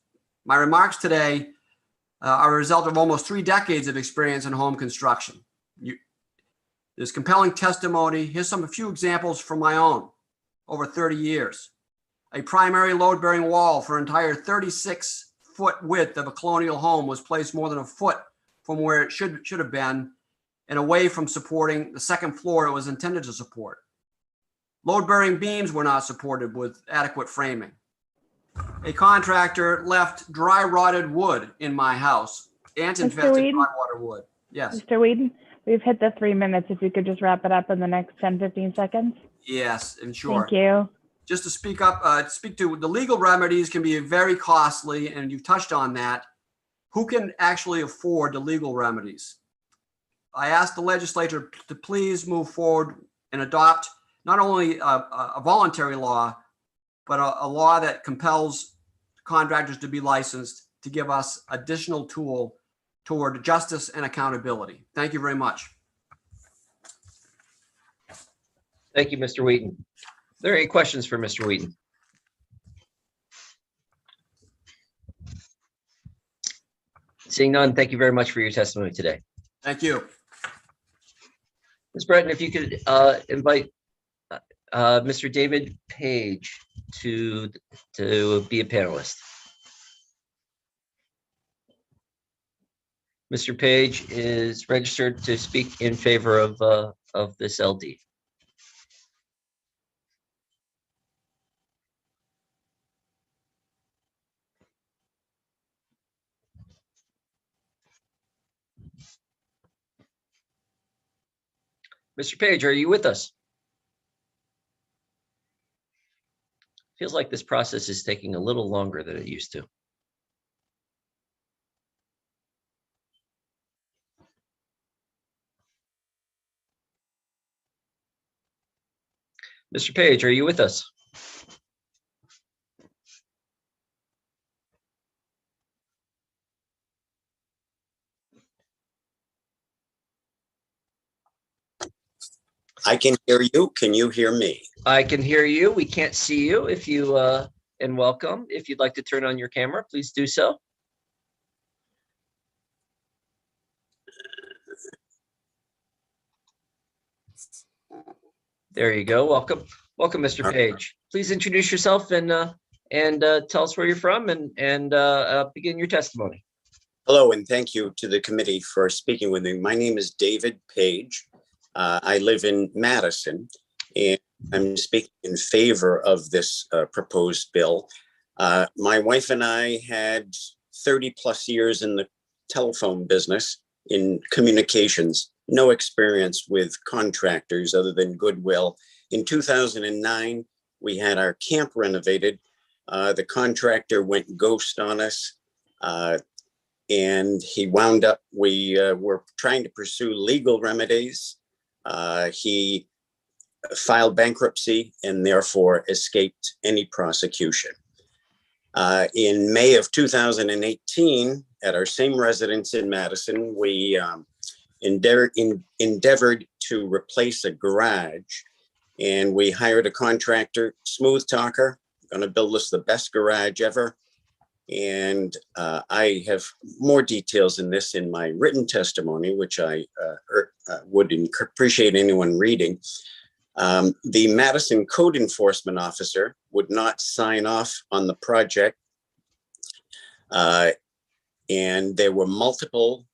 My remarks today are a result of almost 3 decades of experience in home construction. There's compelling testimony. Here's a few examples from my own over 30 years. A primary load-bearing wall for an entire 36-foot width of a colonial home was placed more than a foot from where it should have been and away from supporting the second floor it was intended to support. Load-bearing beams were not supported with adequate framing. A contractor left dry rotted wood in my house, ant-infested hotwater wood. Yes. Mr. Whedon, we've hit the 3 minutes. If you could just wrap it up in the next 10, 15 seconds. Yes, and sure. Thank you. Just to speak to the legal remedies can be very costly, and you've touched on that. Who can actually afford the legal remedies? I asked the legislature to please move forward and adopt not only a voluntary law, but a law that compels contractors to be licensed to give us additional tool toward justice and accountability. Thank you very much. Thank you, Mr. Wheaton. Are there any questions for Mr. Wheaton? Seeing none, thank you very much for your testimony today. Thank you. Ms. Breton, if you could invite Mr. David Page to be a panelist. Mr. Page is registered to speak in favor of this LD. Mr. Page, are you with us? Feels like this process is taking a little longer than it used to. Mr. Page, are you with us? I can hear you. Can you hear me? I can hear you. We can't see you. If you and welcome. If you'd like to turn on your camera, please do so. There you go. Welcome, Mr. Page. Please introduce yourself and tell us where you're from and begin your testimony. Hello, and thank you to the committee for speaking with me. My name is David Page. I live in Madison, and I'm speaking in favor of this proposed bill. My wife and I had 30 plus years in the telephone business in communications, no experience with contractors other than goodwill. In 2009, we had our camp renovated. The contractor went ghost on us, and he wound up, we were trying to pursue legal remedies. He filed bankruptcy and therefore escaped any prosecution. In May of 2018, at our same residence in Madison, we endeavored to replace a garage, and we hired a contractor, Smooth Talker, going to build us the best garage ever. And I have more details in this in my written testimony, which I would appreciate anyone reading. The Madison Code Enforcement Officer would not sign off on the project. And there were multiple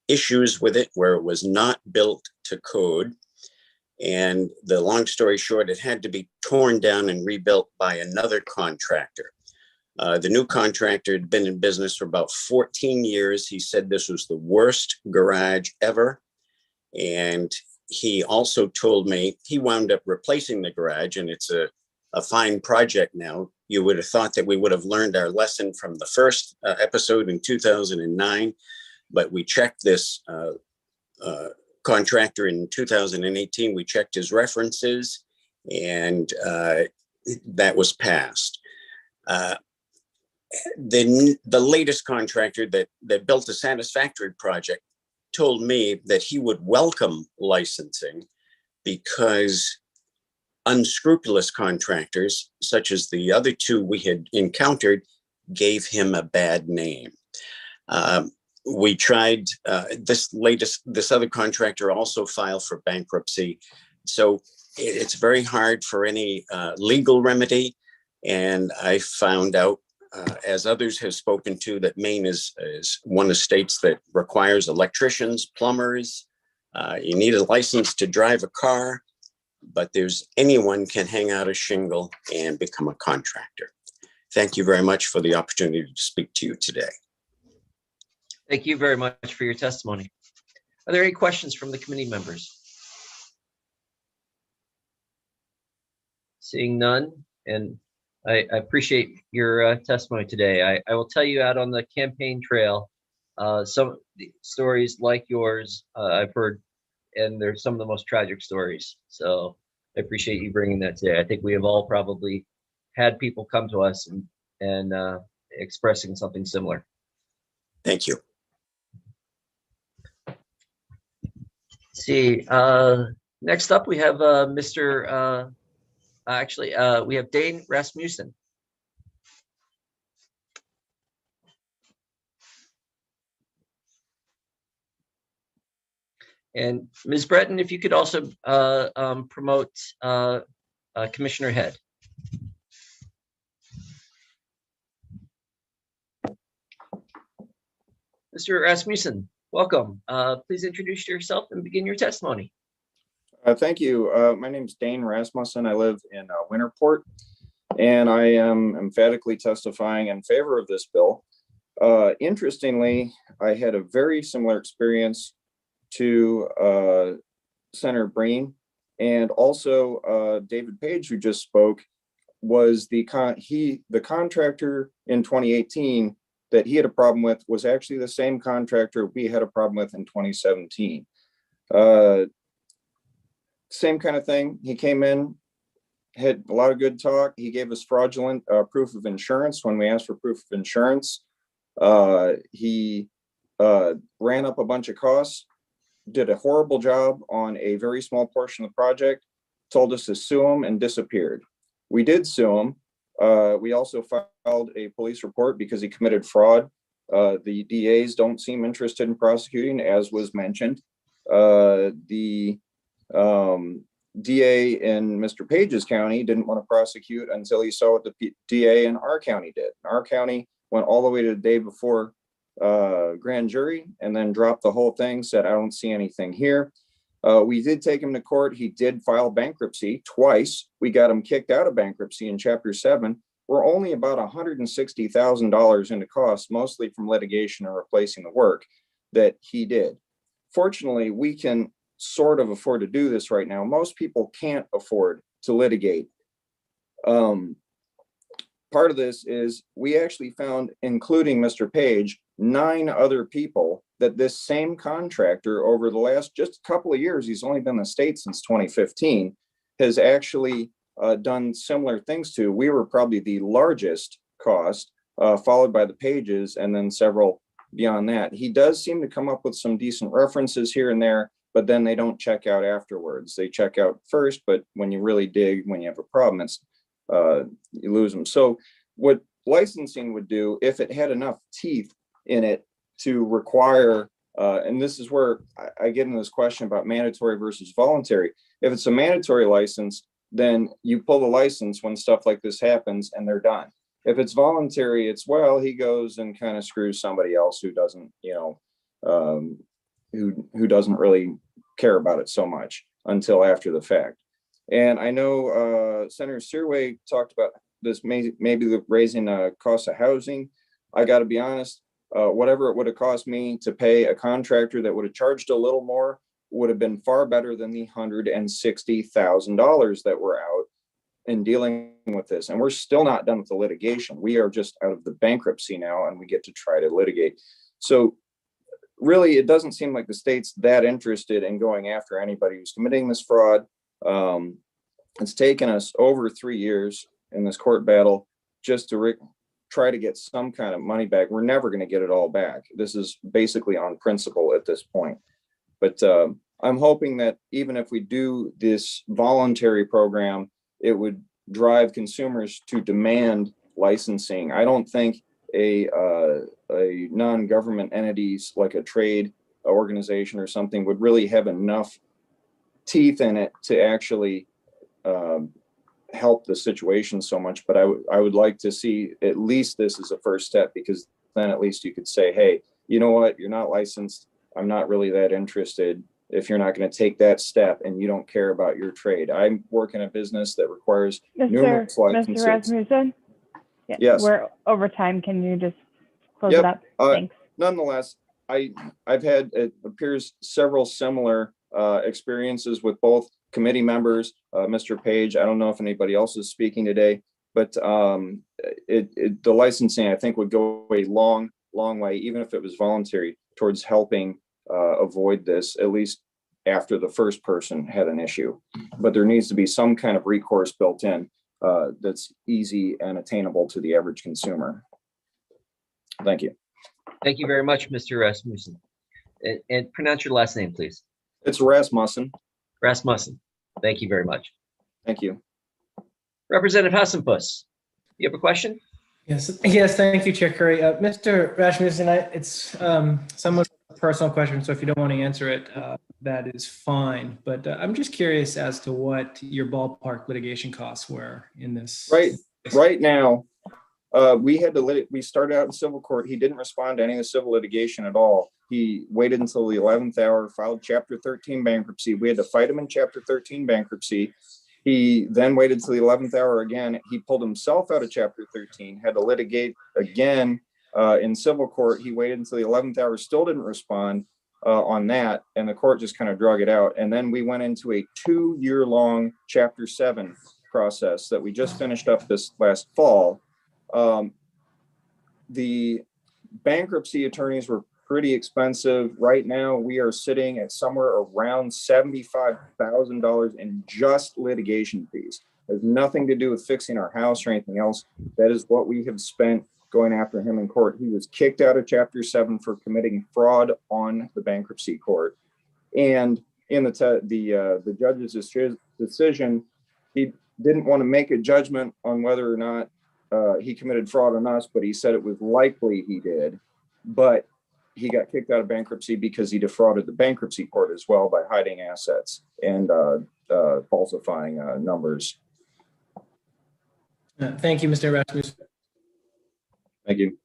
issues with it where it was not built to code. And the long story short, it had to be torn down and rebuilt by another contractor. The new contractor had been in business for about 14 years. He said this was the worst garage ever. And he also told me he wound up replacing the garage, and it's a fine project now. You would have thought that we would have learned our lesson from the first episode in 2009, but we checked this contractor in 2018. We checked his references, and that was passed. The latest contractor that built a satisfactory project told me that he would welcome licensing because unscrupulous contractors, such as the other two we had encountered, gave him a bad name. We tried this other contractor also filed for bankruptcy. So it's very hard for any legal remedy. And I found out, as others have spoken to, that Maine is one of the states that requires electricians, plumbers. You need a license to drive a car, but anyone can hang out a shingle and become a contractor. Thank you very much for the opportunity to speak to you today. Thank you very much for your testimony. Are there any questions from the committee members? Seeing none, and I appreciate your testimony today. I will tell you, out on the campaign trail, some stories like yours I've heard, and they're some of the most tragic stories. So I appreciate you bringing that today. I think we have all probably had people come to us and expressing something similar. Thank you. Let's see, next up we have we have Dane Rasmussen. And Ms. Breton, if you could also promote Commissioner Head. Mr. Rasmussen, welcome. Please introduce yourself and begin your testimony. Thank you. My name is Dane Rasmussen. I live in Winterport, and I am emphatically testifying in favor of this bill. Interestingly, I had a very similar experience to Senator Breen, and also David Page, who just spoke, was the contractor in 2018 that he had a problem with was actually the same contractor we had a problem with in 2017. Same kind of thing. He came in, had a lot of good talk. He gave us fraudulent proof of insurance when we asked for proof of insurance. He ran up a bunch of costs, did a horrible job on a very small portion of the project, told us to sue him, and disappeared. We did sue him. We also filed a police report because he committed fraud. The DAs don't seem interested in prosecuting, as was mentioned. The DA in Mr. Page's county didn't want to prosecute until he saw what the DA in our county did. Our county went all the way to the day before grand jury and then dropped the whole thing, said, I don't see anything here. We did take him to court. He did file bankruptcy twice. We got him kicked out of bankruptcy in Chapter 7. We're only about $160,000 into costs, mostly from litigation and replacing the work that he did. Fortunately, we can sort of afford to do this right now. Most people can't afford to litigate. Part of this is we actually found, including Mr. Page, 9 other people that this same contractor over the last just a couple of years, he's only been in the state since 2015, has actually done similar things to. We were probably the largest cost, followed by the Pages, and then several beyond that. He does seem to come up with some decent references here and there, but then they don't check out afterwards. They check out first, but when you really dig, when you have a problem, it's you lose them. So what licensing would do, if it had enough teeth in it to require, and this is where I get into this question about mandatory versus voluntary. If it's a mandatory license, then you pull the license when stuff like this happens and they're done. If it's voluntary, it's, well, he goes and kind of screws somebody else who doesn't, who doesn't really care about it so much until after the fact. And I know Senator Searway talked about this, maybe the raising cost of housing. I got to be honest, whatever it would have cost me to pay a contractor that would have charged a little more would have been far better than the $160,000 that were out in dealing with this. And we're still not done with the litigation. We are just out of the bankruptcy now, and we get to try to litigate. So really, it doesn't seem like the state's that interested in going after anybody who's committing this fraud. It's taken us over 3 years in this court battle just to try to get some kind of money back. We're never going to get it all back. This is basically on principle at this point. But I'm hoping that even if we do this voluntary program, it would drive consumers to demand licensing. I don't think a non-government entities like a trade organization or something would really have enough teeth in it to actually help the situation so much. But I would like to see at least this as a first step, because then at least you could say, hey, you know what, you're not licensed. I'm not really that interested if you're not going to take that step and you don't care about your trade. I work in a business that requires numerous licenses. Mr. Rasmussen? Yeah, Yes. we're over time. Can you just close Yep. it up? Thanks. Nonetheless, I've had, it appears, several similar experiences with both committee members. Mr. Page, I don't know if anybody else is speaking today, but the licensing, I think, would go a long way, even if it was voluntary, towards helping avoid this, at least after the first person had an issue. But there needs to be some kind of recourse built in that's easy and attainable to the average consumer. Thank you. Thank you very much, Mr. Rasmussen. And pronounce your last name, please. It's Rasmussen. Rasmussen. Thank you very much. Thank you. Representative Hassenfuss, you have a question? Yes, thank you, Chair Curry. Mr. Rasmussen, it's somewhat a personal question, so if you don't want to answer it, that is fine. But I'm just curious as to what your ballpark litigation costs were in this. Right now, we started out in civil court. He didn't respond to any of the civil litigation at all. He waited until the 11th hour, filed Chapter 13 bankruptcy. We had to fight him in Chapter 13 bankruptcy. He then waited till the 11th hour again. He pulled himself out of Chapter 13, had to litigate again in civil court. He waited until the 11th hour, still didn't respond on that, and the court just kind of drug it out. And then we went into a 2-year-long Chapter 7 process that we just finished up this last fall. The bankruptcy attorneys were pretty expensive. Right now, we are sitting at somewhere around $75,000 in just litigation fees. It has nothing to do with fixing our house or anything else. That is what we have spent going after him in court. He was kicked out of Chapter 7 for committing fraud on the bankruptcy court. And in the judge's decision, he didn't want to make a judgment on whether or not he committed fraud on us, but he said it was likely he did. But he got kicked out of bankruptcy because he defrauded the bankruptcy court as well by hiding assets and falsifying numbers. Thank you, Mr. Rasmussen. Thank you.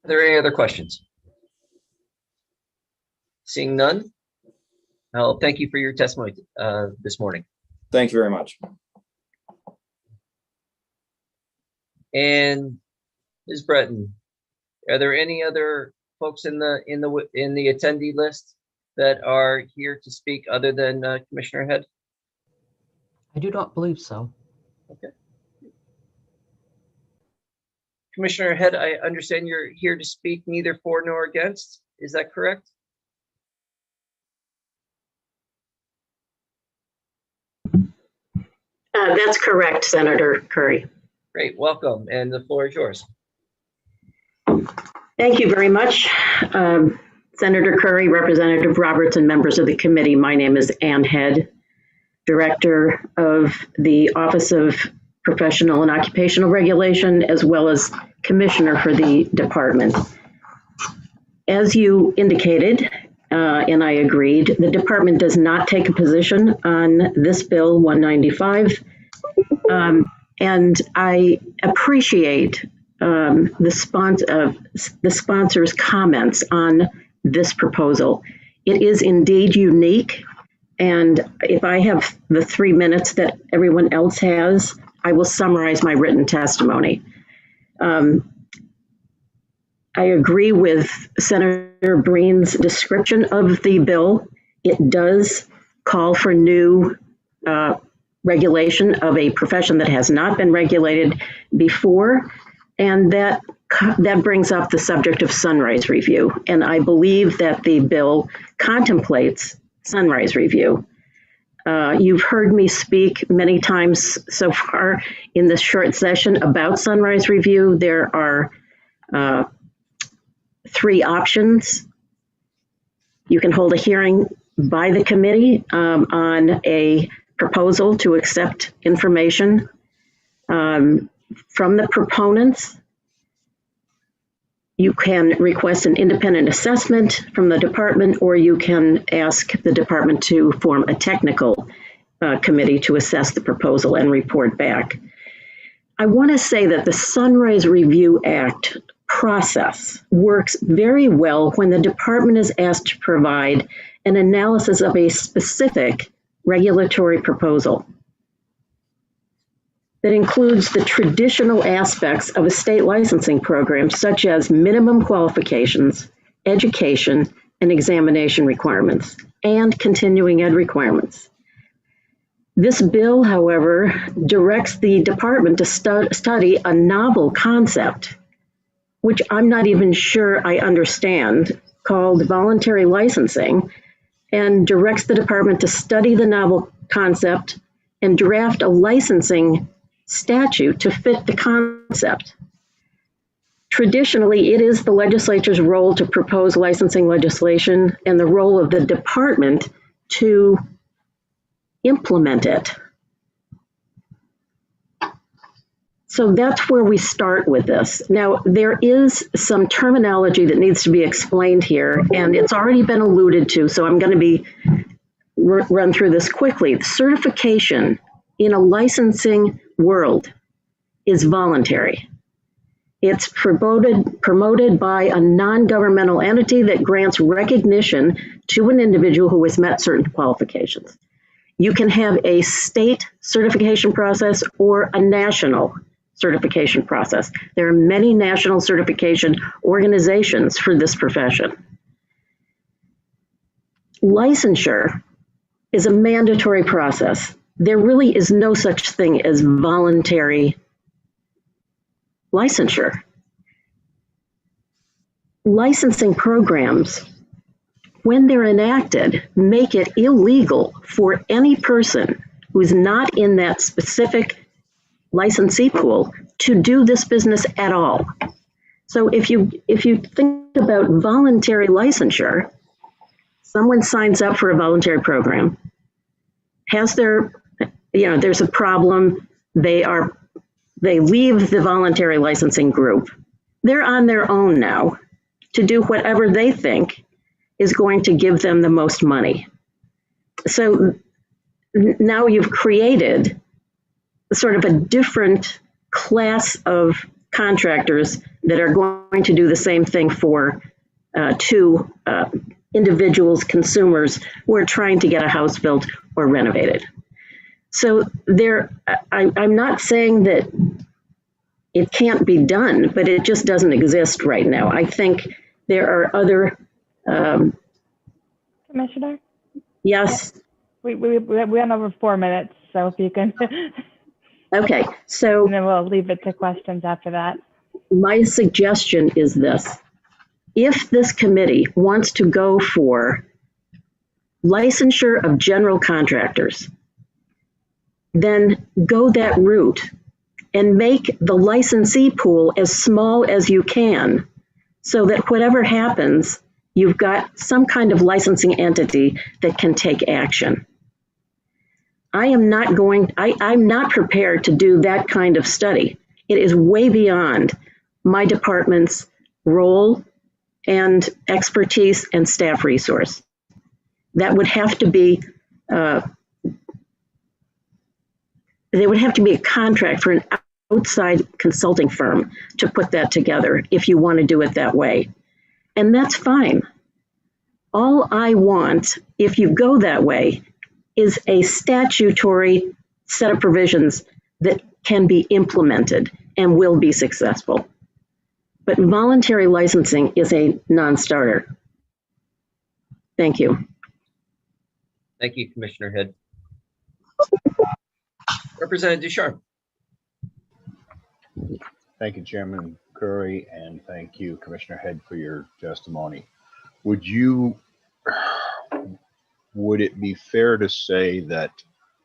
Are there any other questions? Seeing none, I'll thank you for your testimony this morning. Thank you very much. And Ms. Breton, are there any other folks in the attendee list that are here to speak other than Commissioner Head? I do not believe so. Okay. Commissioner Head, I understand you're here to speak neither for nor against. Is that correct? That's correct, Senator Curry. Great, welcome, and the floor is yours. Thank you very much. Senator Curry, Representative Roberts, and members of the committee. My name is Ann Head, Director of the Office of Professional and Occupational Regulation, as well as Commissioner for the department. As you indicated, and I agreed, the department does not take a position on this bill 195. And I appreciate the sponsor's comments on this proposal. It is indeed unique. And if I have the 3 minutes that everyone else has, I will summarize my written testimony. I agree with Senator Breen's description of the bill. It does call for new regulation of a profession that has not been regulated before, and that brings up the subject of sunrise review. And I believe that the bill contemplates sunrise review. You've heard me speak many times so far in this short session about sunrise review. There are 3 options. You can hold a hearing by the committee on a proposal to accept information from the proponents. You can request an independent assessment from the department, or you can ask the department to form a technical committee to assess the proposal and report back. I want to say that the Sunrise Review Act process works very well when the department is asked to provide an analysis of a specific regulatory proposal that includes the traditional aspects of a state licensing program, such as minimum qualifications, education, and examination requirements, and continuing ed requirements. This bill, however, directs the department to study a novel concept, which I'm not even sure I understand, called voluntary licensing, and directs the department to study the novel concept and draft a licensing statute to fit the concept. Traditionally, it is the legislature's role to propose licensing legislation and the role of the department to implement it. So that's where we start with this. Now, there is some terminology that needs to be explained here, and it's already been alluded to, so I'm going to run through this quickly. Certification in a licensing world is voluntary. It's promoted by a non-governmental entity that grants recognition to an individual who has met certain qualifications. You can have a state certification process or a national certification process. There are many national certification organizations for this profession. Licensure is a mandatory process. There really is no such thing as voluntary licensure. Licensing programs, when they're enacted, make it illegal for any person who's not in that specific licensee pool to do this business at all. So if you think about voluntary licensure, someone signs up for a voluntary program, has their, there's a problem, they leave the voluntary licensing group. They're on their own now to do whatever they think is going to give them the most money. So now you've created sort of a different class of contractors that are going to do the same thing for two individuals, consumers who are trying to get a house built or renovated. So I'm not saying that it can't be done, but it just doesn't exist right now. I think there are other. Commissioner? Yes. Yeah. We went over 4 minutes, so if you can. Okay, so. And then we'll leave it to questions after that. My suggestion is this. If this committee wants to go for licensure of general contractors, then go that route and make the licensee pool as small as you can so that whatever happens, you've got some kind of licensing entity that can take action. I'm not prepared to do that kind of study. It is way beyond my department's role and expertise and staff resource. That would have to be there would have to be a contract for an outside consulting firm to put that together if you want to do it that way. And that's fine. All I want, if you go that way, is a statutory set of provisions that can be implemented and will be successful. But voluntary licensing is a non-starter. Thank you. Thank you, Commissioner Head. Representative Ducharme. Thank you, Chairman Curry, and thank you, Commissioner Head, for your testimony. Would it be fair to say that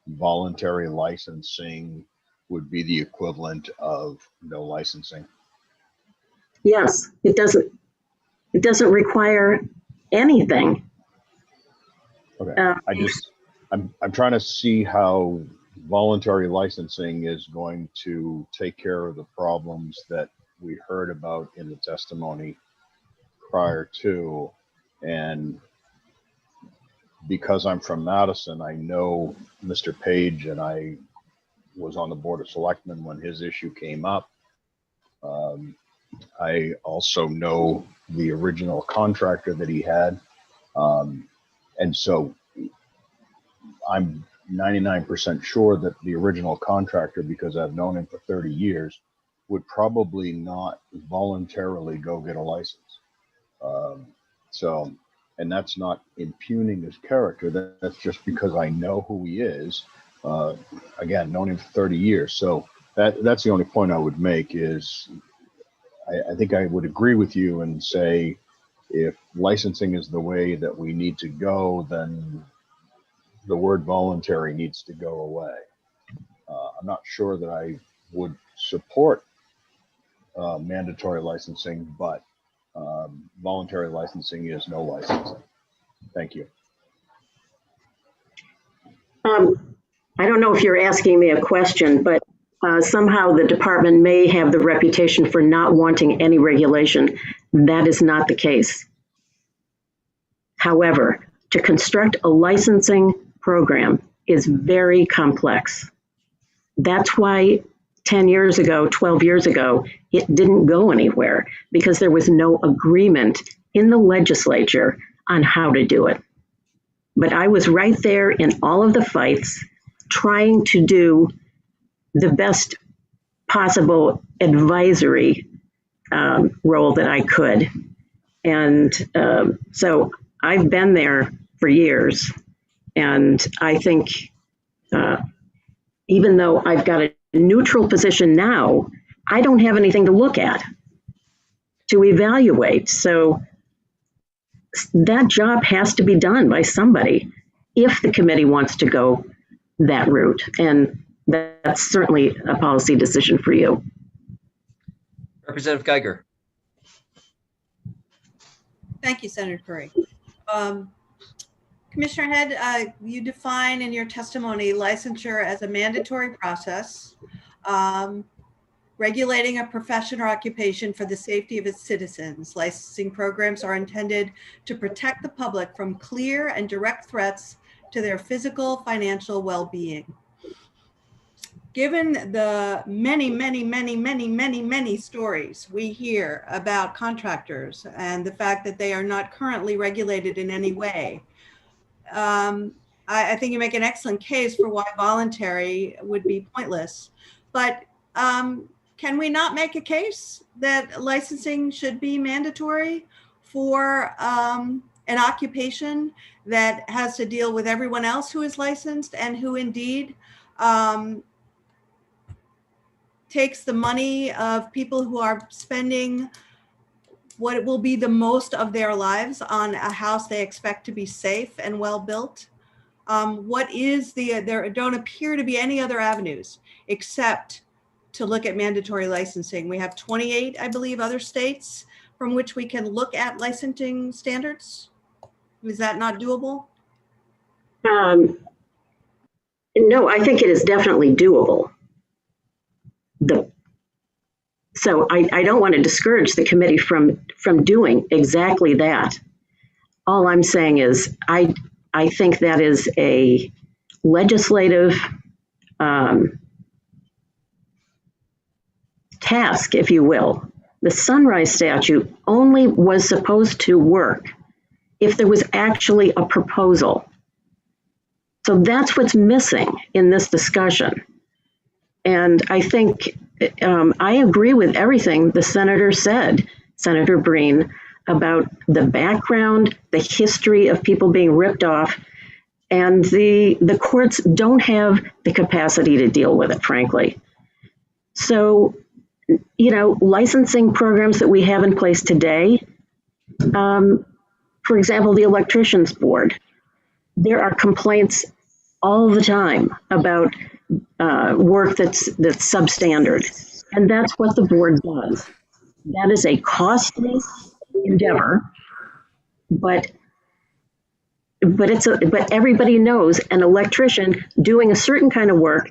voluntary licensing would be the equivalent of no licensing? Yes, it doesn't require anything. Okay, I'm trying to see how voluntary licensing is going to take care of the problems that we heard about in the testimony prior to. And because I'm from Madison, I know Mr. Page, and I was on the Board of Selectmen when his issue came up. I also know the original contractor that he had. And so I'm 99% sure that the original contractor, because I've known him for 30 years, would probably not voluntarily go get a license. And that's not impugning his character. That's just because I know who he is. Again, known him for 30 years. So that's the only point I would make is I think I would agree with you and say if licensing is the way that we need to go, then the word voluntary needs to go away. I'm not sure that I would support mandatory licensing, but voluntary licensing is no licensing. Thank you. I don't know if you're asking me a question, but somehow the department may have the reputation for not wanting any regulation. That is not the case. However, to construct a licensing program is very complex. That's why 10 years ago, 12 years ago, it didn't go anywhere because there was no agreement in the legislature on how to do it. But I was right there in all of the fights trying to do the best possible advisory role that I could. And so I've been there for years. And I think even though I've got a neutral position now, I don't have anything to look at, to evaluate. So that job has to be done by somebody if the committee wants to go that route. And that's certainly a policy decision for you. Representative Geiger. Thank you, Senator Curry. Commissioner Head, you define in your testimony licensure as a mandatory process, regulating a profession or occupation for the safety of its citizens. Licensing programs are intended to protect the public from clear and direct threats to their physical, financial well-being. Given the many stories we hear about contractors and the fact that they are not currently regulated in any way, I think you make an excellent case for why voluntary would be pointless. But can we not make a case that licensing should be mandatory for an occupation that has to deal with everyone else who is licensed and who indeed takes the money of people who are spending what will be the most of their lives on a house they expect to be safe and well built? There don't appear to be any other avenues except to look at mandatory licensing. We have 28, I believe, other states from which we can look at licensing standards. Is that not doable? No, I think it is definitely doable. So I don't want to discourage the committee from doing exactly that. All I'm saying is I think that is a legislative task, if you will. The Sunrise statute only was supposed to work if there was actually a proposal. So that's what's missing in this discussion. And I think I agree with everything the senator said, Senator Breen, about the background, the history of people being ripped off, and the courts don't have the capacity to deal with it, frankly. So, you know, licensing programs that we have in place today, for example, the Electricians Board, there are complaints all the time about work that's substandard, and that's what the board does. That is a costly endeavor, but everybody knows an electrician doing a certain kind of work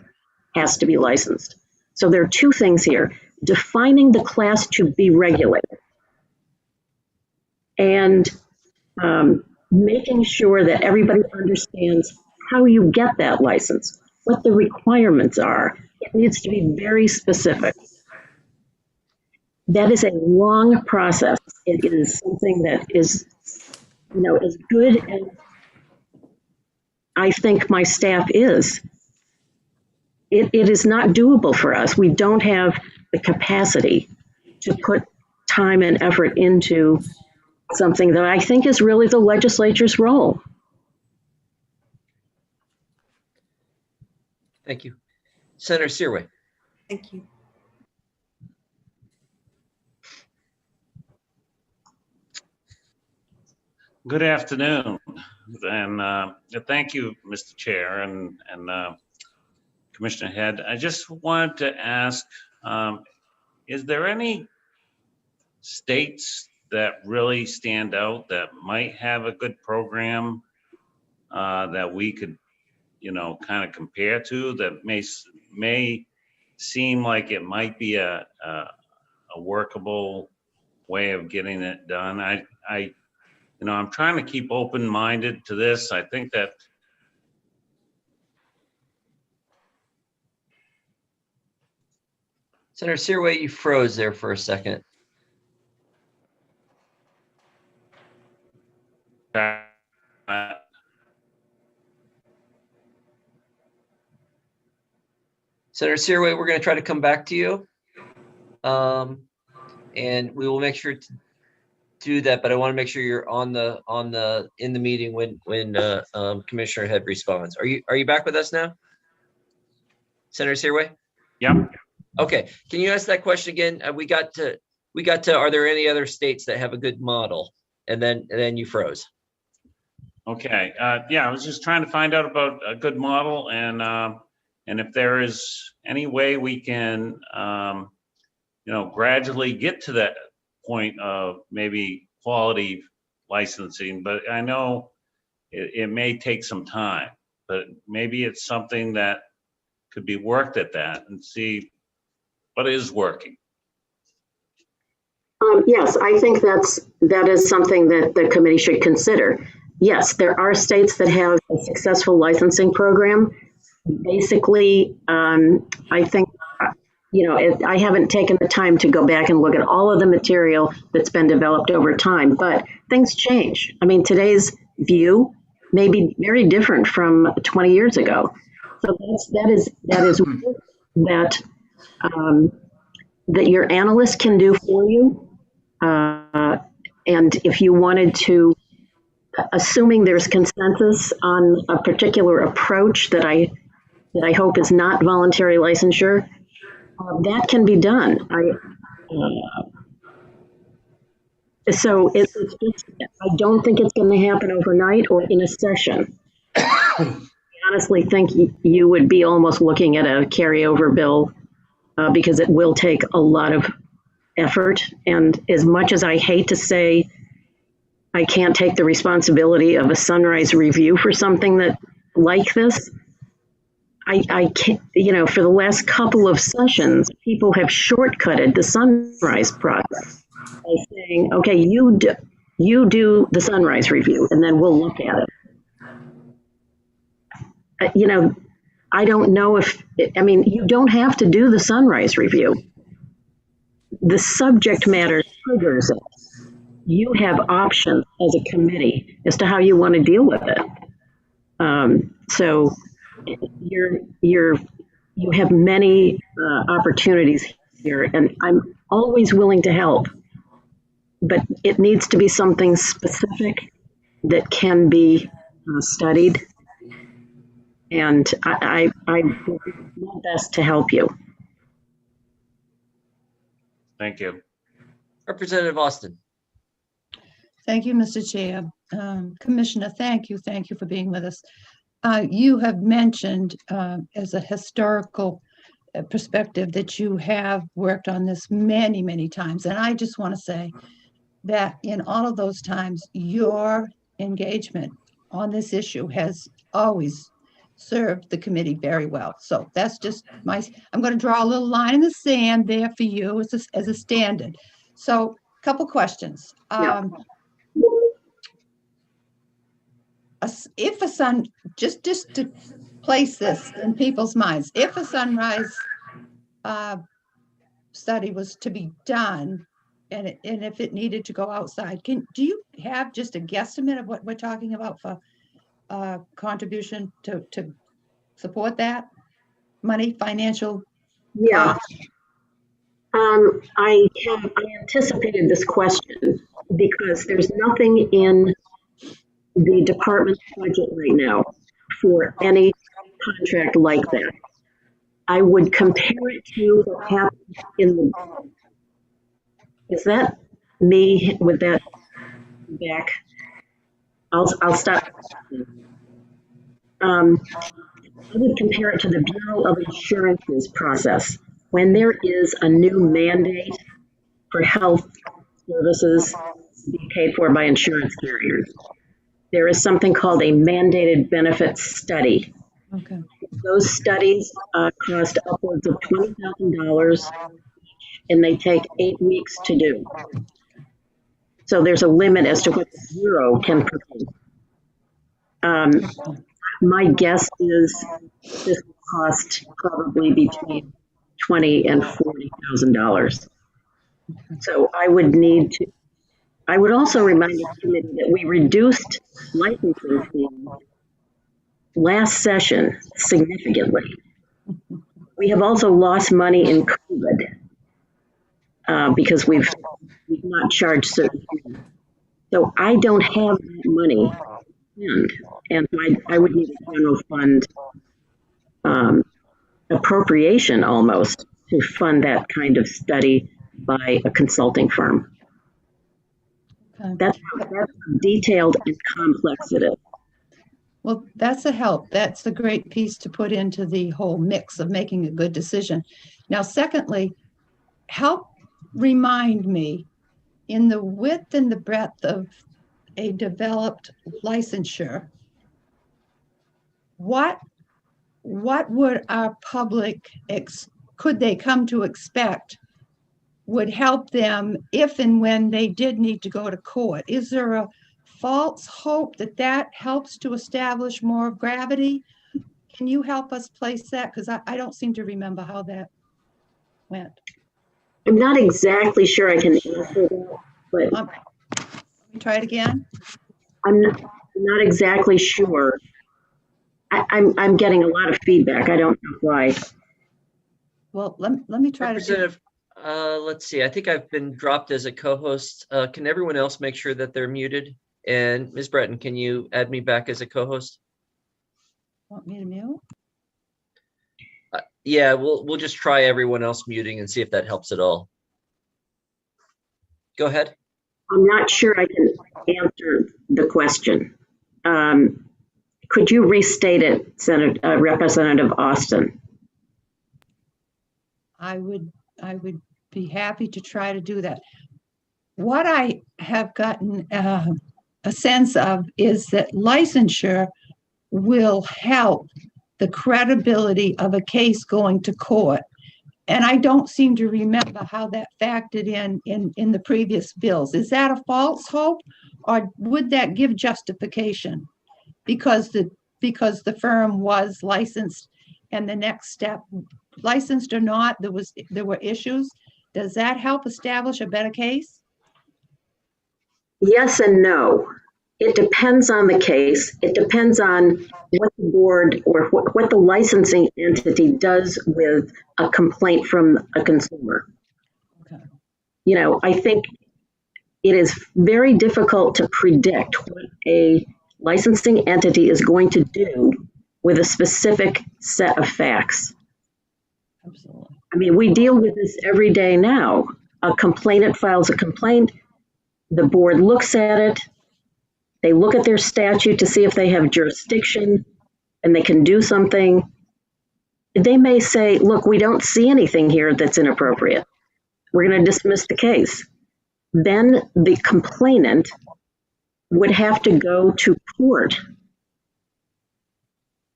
has to be licensed. So there are two things here: defining the class to be regulated, and making sure that everybody understands how you get that license, what the requirements are. It needs to be very specific. That is a long process. It is something that is, you know, as good as I think my staff is. It is not doable for us. We don't have the capacity to put time and effort into something that I think is really the legislature's role. Thank you. Senator Searway. Thank you. Good afternoon, and thank you, Mr. Chair and Commissioner Head. I just wanted to ask, is there any states that really stand out that might have a good program that we could, you know, kind of compare to, that may seem like it might be a workable way of getting it done? You know, I'm trying to keep open-minded to this. I think that Senator Searway, you froze there for a second. Senator Searway, we're going to try to come back to you. And we will make sure to do that, but I want to make sure you're in the meeting when Commissioner Head responds. Are you back with us now, Senator Searway? Yeah. Okay. Can you ask that question again? We got to. Are there any other states that have a good model? And then you froze. Okay. Yeah, I was just trying to find out about a good model, and if there is any way we can, you know, gradually get to that point of maybe quality licensing. But I know it may take some time, but maybe it's something that could be worked at that and see what is working. Yes, I think that is something that the committee should consider. Yes, there are states that have a successful licensing program. Basically, I think, you know, I haven't taken the time to go back and look at all of the material that's been developed over time, but things change. I mean, today's view may be very different from 20 years ago. So that is that your analyst can do for you. And if you wanted to, assuming there's consensus on a particular approach that I hope is not voluntary licensure, that can be done. So it's just, I don't think it's going to happen overnight or in a session. I honestly think you would be almost looking at a carryover bill because it will take a lot of effort. And as much as I hate to say I can't take the responsibility of a Sunrise review for something that like this, I can't, you know, for the last couple of sessions, people have shortcutted the Sunrise process by saying, okay, you do the Sunrise review and then we'll look at it. You know, I don't know if, I mean, you don't have to do the Sunrise review. the subject matter triggers it, you have options as a committee as to how you want to deal with it. So you have many opportunities here, and I'm always willing to help, but it needs to be something specific that can be studied, and I will do my best to help you. Thank you. Representative Austin. Thank you, Mr. Chair. Commissioner, thank you for being with us. You have mentioned as a historical perspective that you have worked on this many, many times. And I just want to say that in all of those times, your engagement on this issue has always served the committee very well. So that's just I'm going to draw a little line in the sand there for you as a standard. So a couple questions. If a sun, just to place this in people's minds, if a sunrise study was to be done, and if it needed to go outside, do you have just a guesstimate of what we're talking about for contribution to support that? Money, financial? Yeah. I anticipated this question because there's nothing in the department's budget right now for any contract like that. I would compare it to what happened in the, is that me with that back? I'll stop. I would compare it to the Bureau of Insurance's process. When there is a new mandate for health services being paid for by insurance carriers, there is something called a mandated benefits study. Okay. Those studies cost upwards of $20,000 and they take 8 weeks to do. So there's a limit as to what the Bureau can provide. My guess is this will cost probably between $20,000 and $40,000. So I would need to. I would also remind the committee that we reduced licensing fees last session significantly. We have also lost money in COVID because we've not charged certain fees. So I don't have that money, and I would need a general fund appropriation almost to fund that kind of study by a consulting firm. Okay. That's how detailed and complex it is. Well, that's a help. That's a great piece to put into the whole mix of making a good decision. Now, secondly, help remind me in the width and the breadth of a developed licensure, what would our public, could they come to expect would help them if and when they did need to go to court? Is there a false hope that helps to establish more gravity? Can you help us place that? Because I don't seem to remember how that went. I'm not exactly sure I can answer that, but let me try it again. I'm not exactly sure. I'm getting a lot of feedback. I don't know why. Well, let me try Representative, let's see. I think I've been dropped as a co-host. Can everyone else make sure that they're muted? And Ms. Breton, can you add me back as a co-host? Want me to mute? Yeah, we'll just try everyone else muting and see if that helps at all. Go ahead. I'm not sure I can answer the question. Could you restate it, Representative Austin? I would be happy to try to do that. What I have gotten a sense of is that licensure will help the credibility of a case going to court. And I don't seem to remember how that factored in the previous bills. Is that a false hope, or would that give justification because the firm was licensed and the next step, licensed or not, there were issues? Does that help establish a better case? Yes and no. It depends on the case. It depends on what the board or what the licensing entity does with a complaint from a consumer. Okay. You know, I think it is very difficult to predict what a licensing entity is going to do with a specific set of facts. Absolutely. I mean, we deal with this every day now. A complainant files a complaint, the board looks at it, they look at their statute to see if they have jurisdiction and they can do something. They may say, look, we don't see anything here that's inappropriate. We're going to dismiss the case. Then the complainant would have to go to court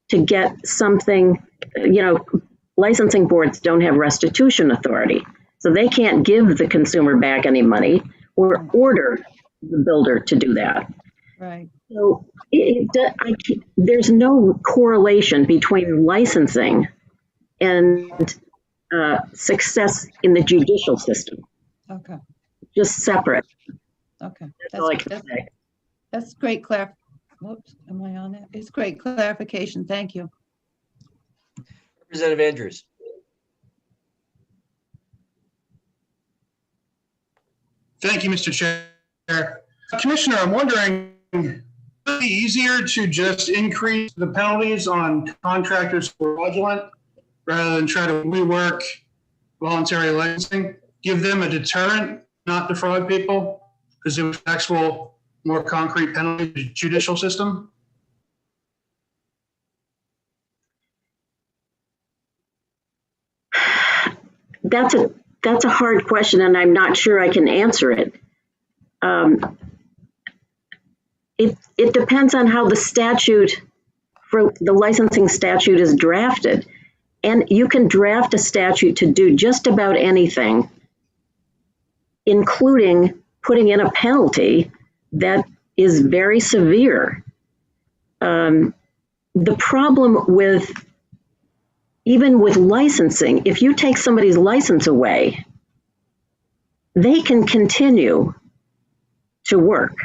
to get something. You know, licensing boards don't have restitution authority, so they can't give the consumer back any money or order the builder to do that. Right. So there's no correlation between licensing and success in the judicial system. Okay. Just separate. Okay. That's all I can say. That's great Whoops, am I on it? It's great clarification. Thank you. Representative Andrews. Thank you, Mr. Chair. Commissioner, I'm wondering, would it be easier to just increase the penalties on contractors who are fraudulent rather than try to rework voluntary licensing? Give them a deterrent, not defraud people, because it was actual more concrete penalty to the judicial system? That's a hard question, and I'm not sure I can answer it. It depends on how the statute, for the licensing statute, is drafted. And you can draft a statute to do just about anything, including putting in a penalty that is very severe. The problem with, even with licensing, if you take somebody's license away, they can continue to work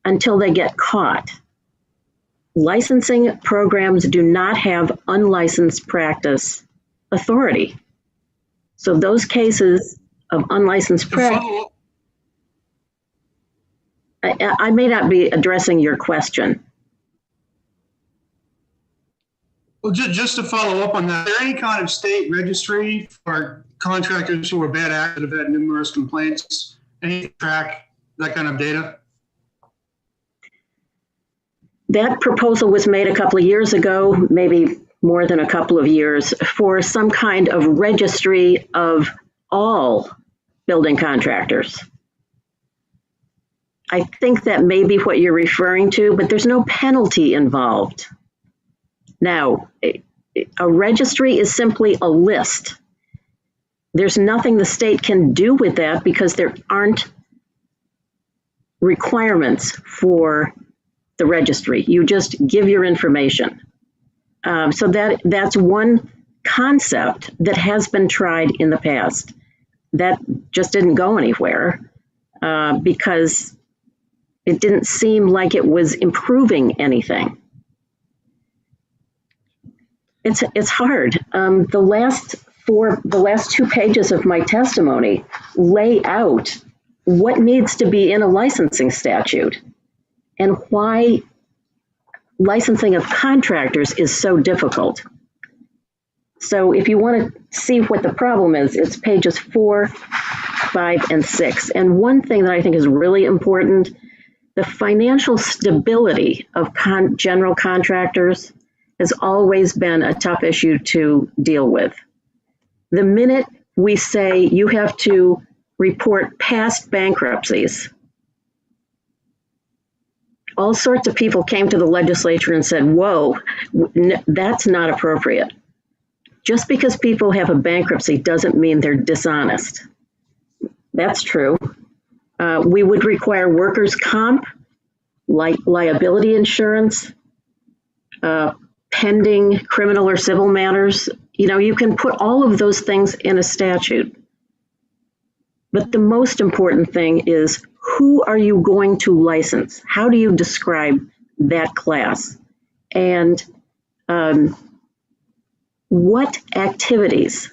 until they get caught. Licensing programs do not have unlicensed practice authority. So those cases of unlicensed practice, I may not be addressing your question. Well, just to follow up on that, is there any kind of state registry for contractors who are bad actors that have had numerous complaints? Any track that kind of data? That proposal was made a couple of years ago, maybe more than a couple of years, for some kind of registry of all building contractors. I think that may be what you're referring to, but there's no penalty involved. Now, a registry is simply a list. There's nothing the state can do with that because there aren't requirements for the registry. You just give your information. So that's one concept that has been tried in the past. That just didn't go anywhere because it didn't seem like it was improving anything. It's hard. The last 2 pages of my testimony lay out what needs to be in a licensing statute and why licensing of contractors is so difficult. So if you want to see what the problem is, it's pages 4, 5, and 6. And one thing that I think is really important, the financial stability of general contractors has always been a tough issue to deal with. The minute we say you have to report past bankruptcies, all sorts of people came to the legislature and said, whoa, that's not appropriate. Just because people have a bankruptcy doesn't mean they're dishonest. That's true. We would require workers' comp, liability insurance, pending criminal or civil matters. You know, you can put all of those things in a statute. But the most important thing is, who are you going to license? How do you describe that class? And what activities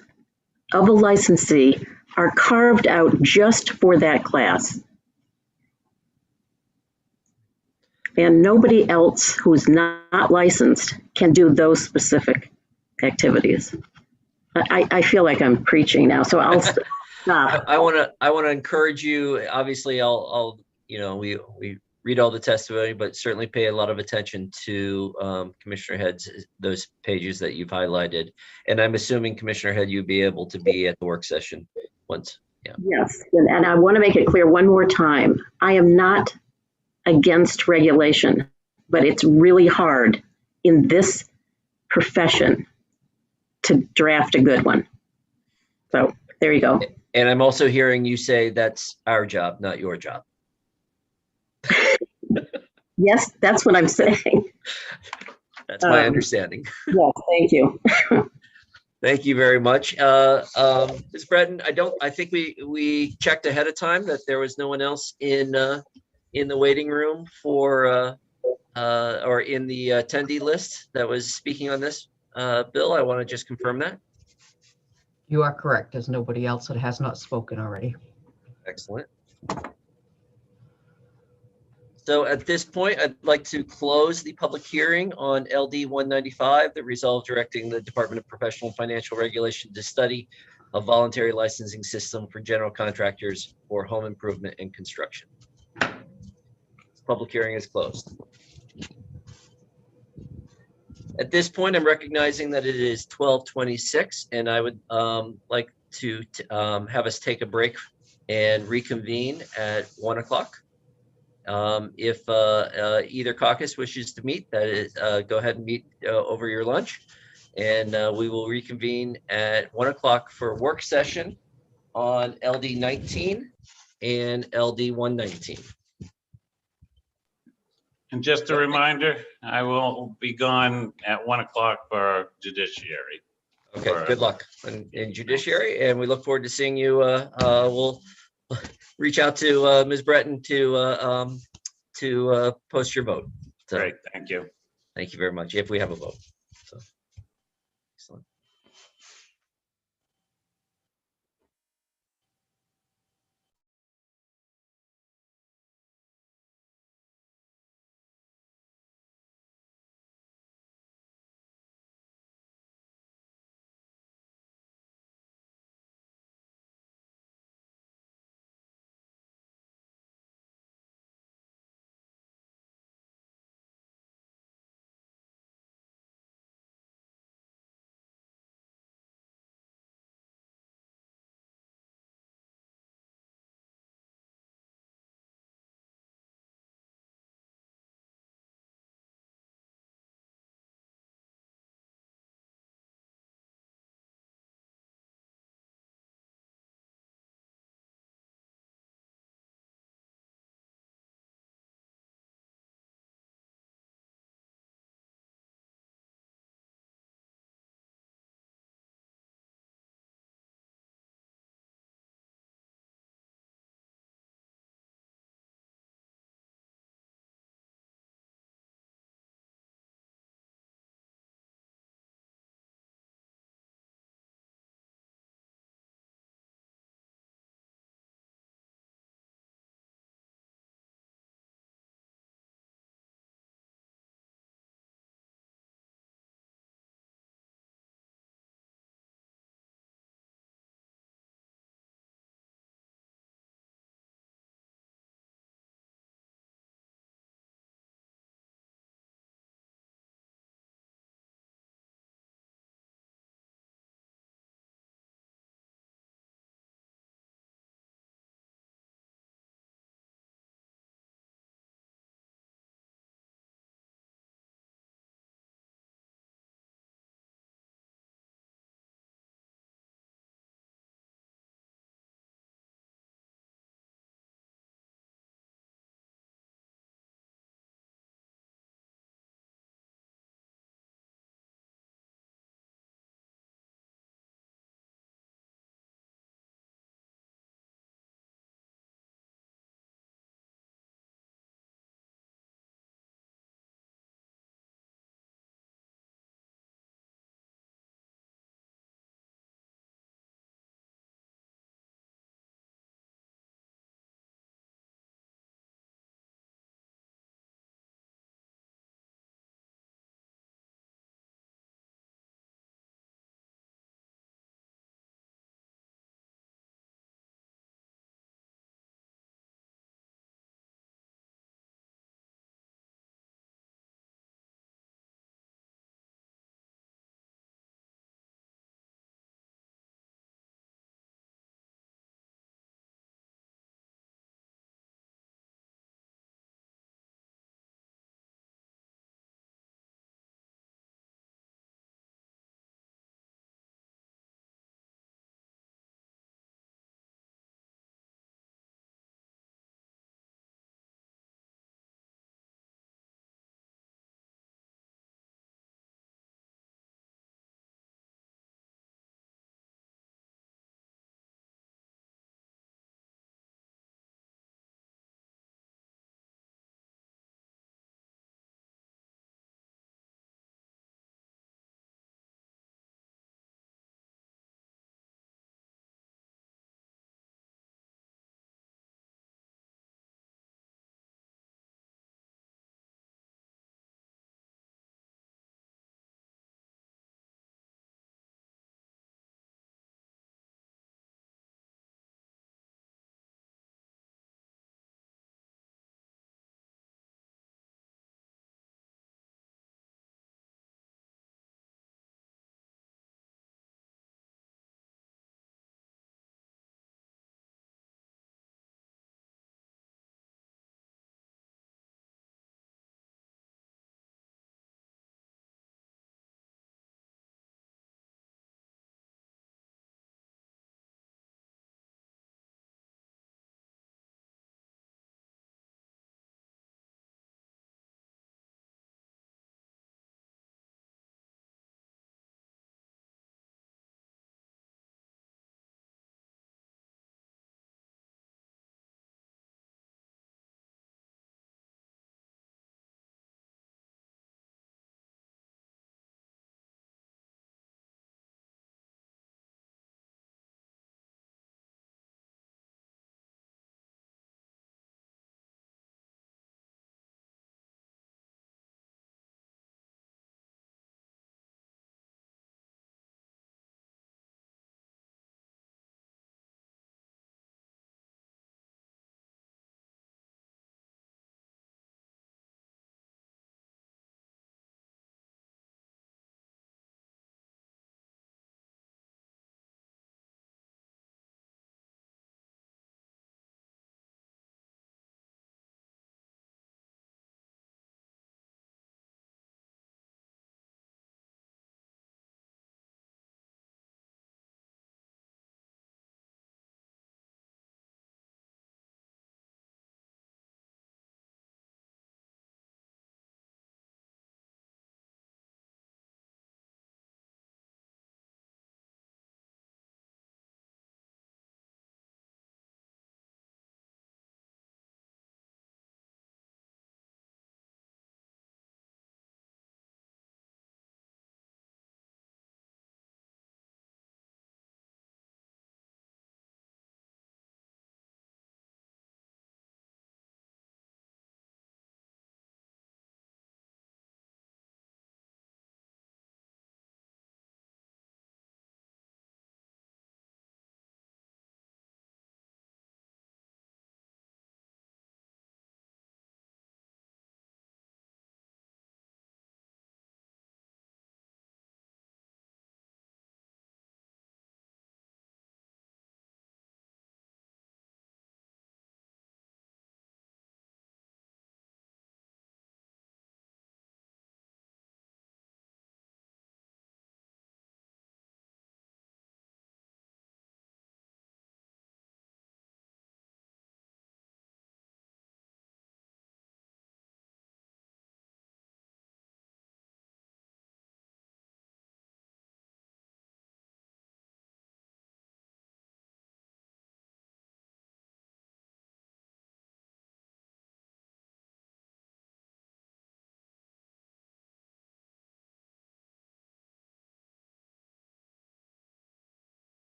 of a licensee are carved out just for that class? And nobody else who's not licensed can do those specific activities. I feel like I'm preaching now, so I'll stop. I want to encourage you. Obviously, I'll we read all the testimony, but certainly pay a lot of attention to Commissioner Head's those pages that you've highlighted. And I'm assuming Commissioner Head, you'd be able to be at the work session once. Yeah. Yes, and I want to make it clear one more time. I am not against regulation, but it's really hard in this profession to draft a good one. So there you go. And I'm also hearing you say that's our job, not your job. Yes, that's what I'm saying. That's my understanding. Yes, thank you. Thank you very much. Ms. Breton, I think we checked ahead of time that there was no one else in the waiting room for or in the attendee list that was speaking on this bill. I want to just confirm that. You are correct. There's nobody else that has not spoken already. Excellent. So at this point, I'd like to close the public hearing on LD 195, the resolve directing the Department of Professional and Financial Regulation to study a voluntary licensing system for general contractors for home improvement and construction. Public hearing is closed. At this point, I'm recognizing that it is 12:26, and I would like to have us take a break and reconvene at 1 o'clock. If either caucus wishes to meet, that is, go ahead and meet over your lunch, and we will reconvene at 1 o'clock for work session on LD 19 and LD 119. And just a reminder, I will be gone at 1 o'clock for judiciary. Okay, good luck in judiciary, and we look forward to seeing you. We'll reach out to Ms. Breton to post your vote. So, great, thank you. Thank you very much. If we have a vote. So, excellent.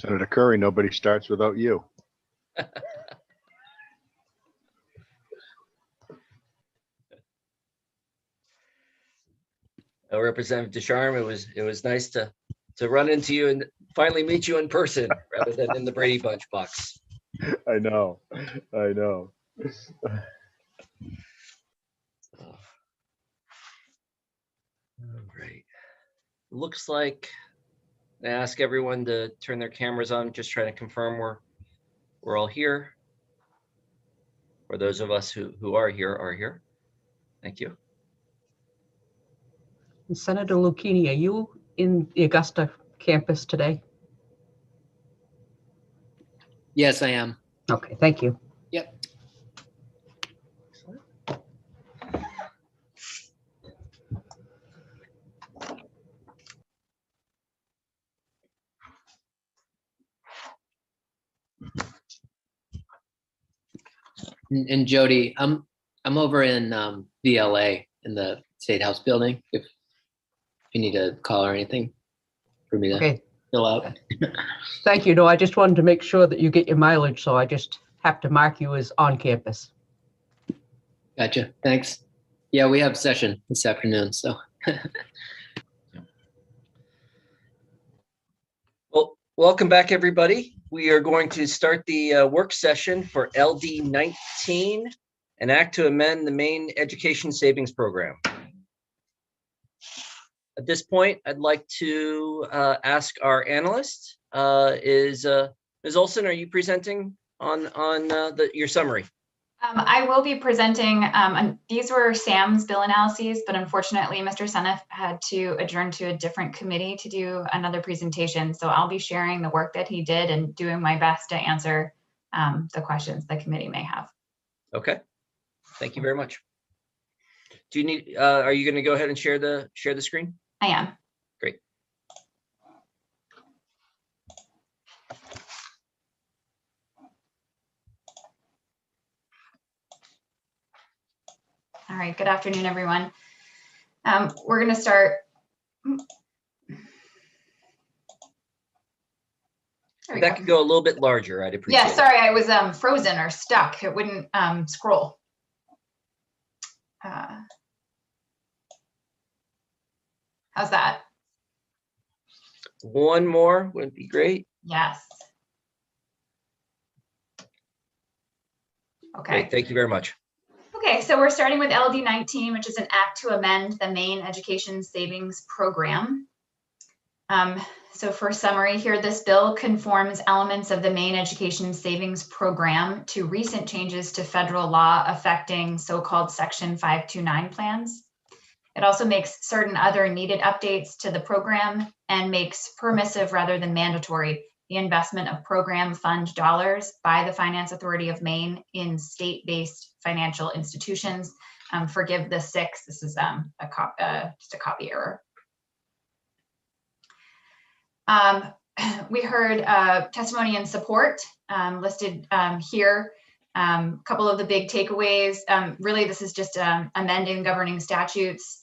Senator Curry, nobody starts without you. Representative Descharnes, it was nice to run into you and finally meet you in person rather than in the Brady Bunch box. I know. All right. Looks like I ask everyone to turn their cameras on, just trying to confirm we're all here. For those of us who are here. Thank you. Senator Lucchini, are you in the Augusta campus today? Yes, I am. Okay, thank you. Yep. And Jody, I'm over in VLA in the State House building. If you need a call or anything for me to fill out. Thank you. No, I just wanted to make sure that you get your mileage, so I just have to mark you as on campus. Gotcha. Thanks. Yeah, we have session this afternoon, so. Well, welcome back, everybody. We are going to start the work session for LD 19, an act to amend the Maine Education Savings Program. At this point, I'd like to ask our analyst, Ms. Olson, are you presenting on your summary? I will be presenting, these were Sam's bill analyses, but unfortunately, Mr. Seneff had to adjourn to a different committee to do another presentation. So I'll be sharing the work that he did and doing my best to answer the questions the committee may have. Okay, thank you very much. Do you need, are you gonna go ahead and share the screen? I am. Great. All right, good afternoon, everyone. We're going to start. That could go a little bit larger, I'd appreciate it. Yeah, sorry, I was frozen or stuck. It wouldn't scroll. How's that? One more would be great. Yes. Okay. Great, thank you very much. Okay, so we're starting with LD 19, which is an act to amend the Maine Education Savings Program. So for summary here, this bill conforms elements of the Maine Education Savings Program to recent changes to federal law affecting so-called Section 529 plans. It also makes certain other needed updates to the program and makes permissive rather than mandatory the investment of program fund dollars by the Finance Authority of Maine in state-based financial institutions. Forgive the 6, this is just a copy error. We heard testimony and support listed here. A couple of the big takeaways. Really, this is just amending governing statutes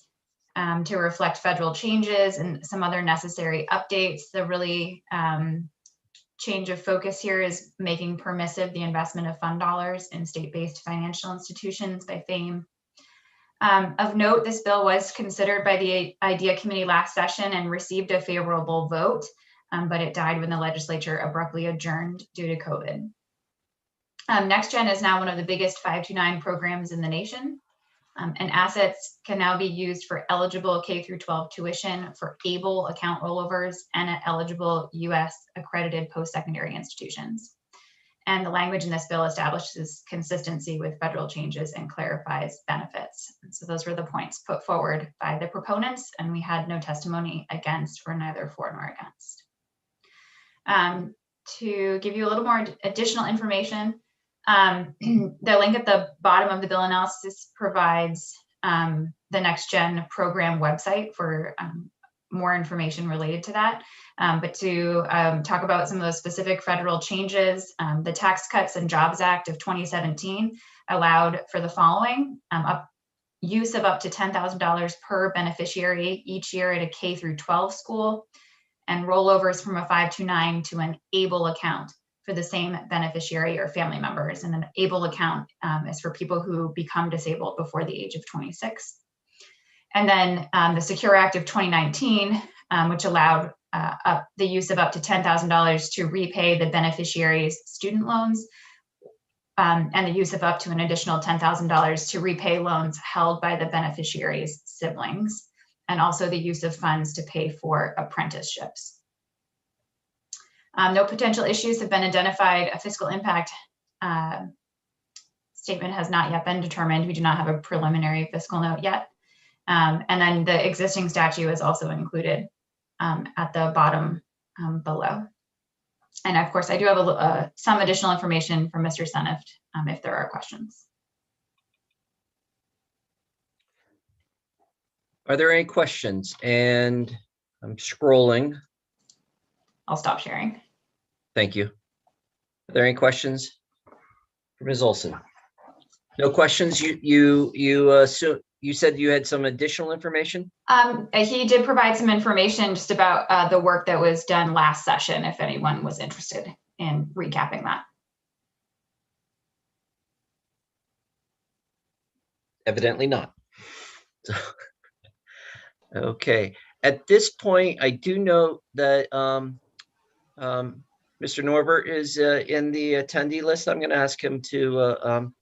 to reflect federal changes and some other necessary updates. The really change of focus here is making permissive the investment of fund dollars in state-based financial institutions by FAME. Of note, this bill was considered by the IDEA Committee last session and received a favorable vote, but it died when the legislature abruptly adjourned due to COVID. NextGen is now one of the biggest 529 programs in the nation, and assets can now be used for eligible K-12 tuition for ABLE account rollovers and at eligible U.S. accredited post-secondary institutions. And the language in this bill establishes consistency with federal changes and clarifies benefits. And so those were the points put forward by the proponents, and we had no testimony against or neither for nor against. To give you a little more additional information, the link at the bottom of the bill analysis provides the NextGen program website for more information related to that. But to talk about some of those specific federal changes, the Tax Cuts and Jobs Act of 2017 allowed for the following: use of up to $10,000 per beneficiary each year at a K-12 school, and rollovers from a 529 to an ABLE account for the same beneficiary or family members. And an ABLE account is for people who become disabled before the age of 26. And then the Secure Act of 2019, which allowed the use of up to $10,000 to repay the beneficiary's student loans, and the use of up to an additional $10,000 to repay loans held by the beneficiary's siblings, and also the use of funds to pay for apprenticeships. No potential issues have been identified. A fiscal impact statement has not yet been determined. We do not have a preliminary fiscal note yet. And then the existing statute is also included at the bottom below. And of course, I do have some additional information from Mr. Seneft if there are questions. Are there any questions? And I'm scrolling. I'll stop sharing. Thank you. Are there any questions for Ms. Olson? No questions. You said you had some additional information? He did provide some information just about the work that was done last session, if anyone was interested in recapping that. Evidently not. Okay. At this point, I do know that Mr. Norbert is in the attendee list. I'm going to ask him to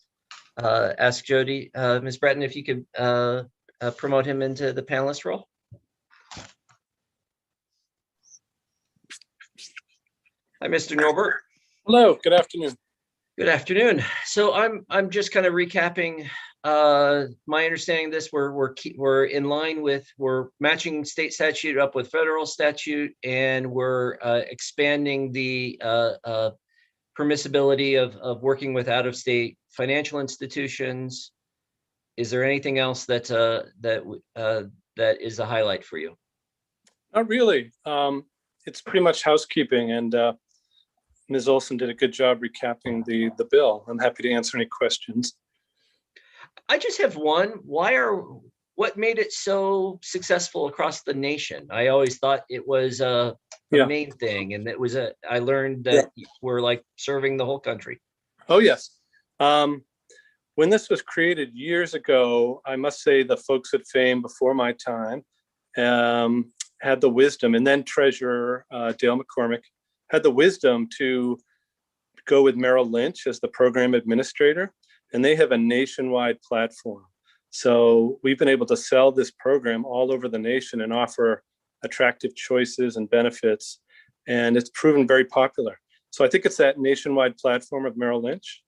ask Jody, Ms. Breton, if you could promote him into the panelist role. Hi, Mr. Norbert. Hello, good afternoon. Good afternoon. So I'm just kind of recapping my understanding of this. We're in line with, we're matching state statute up with federal statute, and we're expanding the permissibility of working with out-of-state financial institutions. Is there anything else that is a highlight for you? Not really. It's pretty much housekeeping, and Ms. Olson did a good job recapping the bill. I'm happy to answer any questions. I just have one. What made it so successful across the nation? I always thought it was the main thing, and it was I learned that we're like serving the whole country. Oh yes. When this was created years ago, I must say the folks at FAME before my time had the wisdom, and then Treasurer Dale McCormick had the wisdom to go with Merrill Lynch as the program administrator, and they have a nationwide platform. So we've been able to sell this program all over the nation and offer attractive choices and benefits, and it's proven very popular. So I think it's that nationwide platform of Merrill Lynch.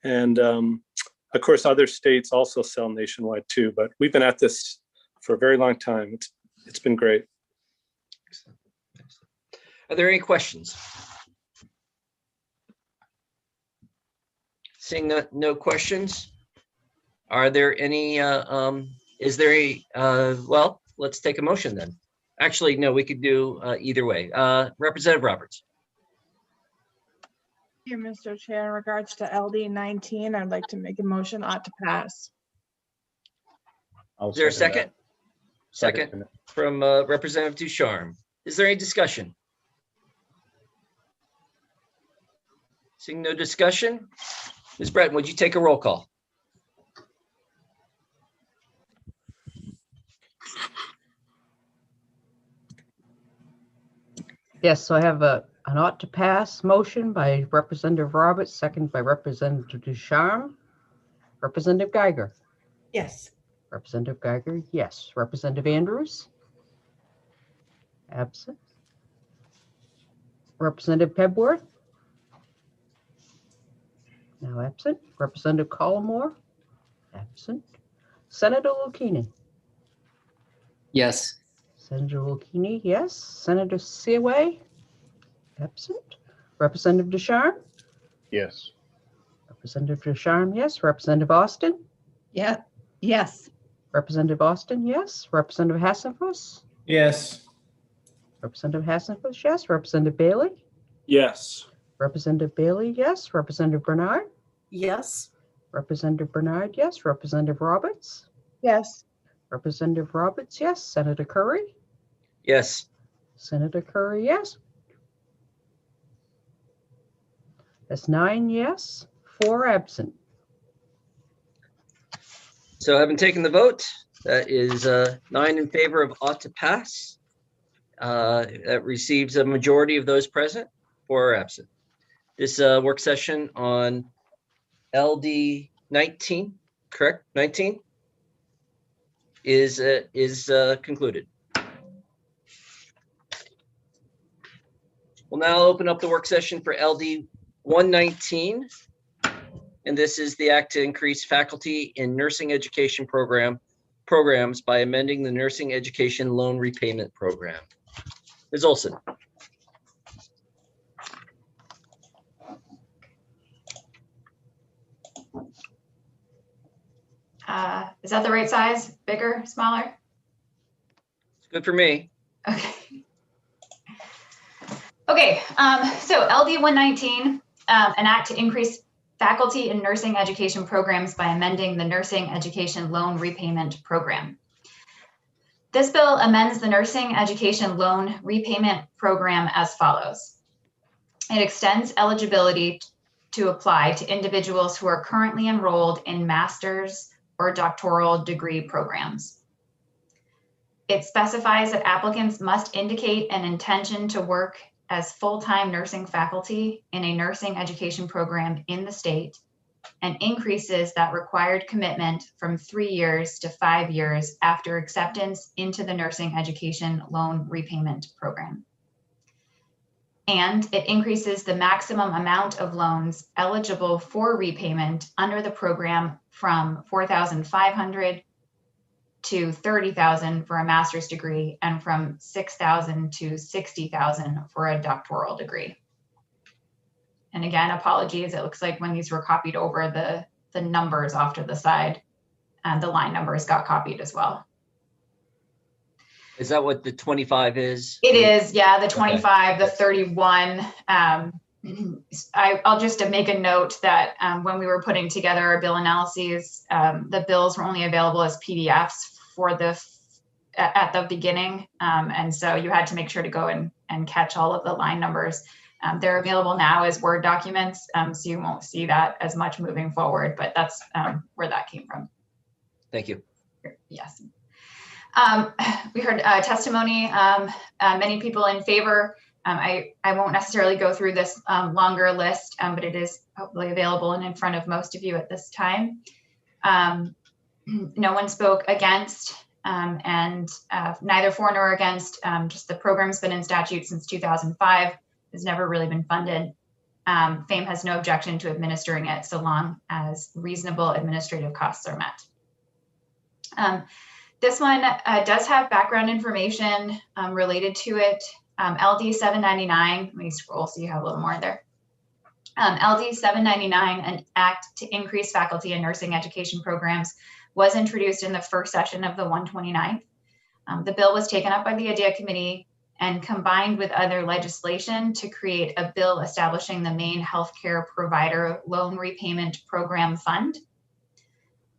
And of course, other states also sell nationwide too, but we've been at this for a very long time. It's been great. Excellent. Are there any questions? Seeing no questions, are there any, is there a, well, let's take a motion then. Actually, no, we could do either way. Representative Roberts. Thank you, Mr. Chair. In regards to LD 19, I'd like to make a motion ought to pass. Is there a second? Second from Representative Ducharme. Is there any discussion? Seeing no discussion, Ms. Breton, would you take a roll call? Yes, so I have an ought to pass motion by Representative Roberts, second by Representative Ducharme. Representative Geiger. Yes. Representative Geiger, yes. Representative Andrews. Absent. Representative Pebworth. Now absent. Representative Collmore. Absent. Senator Lucchini. Yes. Senator Lucchini, yes. Senator Seaway. Absent. Representative Ducharme. Yes. Representative Ducharme, yes. Representative Austin. Yeah. Yes. Representative Austin, yes. Representative Hassenfuss. Yes. Representative Hassenfuss, yes. Representative Bailey. Yes. Representative Bailey, yes. Representative Bernard. Yes. Representative Bernard, yes. Representative Roberts. Yes. Representative Roberts, yes. Senator Curry. Yes. Senator Curry, yes. That's 9 yes, 4 absent. So having taken the vote, that is 9 in favor of ought to pass. That receives a majority of those present, 4 are absent. This work session on LD 19, correct? 19 is concluded. We'll now open up the work session for LD 119. And this is the act to increase faculty in nursing education programs by amending the nursing education loan repayment program. Ms. Olson. Is that the right size? Bigger, smaller? It's good for me. Okay, so LD 119, an act to increase faculty in nursing education programs by amending the nursing education loan repayment program. This bill amends the nursing education loan repayment program as follows. It extends eligibility to apply to individuals who are currently enrolled in master's or doctoral degree programs. It specifies that applicants must indicate an intention to work as full-time nursing faculty in a nursing education program in the state, and increases that required commitment from 3 years to 5 years after acceptance into the nursing education loan repayment program. And it increases the maximum amount of loans eligible for repayment under the program from $4,500 to $30,000 for a master's degree, and from $6,000 to $60,000 for a doctoral degree. And again, apologies, it looks like when these were copied over, the numbers off to the side, and the line numbers got copied as well. Is that what the 25 is? It is, yeah, the 25, okay. The 31. I'll just make a note that when we were putting together our bill analyses, the bills were only available as PDFs for at the beginning. And so you had to make sure to go and catch all of the line numbers. They're available now as Word documents, so you won't see that as much moving forward, but that's where that came from. Thank you. Yes. We heard testimony, many people in favor. I won't necessarily go through this longer list, but it is hopefully available and in front of most of you at this time. No one spoke against, and neither for nor against. Just the program's been in statute since 2005, has never really been funded. FAME has no objection to administering it so long as reasonable administrative costs are met. This one does have background information related to it. LD 799, let me scroll so you have a little more there. LD 799, an act to increase faculty in nursing education programs, was introduced in the first session of the 129th. The bill was taken up by the IDEA committee and combined with other legislation to create a bill establishing the Maine Healthcare Provider Loan Repayment Program Fund,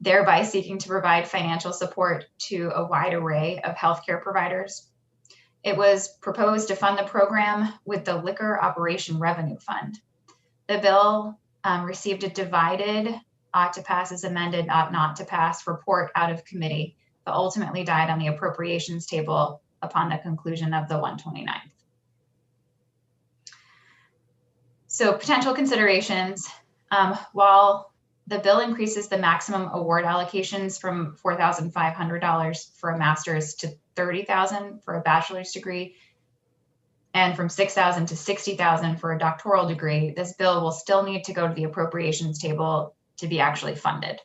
thereby seeking to provide financial support to a wide array of healthcare providers. It was proposed to fund the program with the Liquor Operation Revenue Fund. The bill received a divided ought to pass as amended, ought not to pass report out of committee, but ultimately died on the appropriations table upon the conclusion of the 129th. So potential considerations, while the bill increases the maximum award allocations from $4,500 for a master's to $30,000 for a bachelor's degree, and from $6,000 to $60,000 for a doctoral degree, this bill will still need to go to the appropriations table to be actually funded.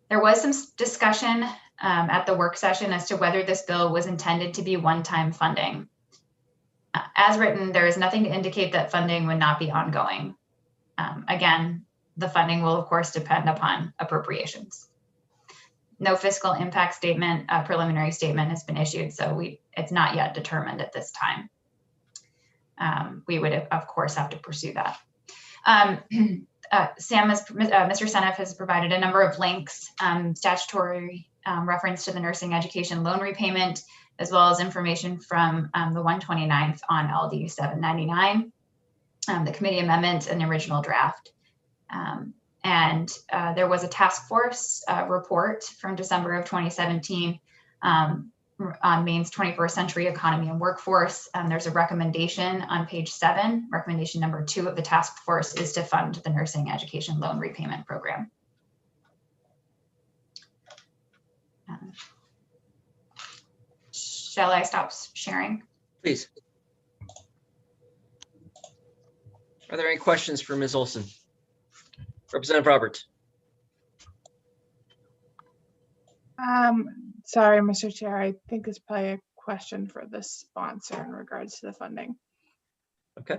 There was some discussion at the work session as to whether this bill was intended to be one-time funding. As written, there is nothing to indicate that funding would not be ongoing. Again, the funding will of course depend upon appropriations. No fiscal impact statement, preliminary statement has been issued, so it's not yet determined at this time. We would of course have to pursue that. Mr. Seneff has provided a number of links, statutory reference to the nursing education loan repayment, as well as information from the 129th on LD 799, the committee amendments and the original draft. There was a task force report from December of 2017 on Maine's 21st century economy and workforce. There's a recommendation on page 7. Recommendation number 2 of the task force is to fund the nursing education loan repayment program. Shall I stop sharing? Please. Are there any questions for Ms. Olson? Representative Roberts. Sorry, Mr. Chair, I think it's probably a question for the sponsor in regards to the funding. Okay.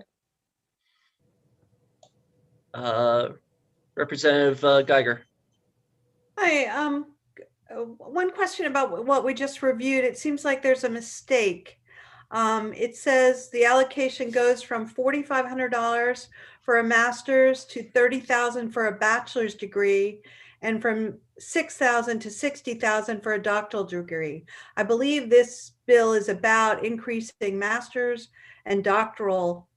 Representative Geiger. Hi, one question about what we just reviewed. It seems like there's a mistake. It says the allocation goes from $4,500 for a master's to $30,000 for a bachelor's degree, and from $6,000 to $60,000 for a doctoral degree. I believe this bill is about increasing master's and doctoral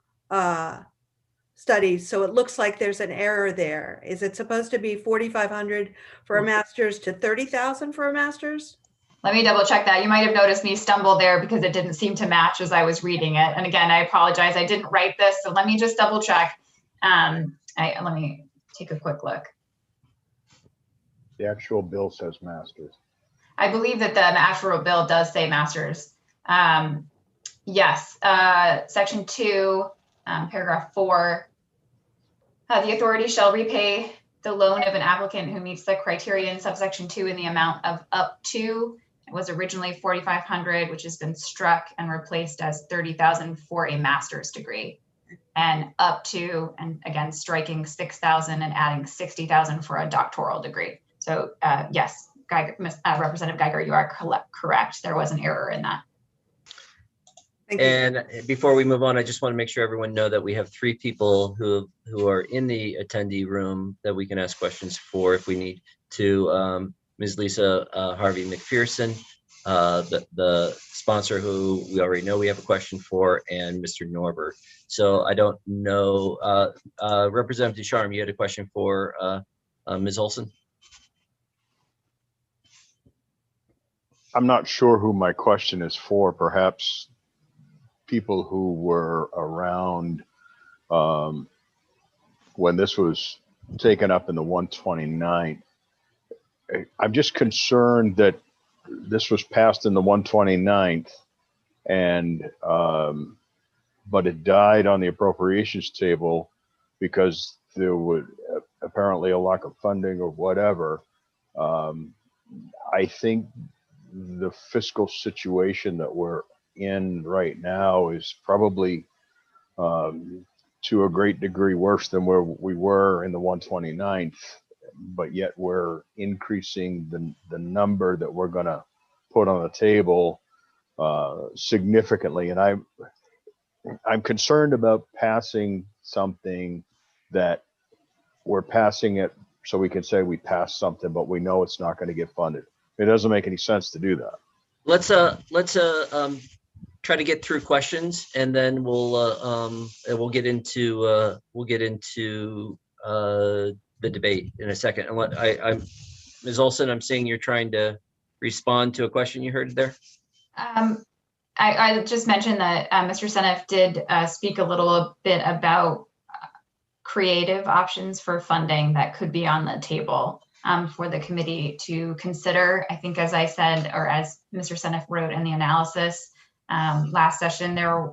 studies. So it looks like there's an error there. Is it supposed to be $4,500 for a master's to $30,000 for a master's? Let me double check that. You might have noticed me stumble there because it didn't seem to match as I was reading it. And again, I apologize. I didn't write this, so let me just double check. Let me take a quick look. The actual bill says masters. I believe that the actual bill does say masters. Yes, section 2, paragraph 4. The authority shall repay the loan of an applicant who meets the criteria in subsection 2 in the amount of up to. It was originally $4,500, which has been struck and replaced as $30,000 for a master's degree, and up to, and again, striking $6,000 and adding $60,000 for a doctoral degree. So yes, Representative Geiger, you are correct. There was an error in that. And before we move on, I just want to make sure everyone know that we have 3 people who are in the attendee room that we can ask questions for if we need to. Ms. Lisa Harvey McPherson, the sponsor who we already know we have a question for, and Mr. Norbert. So I don't know, Representative Ducharme, you had a question for Ms. Olson? I'm not sure who my question is for. Perhaps people who were around when this was taken up in the 129th. I'm just concerned that this was passed in the 129th and but it died on the appropriations table because there was apparently a lack of funding or whatever. I think the fiscal situation that we're in right now is probably to a great degree worse than where we were in the 129th, but yet we're increasing the number that we're going to put on the table significantly. And I'm concerned about passing something that we're passing it so we can say we passed something, but we know it's not going to get funded. It doesn't make any sense to do that. Let's try to get through questions, and then we'll get into the debate in a second. And Ms. Olson, I'm seeing you're trying to respond to a question you heard there. I just mentioned that Mr. Seneff did speak a little bit about creative options for funding that could be on the table for the committee to consider. I think, as I said, or as Mr. Seneff wrote in the analysis last session, there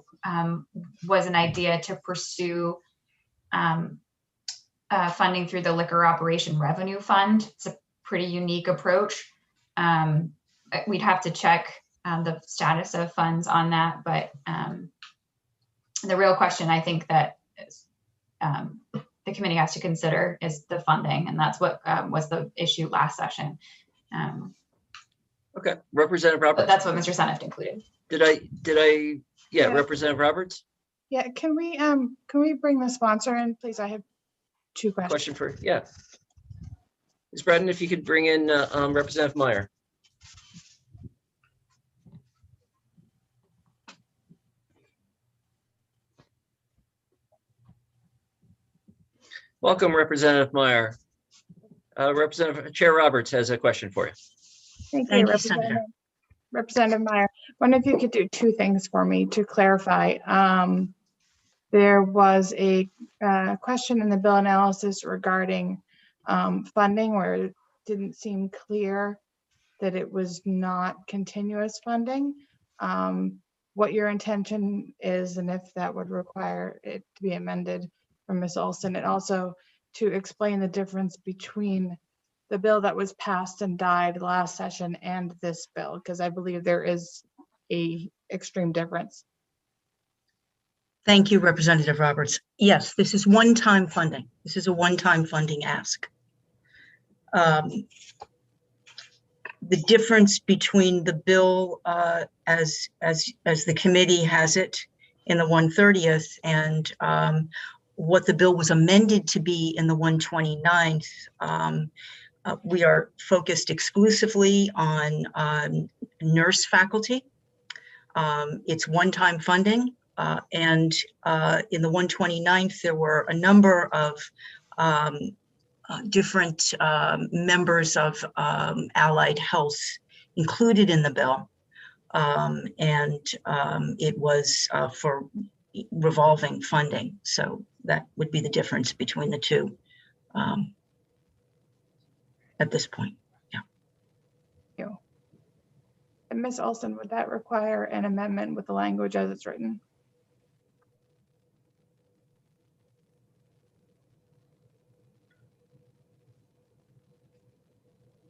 was an idea to pursue funding through the Liquor Operation Revenue Fund. It's a pretty unique approach. We'd have to check the status of funds on that, but the real question I think that the committee has to consider is the funding, and that's what was the issue last session. Okay, Representative Roberts. But that's what Mr. Seneff included. Did I? Yeah, Representative Roberts. Yeah, can we bring the sponsor in, please? I have two questions. Question for, yeah. Ms. Braden, if you could bring in Representative Meyer. Welcome, Representative Meyer. Representative Chair Roberts has a question for you. Thank Thank you, you, Senator. Representative Meyer. Wonder if you could do two things for me to clarify. There was a question in the bill analysis regarding funding where it didn't seem clear that it was not continuous funding. What your intention is and if that would require it to be amended from Ms. Olson, and also to explain the difference between the bill that was passed and died last session and this bill, because I believe there is a extreme difference. Thank you, Representative Roberts. Yes, this is one-time funding. This is a one-time funding ask. The difference between the bill as the committee has it in the 130th and what the bill was amended to be in the 129th, we are focused exclusively on nurse faculty. It's one-time funding. And in the 129th, there were a number of different members of allied health included in the bill. It was for revolving funding. So that would be the difference between the two at this point. Yeah. Thank you. And Ms. Olson, would that require an amendment with the language as it's written?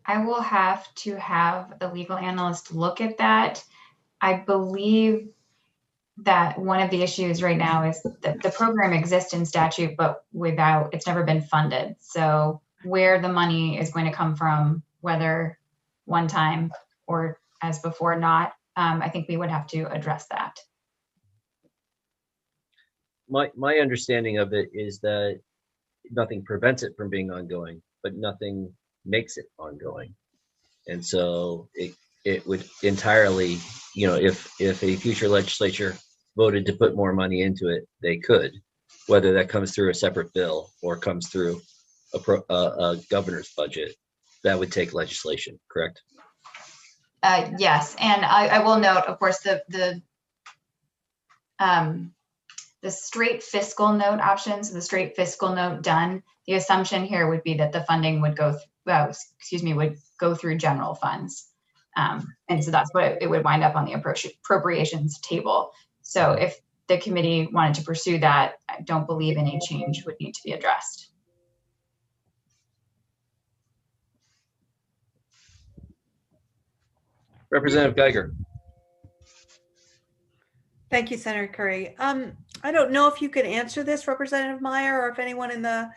I will have to have the legal analyst look at that. I believe that one of the issues right now is that the program exists in statute, but it's never been funded. So where the money is going to come from, whether one time or as before not, I think we would have to address that. My understanding of it is that nothing prevents it from being ongoing, but nothing makes it ongoing. And so it would entirely, if a future legislature voted to put more money into it, they could, whether that comes through a separate bill or comes through a governor's budget, that would take legislation, correct? Yes, and I will note, of course, the straight fiscal note options, the straight fiscal note done, the assumption here would be that the funding would go through general funds. And so that's what it would wind up on the appropriations table. So if the committee wanted to pursue that, I don't believe any change would need to be addressed. Representative Geiger. Thank you, Senator Curry. I don't know if you can answer this, Representative Meyer, or if anyone in the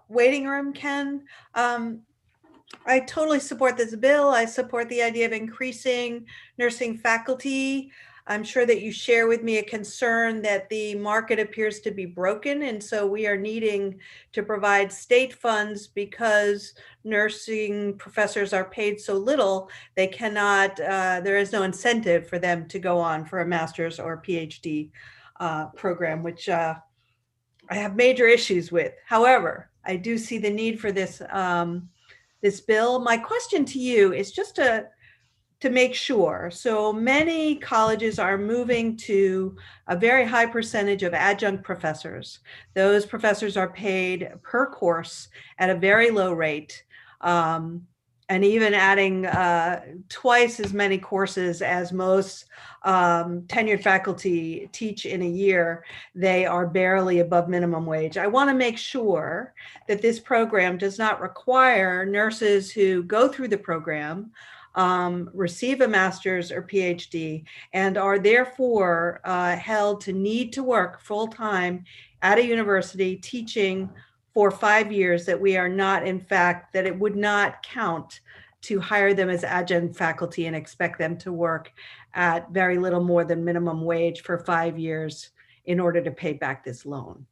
waiting room can. I totally support this bill. I support the idea of increasing nursing faculty. I'm sure that you share with me a concern that the market appears to be broken. And so we are needing to provide state funds because nursing professors are paid so little, they cannot, there is no incentive for them to go on for a master's or PhD program, which I have major issues with. However, I do see the need for this, this bill. My question to you is just to make sure. So many colleges are moving to a very high percentage of adjunct professors. Those professors are paid per course at a very low rate, and even adding twice as many courses as most tenured faculty teach in a year. They are barely above minimum wage. I want to make sure that this program does not require nurses who go through the program receive a master's or PhD and are therefore held to need to work full-time at a university teaching for 5 years, that we are not, in fact, that it would not count to hire them as adjunct faculty and expect them to work at very little more than minimum wage for 5 years in order to pay back this loan.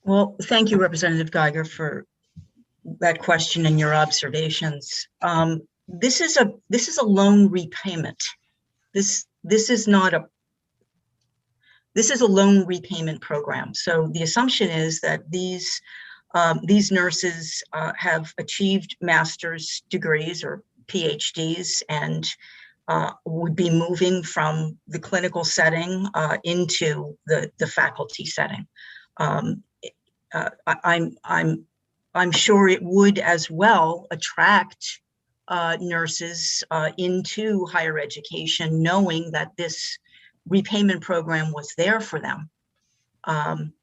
Well, thank you, Representative Geiger, for that question and your observations. This is a loan repayment. This is not a This is a loan repayment program. So the assumption is that these nurses have achieved master's degrees or PhDs and would be moving from the clinical setting into the faculty setting. I'm sure it would as well attract nurses into higher education, knowing that this repayment program was there for them.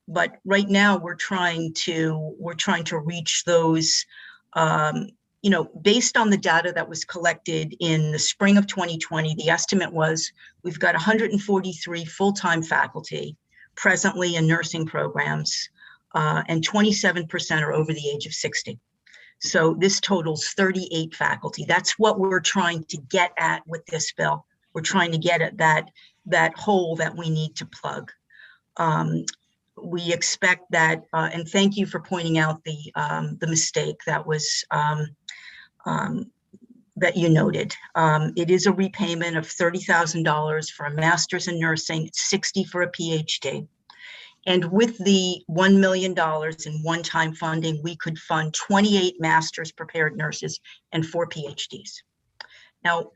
But right now we're trying to reach those, based on the data that was collected in the spring of 2020, the estimate was we've got 143 full-time faculty presently in nursing programs, and 27% are over the age of 60. So this totals 38 faculty. That's what we're trying to get at with this bill. We're trying to get at that hole that we need to plug. We expect that, and thank you for pointing out the mistake that was that you noted. It is a repayment of $30,000 for a master's in nursing, $60,000 for a PhD. And with the $1 million in one-time funding, we could fund 28 master's prepared nurses and 4 PhDs. Now,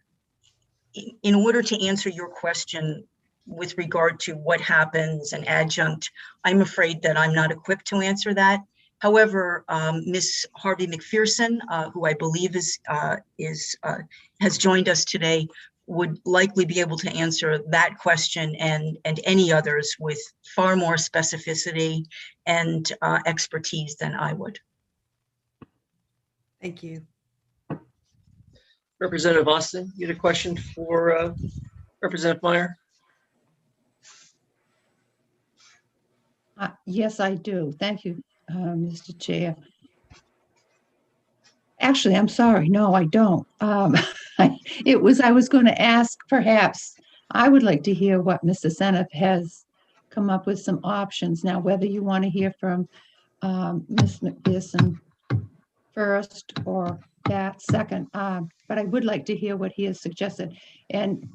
in order to answer your question with regard to what happens an adjunct, I'm afraid that I'm not equipped to answer that. However, Ms. Harvey McPherson, who I believe has joined us today, would likely be able to answer that question and any others with far more specificity and expertise than I would. Thank you. Representative Austin, you had a question for Representative Meyer? Yes, I do. Thank you, Mr. Chair. Actually, I'm sorry. No, I don't. I was going to ask, perhaps, I would like to hear what Mr. Seneff has come up with some options. Now, whether you want to hear from Ms. McPherson first or that second, but I would like to hear what he has suggested. And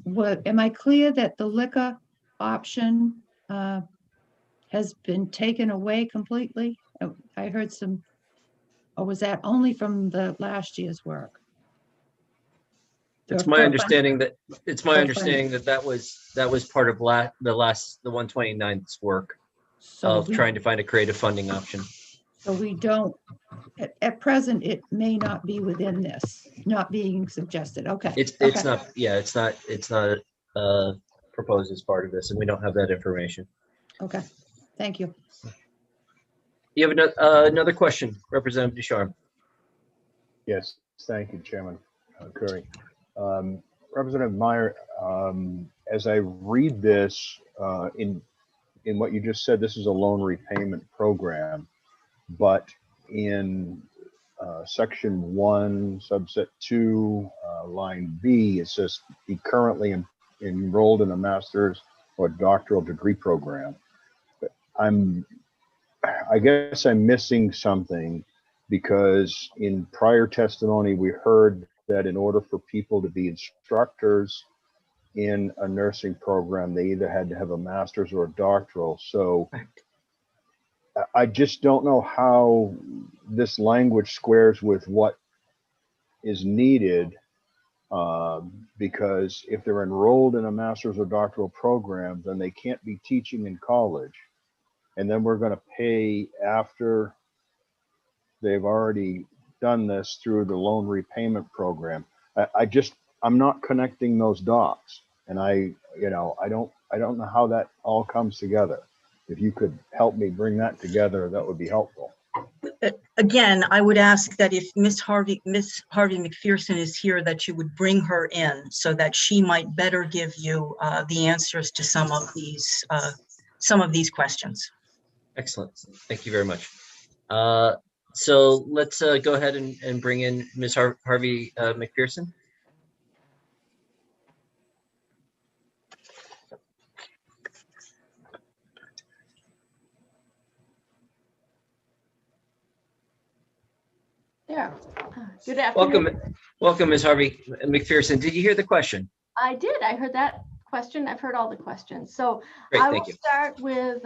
am I clear that the liquor option has been taken away completely? I heard some, or was that only from the last year's work? It's my understanding that that was part of the 129th's work of trying to find a creative funding option. So we don't, at present, it may not be within this, not being suggested. Okay. It's not proposed as part of this, and we don't have that information. Okay, thank you. You have another question, Representative Ducharme. Yes, thank you, Chairman Curry. Representative Meyer, as I read this, in what you just said, this is a loan repayment program, but in section 1, subset 2, line B, it says be currently enrolled in a master's or doctoral degree program. I guess I'm missing something, because in prior testimony, we heard that in order for people to be instructors in a nursing program, they either had to have a master's or a doctoral. So I just don't know how this language squares with what is needed, because if they're enrolled in a master's or doctoral program, then they can't be teaching in college. And then we're going to pay after they've already done this through the loan repayment program. I'm not connecting those dots, and I don't know how that all comes together. If you could help me bring that together, that would be helpful. Again, I would ask that if Ms. Harvey McPherson is here, that you would bring her in so that she might better give you the answers to some of these questions. Excellent. Thank you very much. So let's go ahead and bring in Ms. Harvey McPherson. Chair. Good afternoon. Welcome, Ms. Harvey McPherson. Did you hear the question? I did. I heard that question. I've heard all the questions. So Great, I thank will you. start with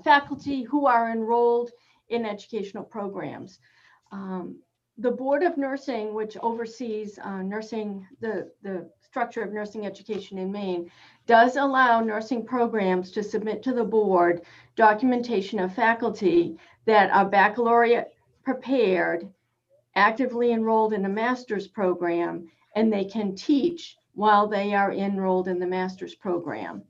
faculty who are enrolled in educational programs. The Board of Nursing, which oversees nursing, the structure of nursing education in Maine, does allow nursing programs to submit to the board documentation of faculty that are baccalaureate prepared, actively enrolled in a master's program, and they can teach while they are enrolled in the master's program.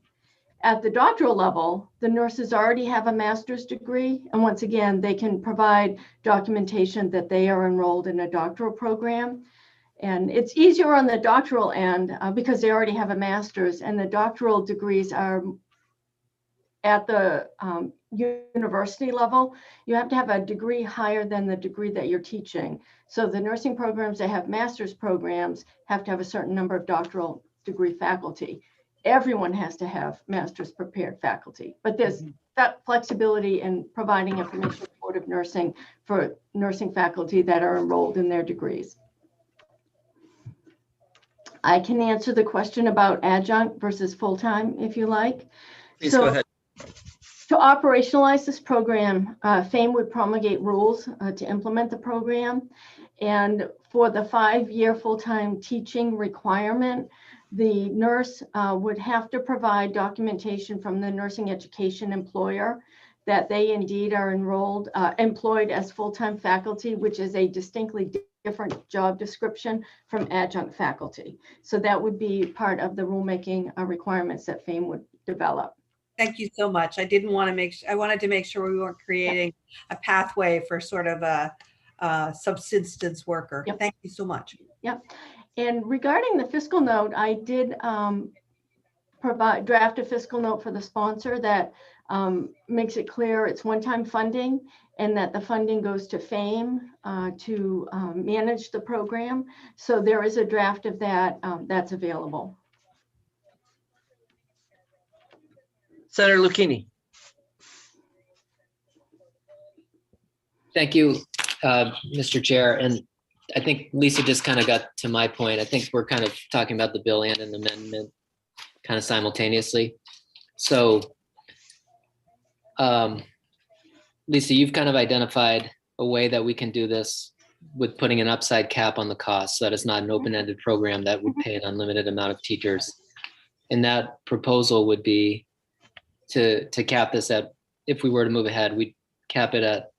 At the doctoral level, the nurses already have a master's degree, and once again, they can provide documentation that they are enrolled in a doctoral program. And it's easier on the doctoral end because they already have a master's, and the doctoral degrees are at the university level. You have to have a degree higher than the degree that you're teaching. So the nursing programs that have master's programs have to have a certain number of doctoral degree faculty. Everyone has to have master's prepared faculty, but there's that flexibility in providing information to the Board of Nursing for nursing faculty that are enrolled in their degrees. I can answer the question about adjunct versus full-time if you like. Please go ahead. To operationalize this program, FAME would promulgate rules to implement the program. And for the 5-year full-time teaching requirement, the nurse would have to provide documentation from the nursing education employer that they indeed are employed as full-time faculty, which is a distinctly different job description from adjunct faculty. So that would be part of the rulemaking requirements that FAME would develop. Thank you so much. I wanted to make sure we weren't creating a pathway for sort of a subsistence worker. Yep. Thank you so much. Yep. And regarding the fiscal note, I did draft a fiscal note for the sponsor that makes it clear it's one-time funding and that the funding goes to FAME to manage the program. So there is a draft of that that's available. Senator Lucchini. Thank you, Mr. Chair. And I think Lisa just kind of got to my point. I think we're kind of talking about the bill and an amendment kind of simultaneously. So, Lisa, you've kind of identified a way that we can do this with putting an upside cap on the cost so that it's not an open-ended program that would pay an unlimited amount of teachers. And that proposal would be to cap this at, if we were to move ahead, we'd cap it at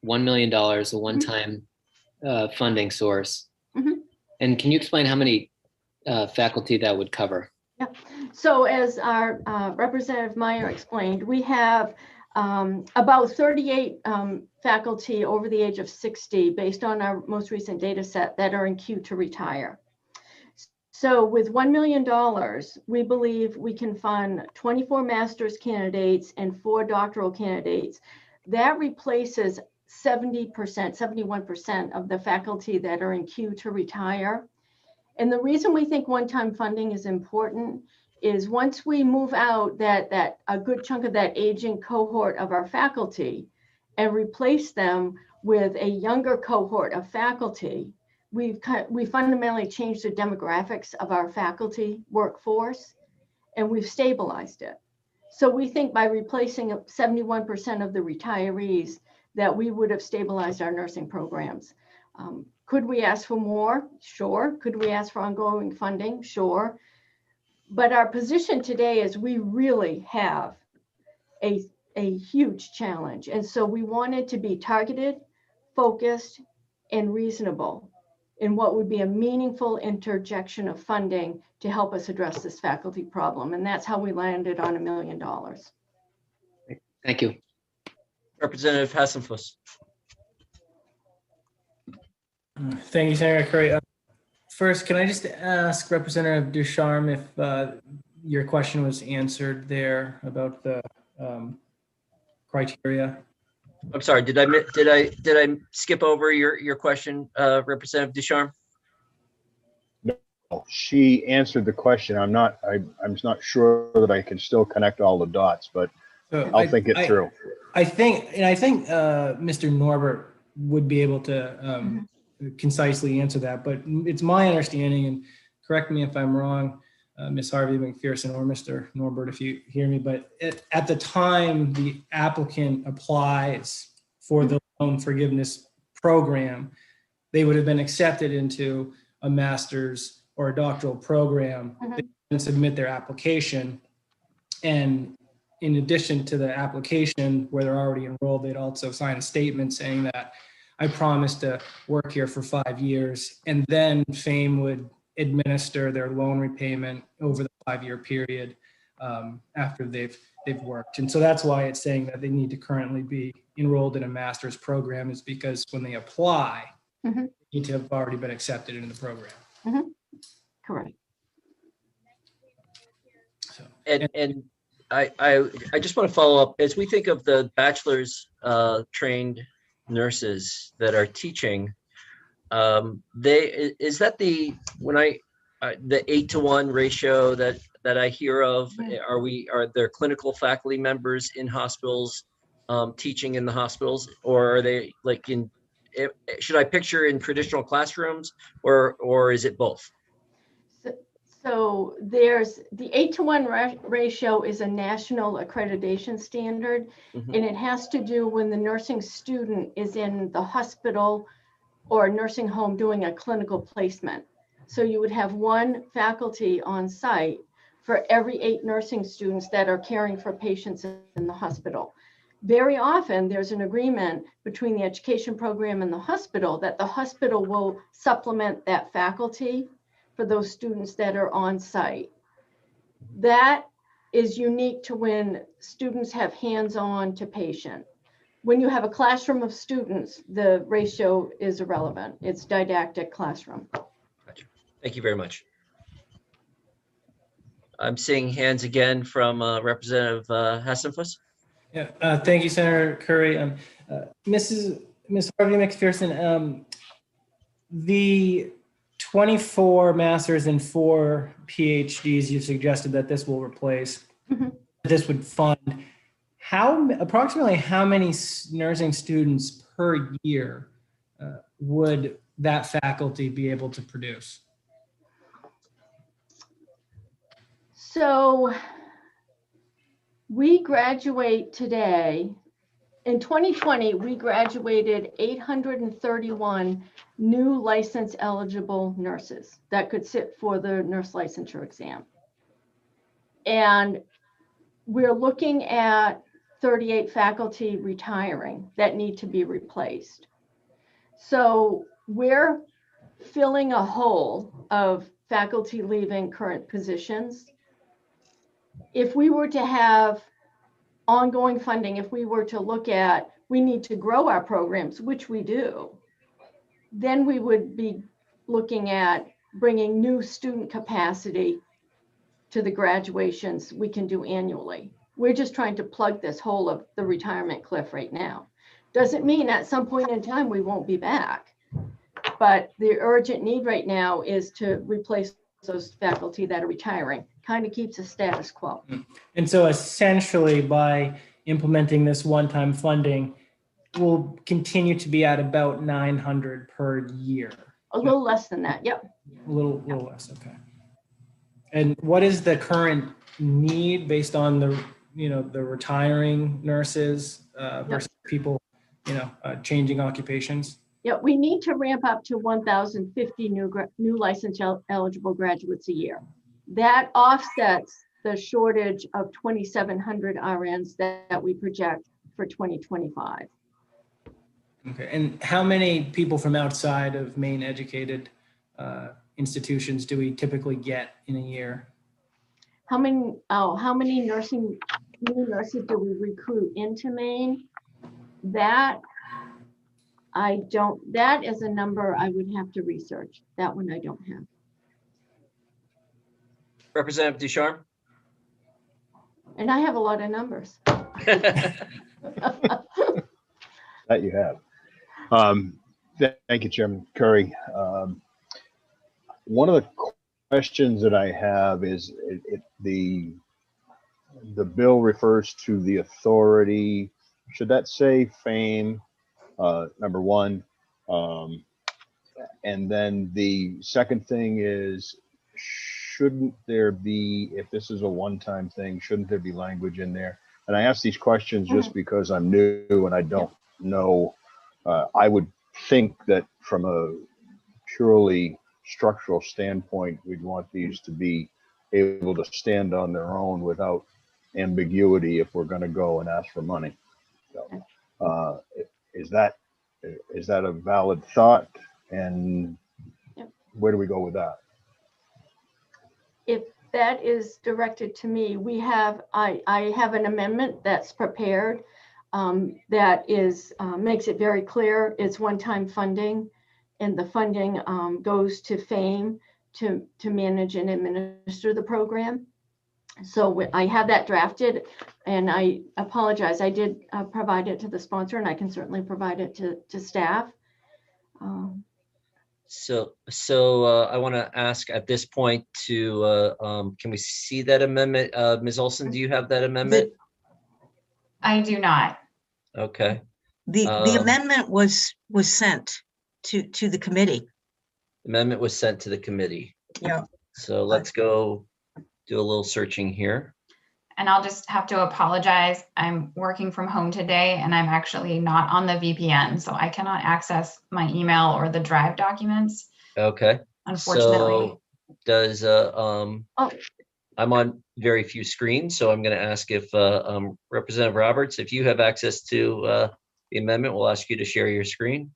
$1 million, a one-time funding source. And can you explain how many faculty that would cover? Yeah. So as our Representative Meyer explained, we have about 38 faculty over the age of 60 based on our most recent data set that are in queue to retire. So with $1 million, we believe we can fund 24 master's candidates and 4 doctoral candidates. That replaces 71% of the faculty that are in queue to retire. And the reason we think one-time funding is important is once we move out that a good chunk of that aging cohort of our faculty and replace them with a younger cohort of faculty, we fundamentally changed the demographics of our faculty workforce, and we've stabilized it. So we think by replacing 71% of the retirees that we would have stabilized our nursing programs. Could we ask for more? Sure. Could we ask for ongoing funding? Sure. But our position today is we really have a huge challenge. And so we wanted to be targeted, focused, and reasonable in what would be a meaningful interjection of funding to help us address this faculty problem. And that's how we landed on $1 million. Thank you. Representative Hassenfuss. Thank you, Senator Curry. First, can I just ask Representative Ducharme if your question was answered there about the criteria? I'm sorry. Did I skip over your question, Representative Ducharme? No, she answered the question. I'm not sure that I can still connect all the dots, but I'll think it through. I think Mr. Norbert would be able to concisely answer that. But it's my understanding, and correct me if I'm wrong, Ms. Harvey McPherson or Mr. Norbert, if you hear me, but at the time the applicant applies for the loan forgiveness program, they would have been accepted into a master's or a doctoral program. They can submit their application. And in addition to the application where they're already enrolled, they'd also sign a statement saying that I promise to work here for 5 years. And then FAME would administer their loan repayment over the 5-year period after they've worked. And so that's why it's saying that they need to currently be enrolled in a master's program, is because when they apply, they need to have already been accepted into the program. Correct. So, And I just want to follow up, as we think of the bachelor's trained nurses that are teaching, is that the 8-to-1 ratio that I hear of? Are there clinical faculty members in hospitals teaching in the hospitals, or are they like should I picture in traditional classrooms, or is it both? So there's the 8-to-1 ratio is a national accreditation standard, and it has to do when the nursing student is in the hospital or nursing home doing a clinical placement. So you would have one faculty on site for every 8 nursing students that are caring for patients in the hospital. Very often there's an agreement between the education program and the hospital that the hospital will supplement that faculty for those students that are on site. That is unique to when students have hands-on to patient. When you have a classroom of students, the ratio is irrelevant. It's didactic classroom. Gotcha. Thank you very much. I'm seeing hands again from Representative Hassenfuss. Yeah, thank you, Senator Curry. Ms. Harvey McPherson, the 24 masters and 4 PhDs you suggested that this will replace, this would fund. Approximately how many nursing students per year would that faculty be able to produce? So we graduate today. In 2020, we graduated 831 new license eligible nurses that could sit for the nurse licensure exam. And we're looking at 38 faculty retiring that need to be replaced. So we're filling a hole of faculty leaving current positions. If we were to have ongoing funding, if we were to look at, we need to grow our programs, which we do, then we would be looking at bringing new student capacity to the graduations we can do annually. We're just trying to plug this hole of the retirement cliff right now. Doesn't mean at some point in time we won't be back, but the urgent need right now is to replace those faculty that are retiring. Kind of keeps a status quo. And so essentially by implementing this one-time funding, we'll continue to be at about 900 per year. A little less than that, yep. A little less, okay. And what is the current need based on the retiring nurses versus people, changing occupations? Yeah, we need to ramp up to 1,050 new license eligible graduates a year. That offsets the shortage of 2,700 RNs that we project for 2025. Okay, and how many people from outside of Maine educated institutions do we typically get in a year? How many new nurses do we recruit into Maine? That is a number I would have to research. That one I don't have. Representative Ducharme? And I have a lot of numbers. That you have. Thank you, Chairman Curry. One of the questions that I have is the bill refers to the authority. Should that say FAME number one. And then the second thing is, shouldn't there be, if this is a one-time thing, shouldn't there be language in there? And I ask these questions just because I'm new and I don't know. I would think that from a purely structural standpoint, we'd want these to be able to stand on their own without ambiguity if we're going to go and ask for money. So, is that a valid thought? And where do we go with that? If that is directed to me, I have an amendment that's prepared that is makes it very clear it's one-time funding, and the funding goes to FAME to manage and administer the program. So I have that drafted, and I apologize. I did provide it to the sponsor, and I can certainly provide it to staff. So I want to ask at this point to, can we see that amendment? Ms. Olson, do you have that amendment? I do not. Okay. The amendment was sent to the committee. Amendment was sent to the committee. Yeah. So let's go do a little searching here. And I'll just have to apologize. I'm working from home today and I'm actually not on the VPN, so I cannot access my email or the Drive documents. Okay. Unfortunately. So does, I'm on very few screens, so I'm going to ask if Representative Roberts, if you have access to the amendment, we'll ask you to share your screen.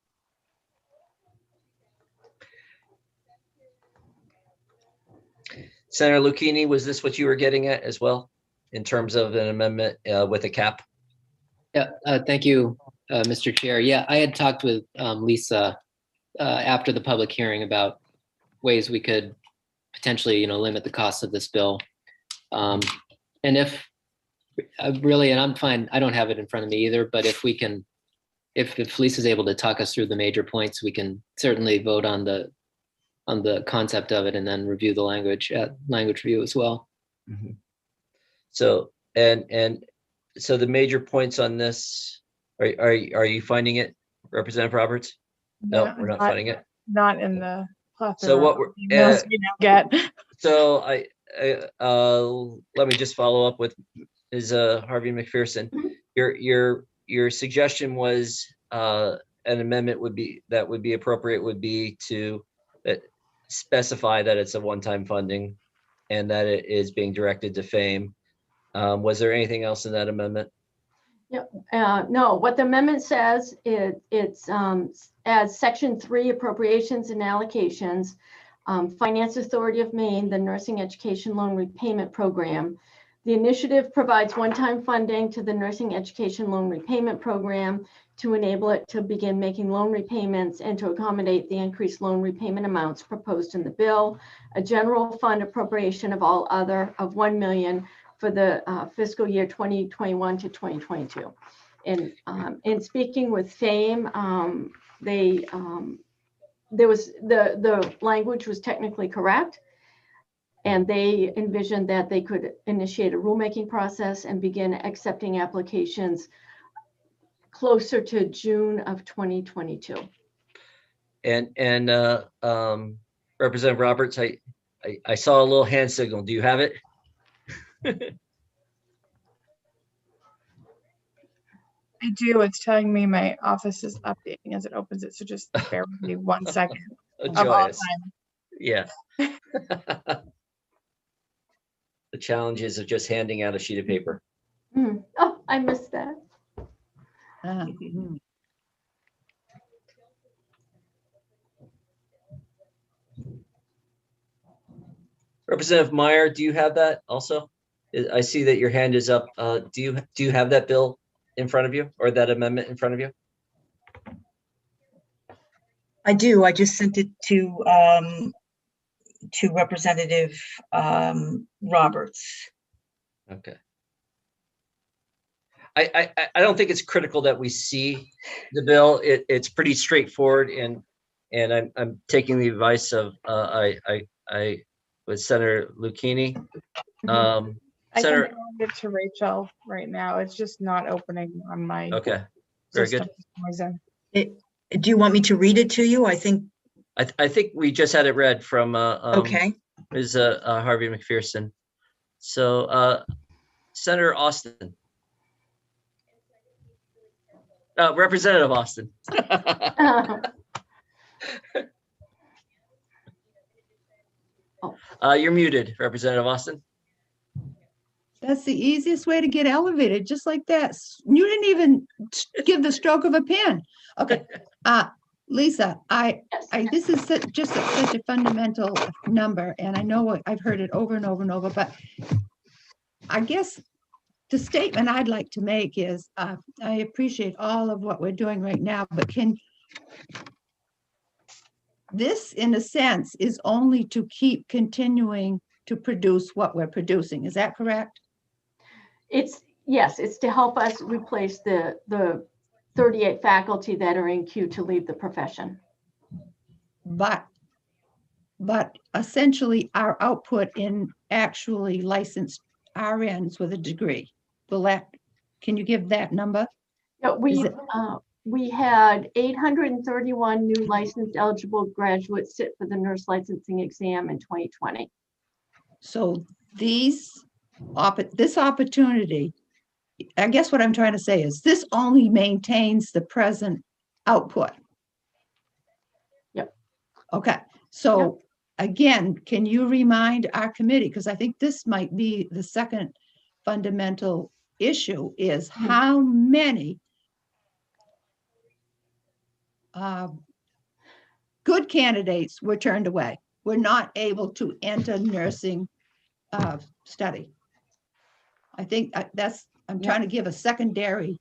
Senator Lucchini, was this what you were getting at as well, in terms of an amendment with a cap? Yeah, thank you, Mr. Chair. Yeah, I had talked with Lisa after the public hearing about ways we could potentially, limit the cost of this bill. And if really, and I'm fine, I don't have it in front of me either, but if we can, if Lisa's able to talk us through the major points, we can certainly vote on the concept of it and then review the language at language review as well. Mm-hmm. So, and so the major points on this, are you finding it, Representative Roberts? No, we're not finding it. Not in the plethora. So what we're, you don't get. So let me just follow up with Ms. Harvey McPherson. Your suggestion was an amendment would be appropriate would be to specify that it's a one-time funding and that it is being directed to FAME. Was there anything else in that amendment? No, what the amendment says is it's as Section 3 appropriations and allocations, Finance Authority of Maine, the Nursing Education Loan Repayment Program. The initiative provides one-time funding to the Nursing Education Loan Repayment Program to enable it to begin making loan repayments and to accommodate the increased loan repayment amounts proposed in the bill. A general fund appropriation of all other of $1 million for the fiscal year 2021 to 2022. And in speaking with FAME, there was the language was technically correct, and they envisioned that they could initiate a rulemaking process and begin accepting applications closer to June of 2022. And Representative Roberts, I saw a little hand signal. Do you have it? I do. It's telling me my office is updating as it opens it. So just bear with me 1 second. Of all time. Yeah. The challenges of just handing out a sheet of paper. Oh, I missed that. Representative Meyer, do you have that also? I see that your hand is up. Do you have that bill in front of you, or that amendment in front of you? I do. I just sent it to Representative Roberts. Okay. I don't think it's critical that we see the bill. It's pretty straightforward, and I'm taking the advice of with Senator Lucchini. I Senator, can hand it to Rachel right now. It's just not opening on my okay, very system good. for some reason. Do you want me to read it to you? I think. I think we just had it read from Okay. Ms. Harvey McPherson. So Senator Austin. Representative Austin. You're muted, Representative Austin. That's the easiest way to get elevated, just like that. You didn't even give the stroke of a pen. Okay. Lisa, this is just such a fundamental number, and I know I've heard it over and over and over, but I guess the statement I'd like to make is I appreciate all of what we're doing right now, but this, in a sense, is only to keep continuing to produce what we're producing. Is that correct? Yes, it's to help us replace the 38 faculty that are in queue to leave the profession. But essentially our output in actually licensed RNs with a degree, can you give that number? Yeah, we had 831 new licensed eligible graduates sit for the nurse licensing exam in 2020. So this opportunity, I guess what I'm trying to say is this only maintains the present output. Yep. Okay. So again, can you remind our committee, because I think this might be the second fundamental issue, is how many good candidates were turned away, were not able to enter nursing study. I think I'm trying to give a secondary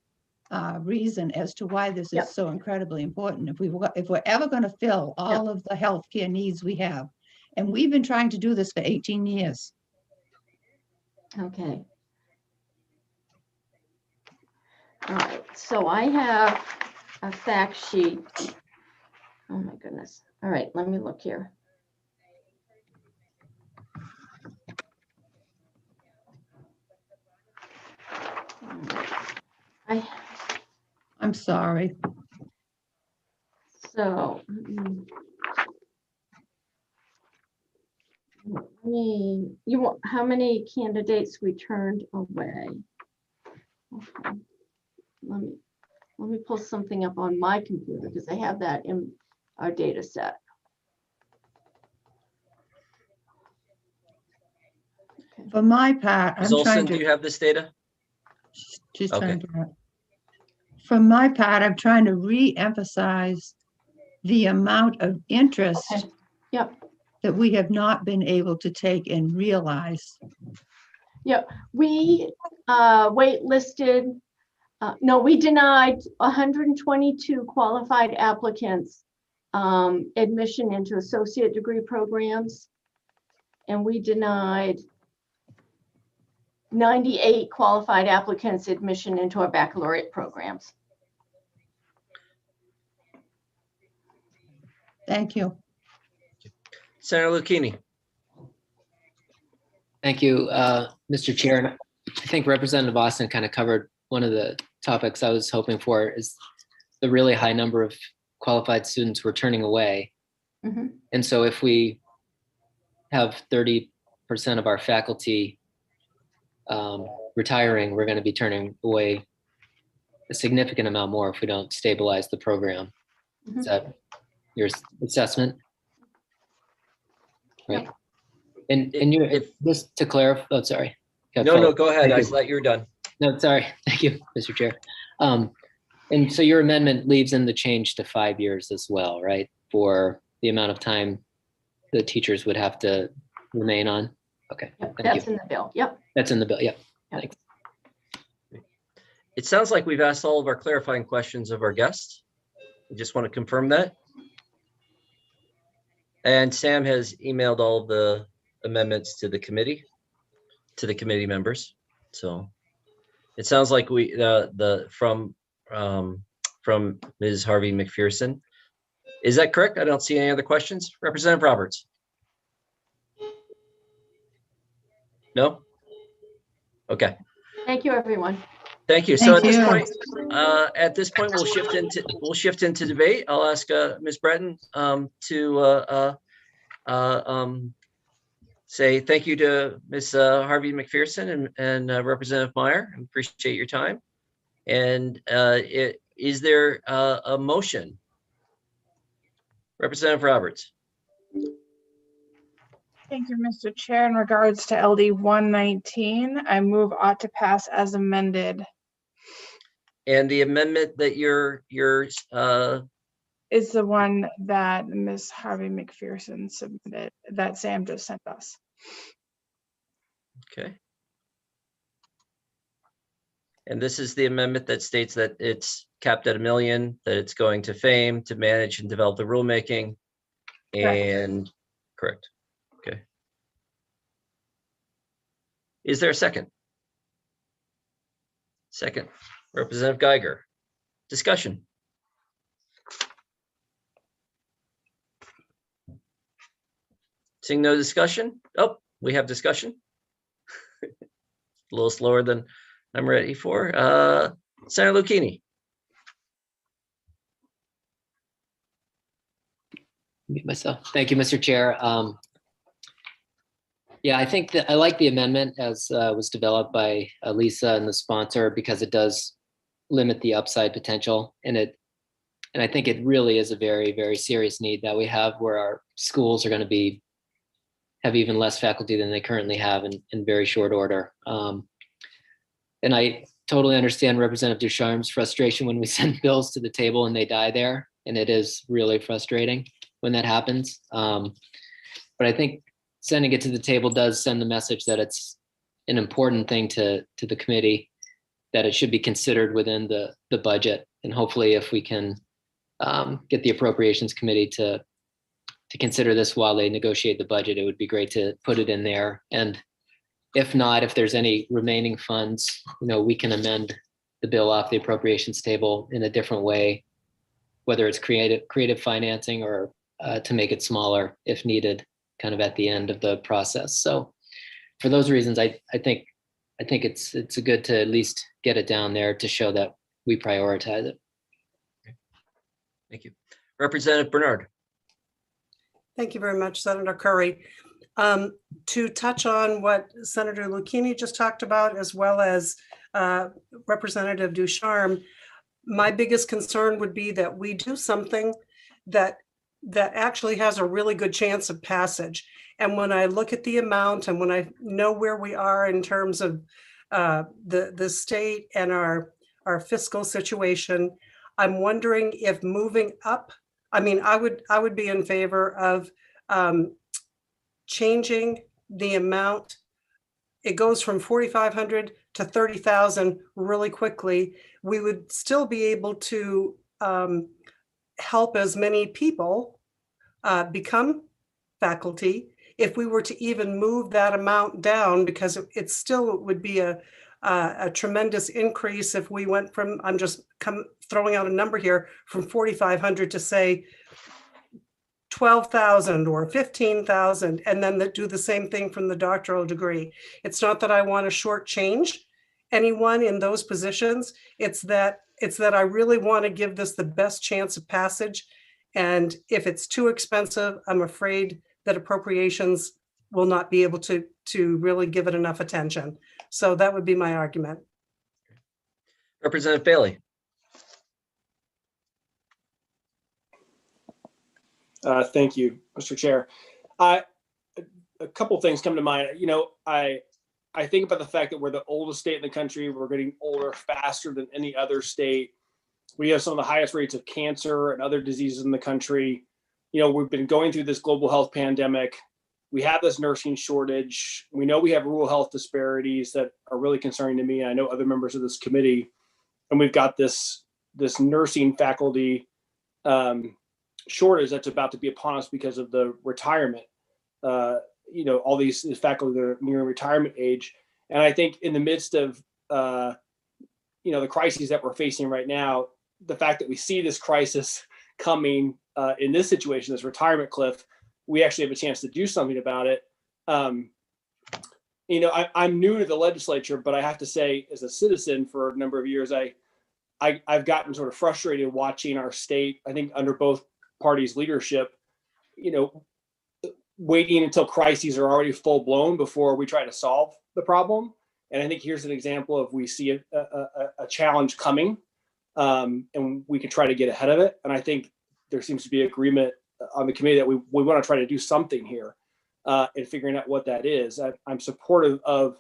reason as to why this is so incredibly important. If we're ever going to fill all of the healthcare needs we have, and we've been trying to do this for 18 years. Okay. All right, so I have a fact sheet. Oh my goodness. All right, let me look here. I'm sorry. So, how many candidates we turned away? Okay. Let me pull something up on my computer because I have that in our data set. Okay. For my part, Ms. Olson, do you have this data? She's trying to. For my part, I'm trying to re-emphasize the amount of interest that we have not been able to take and realize. Yep, we waitlisted. No, we denied 122 qualified applicants admission into associate degree programs, and we denied 98 qualified applicants admission into our baccalaureate programs. Thank you. Senator Lucchini. Thank you, Mr. Chair. And I think Representative Austin kind of covered one of the topics I was hoping for, is the really high number of qualified students we're turning away. Mm-hmm. And so if we have 30% of our faculty retiring, we're going to be turning away a significant amount more if we don't stabilize the program. Mm-hmm. Is that your assessment? Right. And just to clarify, oh, sorry. No, go ahead. I thought you were done. No, sorry. Thank you, Mr. Chair. And so your amendment leaves in the change to 5 years as well, right? For the amount of time the teachers would have to remain on. Okay. Yep, that's in the bill. Yep. That's in the bill. Yep. Thanks. It sounds like we've asked all of our clarifying questions of our guests. I just want to confirm that. And Sam has emailed all of the amendments to the committee members. So it sounds like we from Ms. Harvey McPherson. Is that correct? I don't see any other questions. Representative Roberts. No? Okay. Thank you, everyone. Thank you. So Thank you. at this point, we'll shift into debate. I'll ask Ms. Breton to say thank you to Ms. Harvey McPherson and Representative Meyer. I appreciate your time. And is there a motion? Representative Roberts. Thank you, Mr. Chair. In regards to LD 119, I move ought to pass as amended. And the amendment that you're Is the one that Ms. Harvey McPherson submitted, that Sam just sent us. okay. And this is the amendment that states that it's capped at $1 million, that it's going to FAME to manage and develop the rulemaking. And correct. Okay. Is there a second? Second, Representative Geiger. Discussion. Seeing no discussion. Oh, we have discussion. A little slower than I'm ready for. Senator Lucchini. Mute myself. Thank you, Mr. Chair. Yeah, I think that I like the amendment as was developed by Lisa and the sponsor, because it does limit the upside potential, and I think it really is a very, very serious need that we have, where our schools are going to have even less faculty than they currently have in very short order. And I totally understand Representative Ducharme's frustration when we send bills to the table and they die there, and it is really frustrating when that happens. But I think sending it to the table does send the message that it's an important thing to the committee, that it should be considered within the budget. And hopefully if we can get the Appropriations Committee to consider this while they negotiate the budget, it would be great to put it in there. And if not, if there's any remaining funds, we can amend the bill off the appropriations table in a different way, whether it's creative financing or to make it smaller if needed, kind of at the end of the process. So for those reasons, I think it's good to at least get it down there to show that we prioritize it. Thank you. Representative Bernard. Thank you very much, Senator Curry. To touch on what Senator Lucchini just talked about, as well as Representative Ducharme, my biggest concern would be that we do something that actually has a really good chance of passage. And when I look at the amount and when I know where we are in terms of the state and our fiscal situation, I'm wondering if moving up, I mean, I would be in favor of changing the amount. It goes from 4,500 to 30,000 really quickly. We would still be able to help as many people become faculty if we were to even move that amount down, because it still would be a tremendous increase if we went from, I'm just throwing out a number here, from 4,500 to say 12,000 or 15,000, and then do the same thing from the doctoral degree. It's not that I want to shortchange anyone in those positions. It's that I really want to give this the best chance of passage. And if it's too expensive, I'm afraid that appropriations will not be able to really give it enough attention. So that would be my argument. Representative Bailey. Thank you, Mr. Chair. A couple things come to mind. I think about the fact that we're the oldest state in the country. We're getting older faster than any other state. We have some of the highest rates of cancer and other diseases in the country. We've been going through this global health pandemic. We have this nursing shortage. We know we have rural health disparities that are really concerning to me. I know other members of this committee, and we've got this nursing faculty shortage that's about to be upon us because of the retirement. All these faculty that are nearing retirement age. And I think in the midst of, the crises that we're facing right now, the fact that we see this crisis coming in this situation, this retirement cliff, we actually have a chance to do something about it. I'm new to the legislature, but I have to say, as a citizen for a number of years, I've gotten sort of frustrated watching our state, I think under both parties' leadership, waiting until crises are already full blown before we try to solve the problem. And I think here's an example of we see a challenge coming, and we can try to get ahead of it. And I think there seems to be agreement on the committee that we want to try to do something here in figuring out what that is. I'm supportive of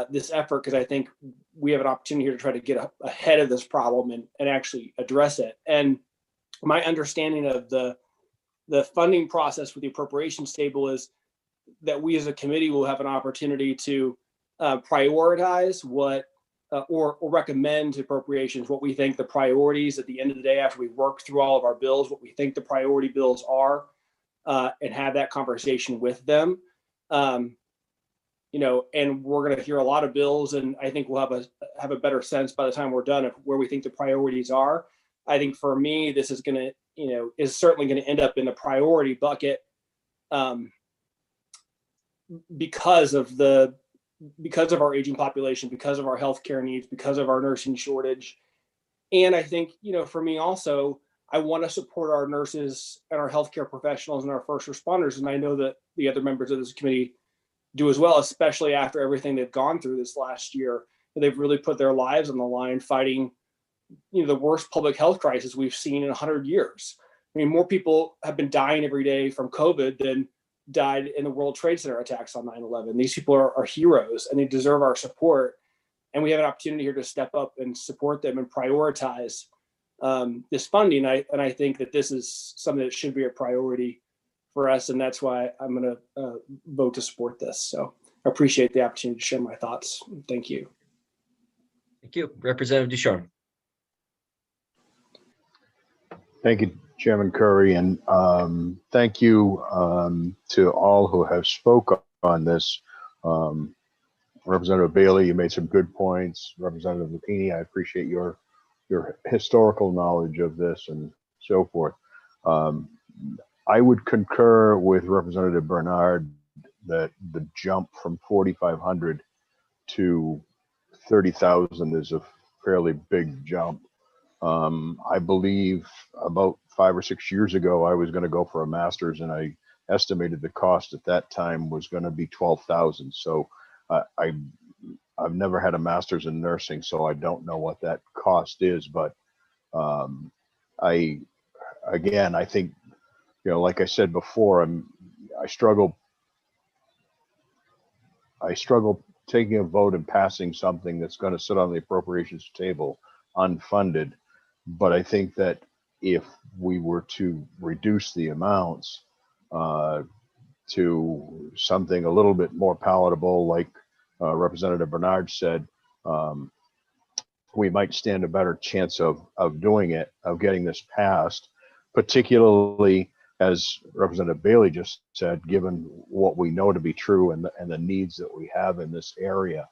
this effort because I think we have an opportunity here to try to get ahead of this problem and actually address it. And my understanding of the funding process with the appropriations table is that we as a committee will have an opportunity to prioritize what or recommend to appropriations what we think the priorities at the end of the day after we work through all of our bills, what we think the priority bills are, and have that conversation with them. And we're going to hear a lot of bills, and I think we'll have a better sense by the time we're done of where we think the priorities are. I think for me, this is going to, is certainly going to end up in the priority bucket because of our aging population, because of our healthcare needs, because of our nursing shortage. And I think, for me also, I want to support our nurses and our healthcare professionals and our first responders. And I know that the other members of this committee do as well, especially after everything they've gone through this last year. They've really put their lives on the line fighting, the worst public health crisis we've seen in 100 years. I mean, more people have been dying every day from COVID than died in the World Trade Center attacks on 9/11. These people are heroes, and they deserve our support. And we have an opportunity here to step up and support them and prioritize this funding. And I think that this is something that should be a priority for us. And that's why I'm going to vote to support this. So I appreciate the opportunity to share my thoughts. Thank you. Thank you. Representative Ducharme. Thank you, Chairman Curry, and thank you to all who have spoke on this. Representative Bailey, you made some good points. Representative Lapini, I appreciate your historical knowledge of this and so forth. I would concur with Representative Bernard that the jump from 4,500 to 30,000 is a fairly big jump. I believe about 5 or 6 years ago, I was going to go for a master's, and I estimated the cost at that time was going to be 12,000. So I've never had a master's in nursing, so I don't know what that cost is. But I think, like I said before, I struggle taking a vote and passing something that's going to sit on the appropriations table unfunded. But I think that if we were to reduce the amounts to something a little bit more palatable, like Representative Bernard said, we might stand a better chance of doing it, of getting this passed, particularly as Representative Bailey just said, given what we know to be true and the needs that we have in this area,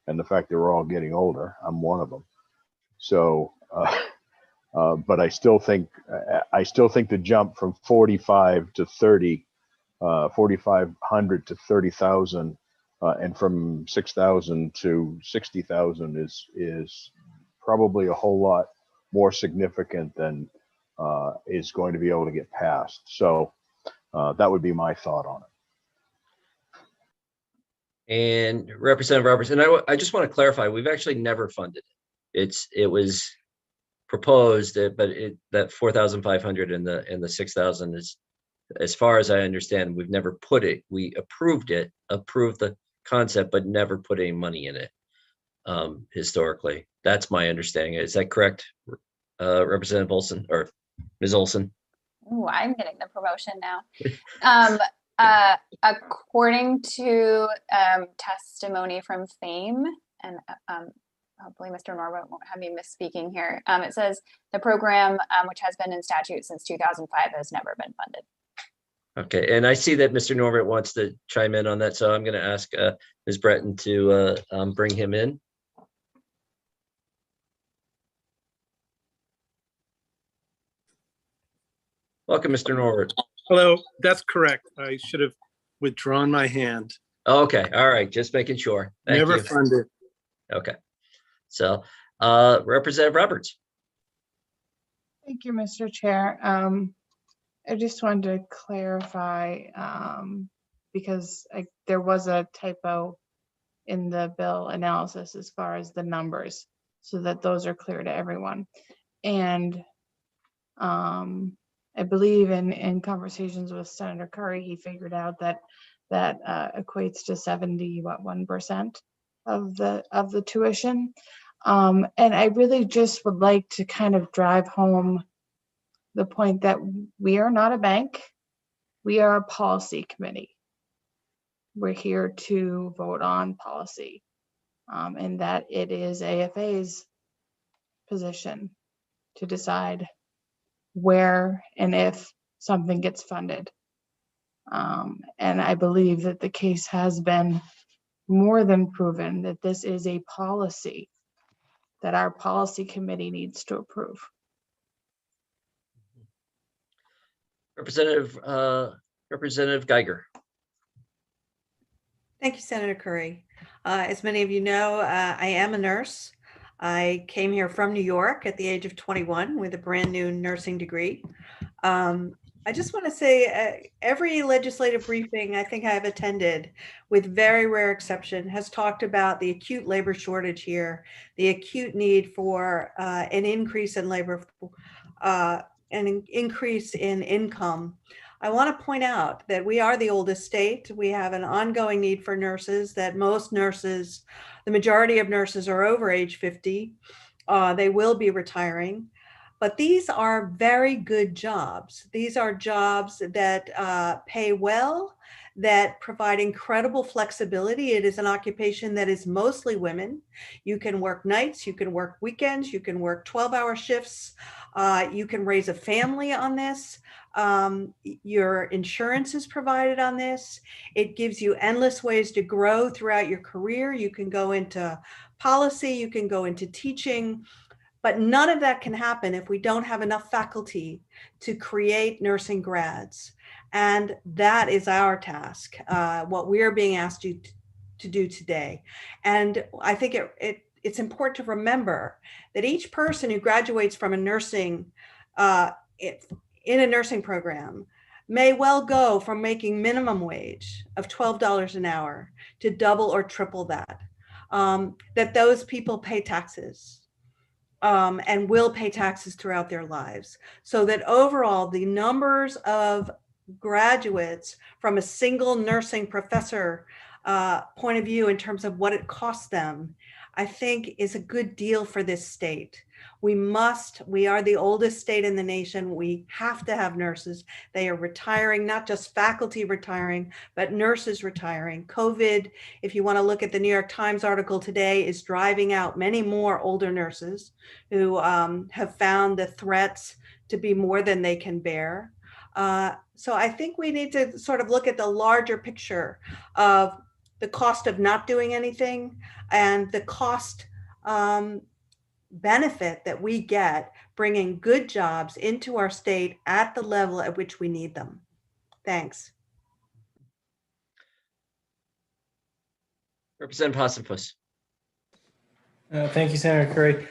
and the fact that we're all getting older. I'm one of them. So, but I still think the jump from 45 to 30, 4,500 to 30,000, and from 6,000 to 60,000 is probably a whole lot more significant than is going to be able to get passed. So that would be my thought on it. And Representative Roberts, and I just want to clarify, we've actually never funded it. It was proposed, but that 4,500 and the 6,000 is, as far as I understand, we've never put it. We approved the concept, but never put any money in it historically. That's my understanding. Is that correct, Representative Olson or Ms. Olson? Oh, I'm getting the promotion now. According to testimony from FAME, and hopefully Mr. Norwood won't have me misspeaking here, it says the program, which has been in statute since 2005, has never been funded. Okay, and I see that Mr. Norbert wants to chime in on that, so I'm going to ask Ms. Breton to bring him in. Welcome, Mr. Norbert. Hello, that's correct. I should have withdrawn my hand. Okay, all right, just making sure. Thank Never you. funded. Okay. So, Representative Roberts. Thank you, Mr. Chair. I just wanted to clarify, because there was a typo in the bill analysis as far as the numbers, so that those are clear to everyone. And I believe in conversations with Senator Curry, he figured out that equates to 71% of the tuition. And I really just would like to kind of drive home the point that we are not a bank. We are a policy committee. We're here to vote on policy, and that it is AFA's position to decide where and if something gets funded. And I believe that the case has been more than proven that this is a policy that our policy committee needs to approve. Representative Geiger. Thank you, Senator Curry. As many of you know, I am a nurse. I came here from New York at the age of 21 with a brand new nursing degree. I just want to say every legislative briefing I think I've attended, with very rare exception, has talked about the acute labor shortage here, the acute need for an increase in labor, an increase in income. I want to point out that we are the oldest state. We have an ongoing need for nurses, that most nurses, the majority of nurses are over age 50. They will be retiring. But these are very good jobs. These are jobs that pay well, that provide incredible flexibility. It is an occupation that is mostly women. You can work nights, you can work weekends, you can work 12-hour shifts. You can raise a family on this. Your insurance is provided on this. It gives you endless ways to grow throughout your career. You can go into policy, you can go into teaching. But none of that can happen if we don't have enough faculty to create nursing grads. And that is our task, what we are being asked to do today. And I think it's important to remember that each person who graduates from a nursing, in a nursing program, may well go from making minimum wage of $12 an hour to double or triple that, that those people pay taxes. And will pay taxes throughout their lives, so that overall the numbers of graduates from a single nursing professor point of view in terms of what it costs them, I think is a good deal for this state. We are the oldest state in the nation. We have to have nurses. They are retiring, not just faculty retiring, but nurses retiring. COVID, if you want to look at the New York Times article today, is driving out many more older nurses who have found the threats to be more than they can bear. So I think we need to sort of look at the larger picture of the cost of not doing anything and the cost benefit that we get bringing good jobs into our state at the level at which we need them. Thanks. Representative Hassenfuss. Thank you, Senator Curry.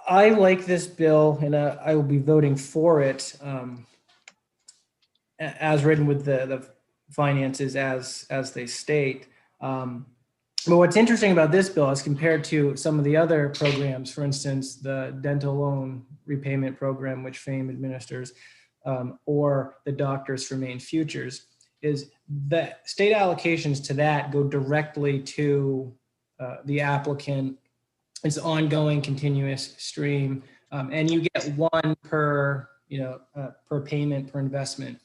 I like this bill, and I will be voting for it as written with the finances as they state. But what's interesting about this bill as compared to some of the other programs, for instance, the dental loan repayment program, which FAME administers, or the Doctors for Maine Futures, is that state allocations to that go directly to the applicant. It's ongoing, continuous stream, and you get one per payment, per investment.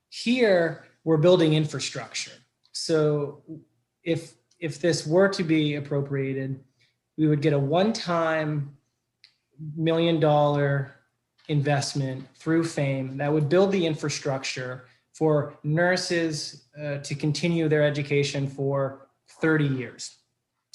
Here, we're building infrastructure. So if this were to be appropriated, we would get a one-time $1 million investment through FAME that would build the infrastructure for nurses to continue their education for 30 years.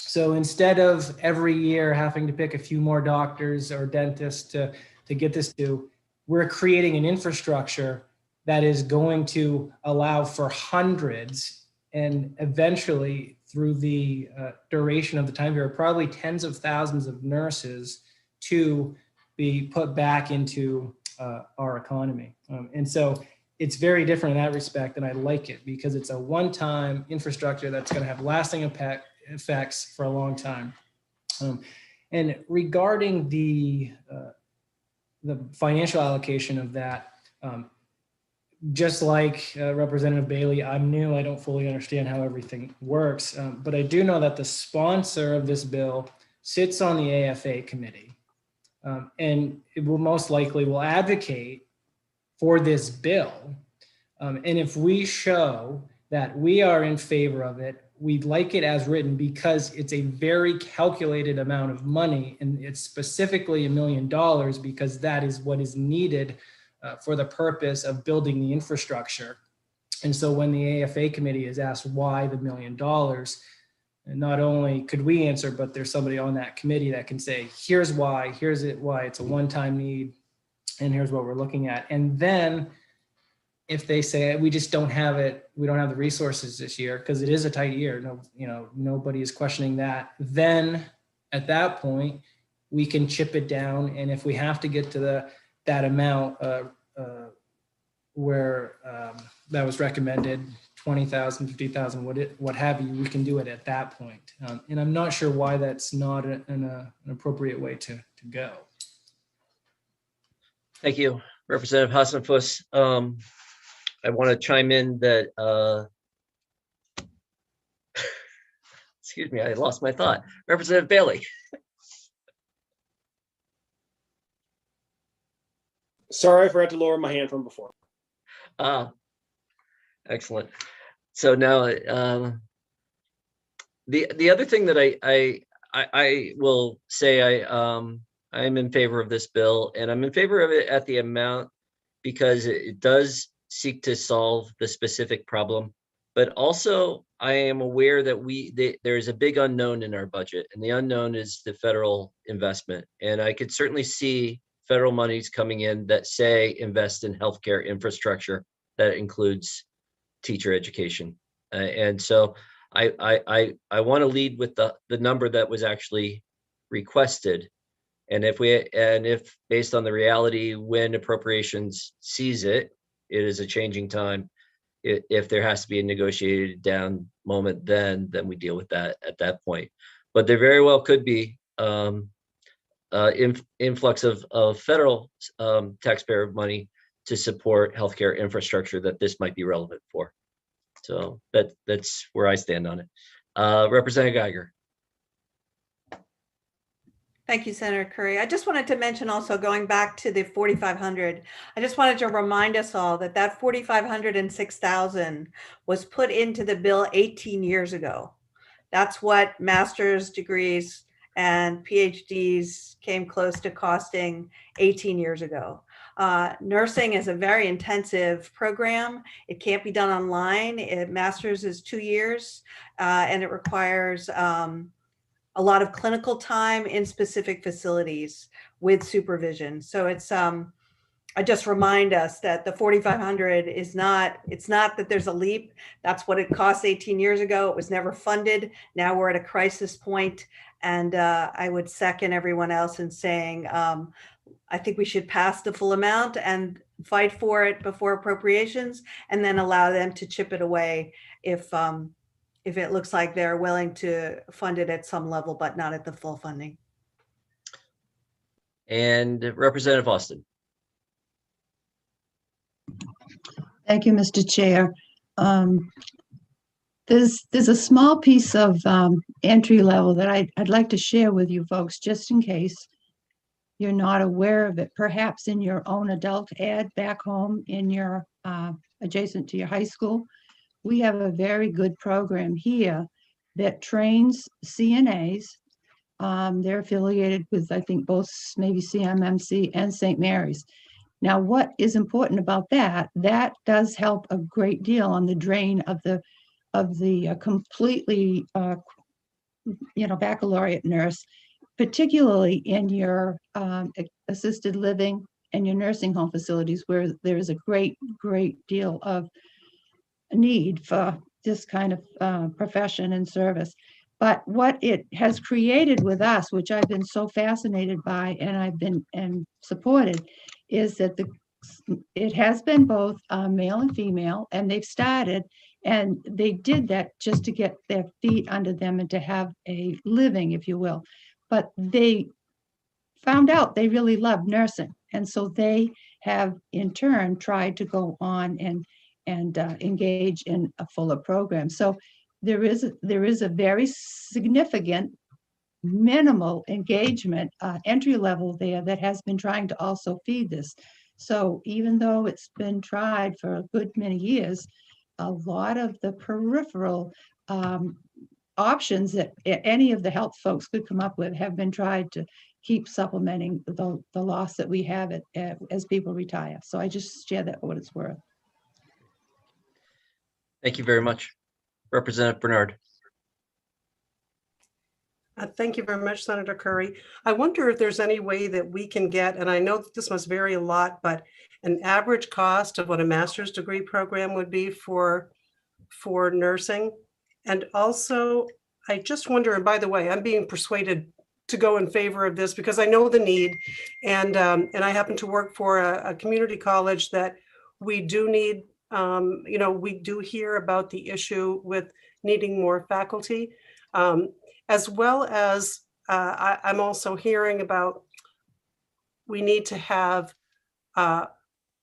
So instead of every year having to pick a few more doctors or dentists to get this to, we're creating an infrastructure that is going to allow for hundreds and eventually through the duration of the time period, probably tens of thousands of nurses to be put back into our economy. And so it's very different in that respect, and I like it because it's a one-time infrastructure that's going to have lasting effects for a long time. And regarding the financial allocation of that, just like Representative Bailey, I'm new, I don't fully understand how everything works, but I do know that the sponsor of this bill sits on the AFA committee, and it will most likely will advocate for this bill. And if we show that we are in favor of it, we'd like it as written because it's a very calculated amount of money, and it's specifically $1 million because that is what is needed for the purpose of building the infrastructure. And so when the AFA committee is asked why the $1 million, not only could we answer, but there's somebody on that committee that can say, here's why, why it's a one-time need, and here's what we're looking at. And then if they say we just don't have it, we don't have the resources this year because it is a tight year, nobody is questioning that, then at that point we can chip it down. And if we have to get to that amount where that was recommended, 20,000, 50,000, what have you, we can do it at that point. And I'm not sure why that's not an appropriate way to go. Thank you, Representative Hassenfuss. I want to chime in that, excuse me, I lost my thought. Representative Bailey. Sorry, I forgot to lower my hand from before. Excellent. So now, the other thing that I will say, I'm in favor of this bill, and I'm in favor of it at the amount because it does seek to solve the specific problem, but also I am aware that there is a big unknown in our budget, and the unknown is the federal investment. And I could certainly see federal monies coming in that say invest in healthcare infrastructure that includes teacher education. And so I want to lead with the number that was actually requested. And if based on the reality when appropriations sees it is a changing time, if there has to be a negotiated down moment, then we deal with that at that point. But there very well could be influx of federal taxpayer money to support healthcare infrastructure that this might be relevant for. So that's where I stand on it. Representative Geiger. Thank you, Senator Curry. I just wanted to mention also, going back to the 4,500, I just wanted to remind us all that 4,500 and 6,000 was put into the bill 18 years ago. That's what master's degrees and PhDs came close to costing 18 years ago. Nursing is a very intensive program. It can't be done online. Master's is 2 years, and it requires a lot of clinical time in specific facilities with supervision. So it's, I just remind us that the 4,500 is not, it's not that there's a leap. That's what it cost 18 years ago. It was never funded. Now we're at a crisis point. And I would second everyone else in saying, I think we should pass the full amount and fight for it before appropriations, and then allow them to chip it away if it looks like they're willing to fund it at some level, but not at the full funding. And Representative Austin. Thank you, Mr. Chair. There's a small piece of entry level that I'd like to share with you folks, just in case you're not aware of it. Perhaps in your own adult ed back home in your adjacent to your high school, we have a very good program here that trains CNAs. They're affiliated with, I think, both maybe CMMC and St. Mary's. Now, what is important about that does help a great deal on the drain of the completely, baccalaureate nurse, particularly in your assisted living and your nursing home facilities where there is a great deal of need for this kind of profession and service. But what it has created with us, which I've been so fascinated by and I've been supported, is that it has been both male and female, and they've started, and they did that just to get their feet under them and to have a living, if you will. But they found out they really love nursing, and so they have in turn tried to go on and engage in a fuller program. So there is a very significant minimal engagement entry level there that has been trying to also feed this. So even though it's been tried for a good many years, a lot of the peripheral options that any of the health folks could come up with have been tried to keep supplementing the loss that we have as people retire. So I just share that for what it's worth. Thank you very much. Representative Bernard. Thank you very much, Senator Curry. I wonder if there's any way that we can get, and I know this must vary a lot, but an average cost of what a master's degree program would be for nursing. And also, I just wonder, and by the way, I'm being persuaded to go in favor of this because I know the need, and I happen to work for a community college that we do need. We do hear about the issue with needing more faculty, as well as I'm also hearing about we need to have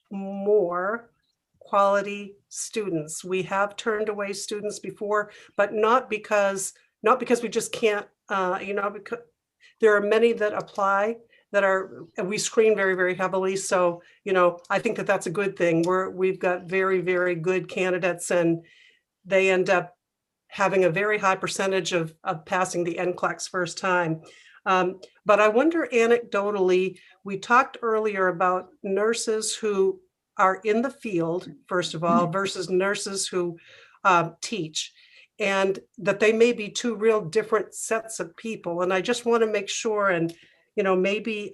more quality students. We have turned away students before, but not because we just can't, because there are many that apply and we screen very, very heavily. So, I think that that's a good thing. We've got very, very good candidates, and they end up having a very high percentage of passing the NCLEX first time. But I wonder anecdotally, we talked earlier about nurses who are in the field, first of all, versus nurses who teach, and that they may be two real different sets of people. And I just want to make sure, and maybe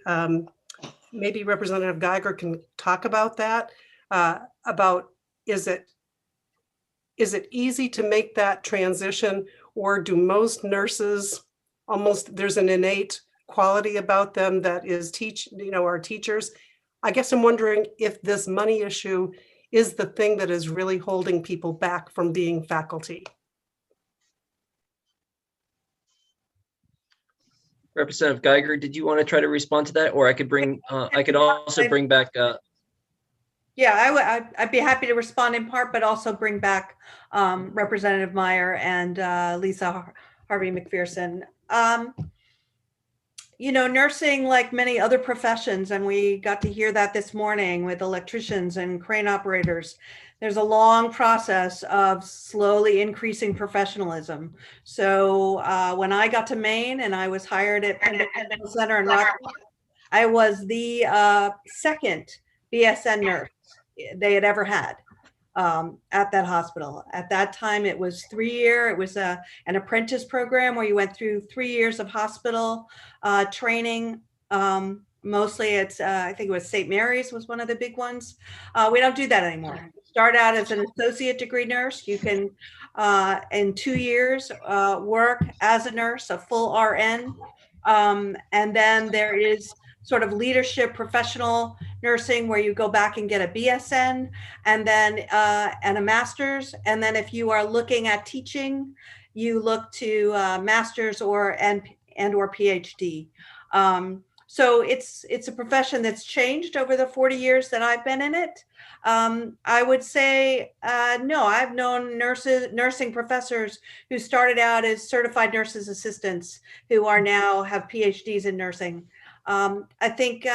Representative Geiger can talk about that, about is it easy to make that transition, or do most nurses there's an innate quality about them that is our teachers? I guess I'm wondering if this money issue is the thing that is really holding people back from being faculty. Representative Geiger, did you want to try to respond to that, or I could also bring back. Yeah, I'd be happy to respond in part, but also bring back Representative Meyer and Lisa Harvey McPherson. Nursing, like many other professions, and we got to hear that this morning with electricians and crane operators, there's a long process of slowly increasing professionalism. So when I got to Maine and I was hired at Penn Medical Center in Rochester, I was the second BSN nurse they had ever had at that hospital. At that time, it was 3-year. It was an apprentice program where you went through 3 years of hospital training. Mostly it's, I think it was St. Mary's was one of the big ones. We don't do that anymore. Start out as an associate degree nurse. You can, in 2 years, work as a nurse, a full RN. And then there is sort of leadership professional nursing where you go back and get a BSN and then and a master's. And then if you are looking at teaching, you look to master's or PhD. So it's a profession that's changed over the 40 years that I've been in it. I would say, no, I've known nursing professors who started out as certified nurses assistants who are now have PhDs in nursing. I think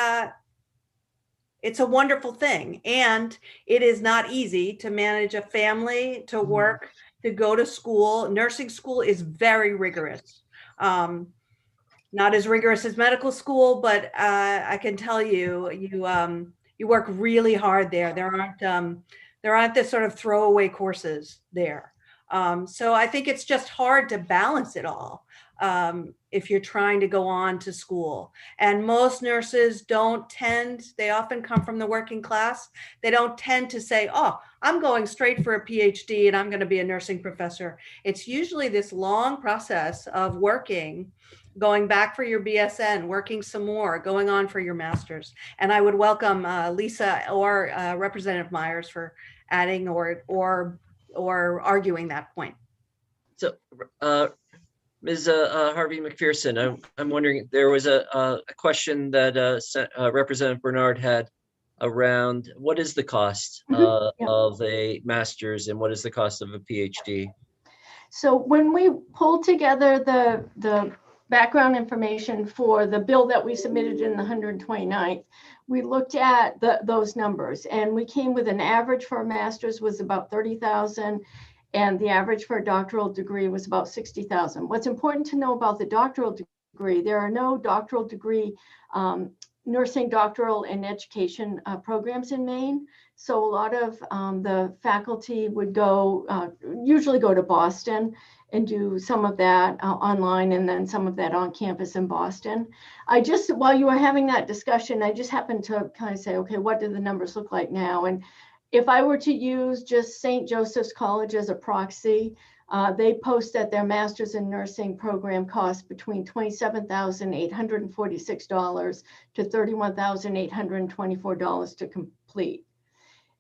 it's a wonderful thing, and it is not easy to manage a family, to work, to go to school. Nursing school is very rigorous. Not as rigorous as medical school, but I can tell you, you work really hard there. There aren't this sort of throwaway courses there. So I think it's just hard to balance it all. if you're trying to go on to school. And most nurses they often come from the working class. They don't tend to say, oh, I'm going straight for a PhD and I'm going to be a nursing professor. It's usually this long process of working, going back for your BSN, working some more, going on for your master's. And I would welcome Lisa or Representative Myers for adding or arguing that point. So, Ms. Harvey McPherson, I'm wondering, there was a question that Representative Bernard had around what is the cost of a master's and what is the cost of a PhD? So when we pulled together the background information for the bill that we submitted in the 129th, we looked at those numbers, and we came with an average for a master's was about 30,000, and the average for a doctoral degree was about 60,000. What's important to know about the doctoral degree, there are no doctoral degree nursing, doctoral, and education programs in Maine. So a lot of the faculty would usually go to Boston and do some of that online and then some of that on campus in Boston. While you were having that discussion, I just happened to kind of say, okay, what do the numbers look like now? And if I were to use just St. Joseph's College as a proxy, they post that their master's in nursing program costs between $27,846 to $31,824 to complete.